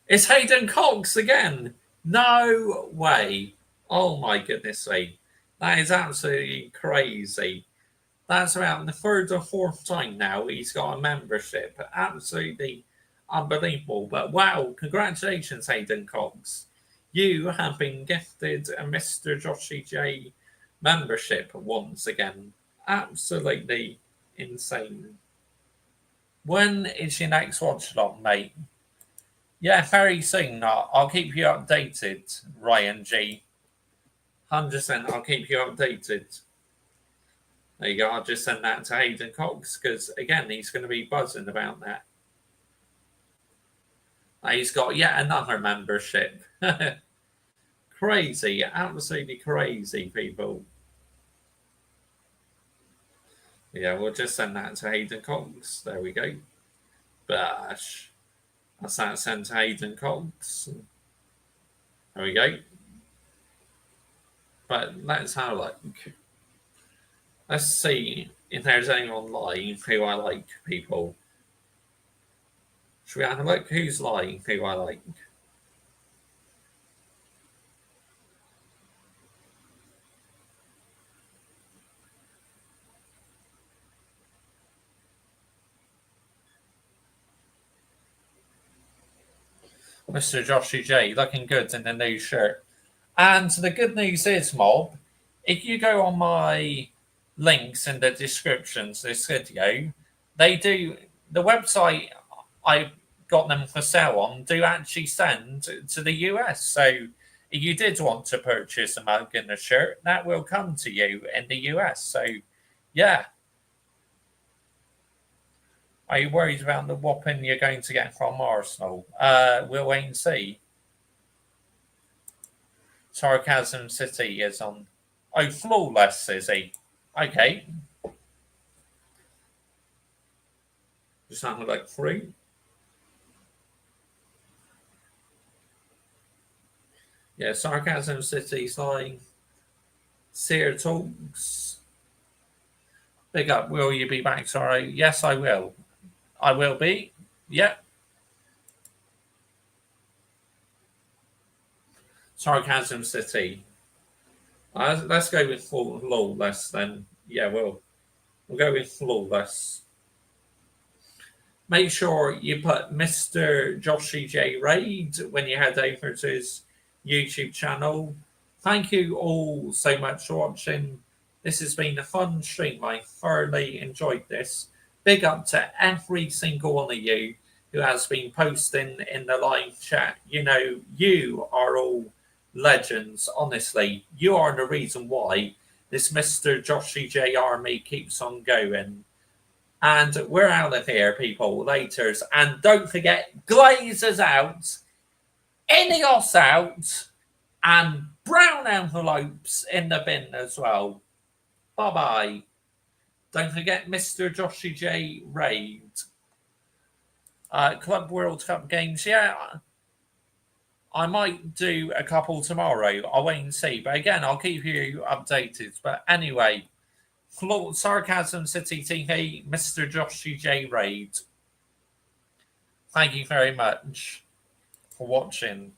It's Hayden Cox again. No way. Oh my goodness me. That is absolutely crazy. That's about the third or fourth time now he's got a membership. Absolutely unbelievable. But wow, congratulations, Hayden Cox. You have been gifted a Mr. Joshy J membership once again. Absolutely insane. When is your next watch along, mate? Yeah, very soon. I'll keep you updated, Ryan G. 100%, I'll keep you updated. There you go. I'll just send that to Hayden Cox because, again, he's going to be buzzing about that. He's got yet another membership. Crazy. Absolutely crazy, people. Yeah, we'll just send that to Hayden Cox. There we go. Bash. That's that sent to Hayden Cox. There we go. But let's have a look. Let's see if there's anyone live who I like, people. Should we have a look who's live who I like? Mr. Joshy J, looking good in the new shirt. And the good news is, Mob, if you go on my links in the descriptions of this video, they do, the website I got them for sale on do actually send to the US. So if you did want to purchase a mug and a shirt, that will come to you in the US. So yeah. Are you worried about the whopping you're going to get from Arsenal? We'll wait and see. Sarcasm City is on. Oh, flawless, is he? Okay. Just having a look through. Yeah, Sarcasm City's like Seer Talks. Big up. Will you be back? Sorry. Yes, I will. I will be. Yep. Sarcasm City. Let's go with flawless then. Yeah, we'll go with flawless. Make sure you put Mr. Joshy J Raid when you head over to his YouTube channel. Thank you all so much for watching. This has been a fun stream. I thoroughly enjoyed this. Big up to every single one of you who has been posting in the live chat. You know, you are all legends. Honestly, you are the reason why this Mr. Joshy J army keeps on going. And we're out of here, people. Laters. And don't forget, Glazers out, Ineos out, and brown envelopes in the bin as well. Bye bye. Don't forget Mr. Joshy J Raid. Club World Cup games. Yeah, I might do a couple tomorrow. I'll wait and see. But again, I'll keep you updated. But anyway, Sarcasm City TV, Mr. Joshy J Raid. Thank you very much for watching.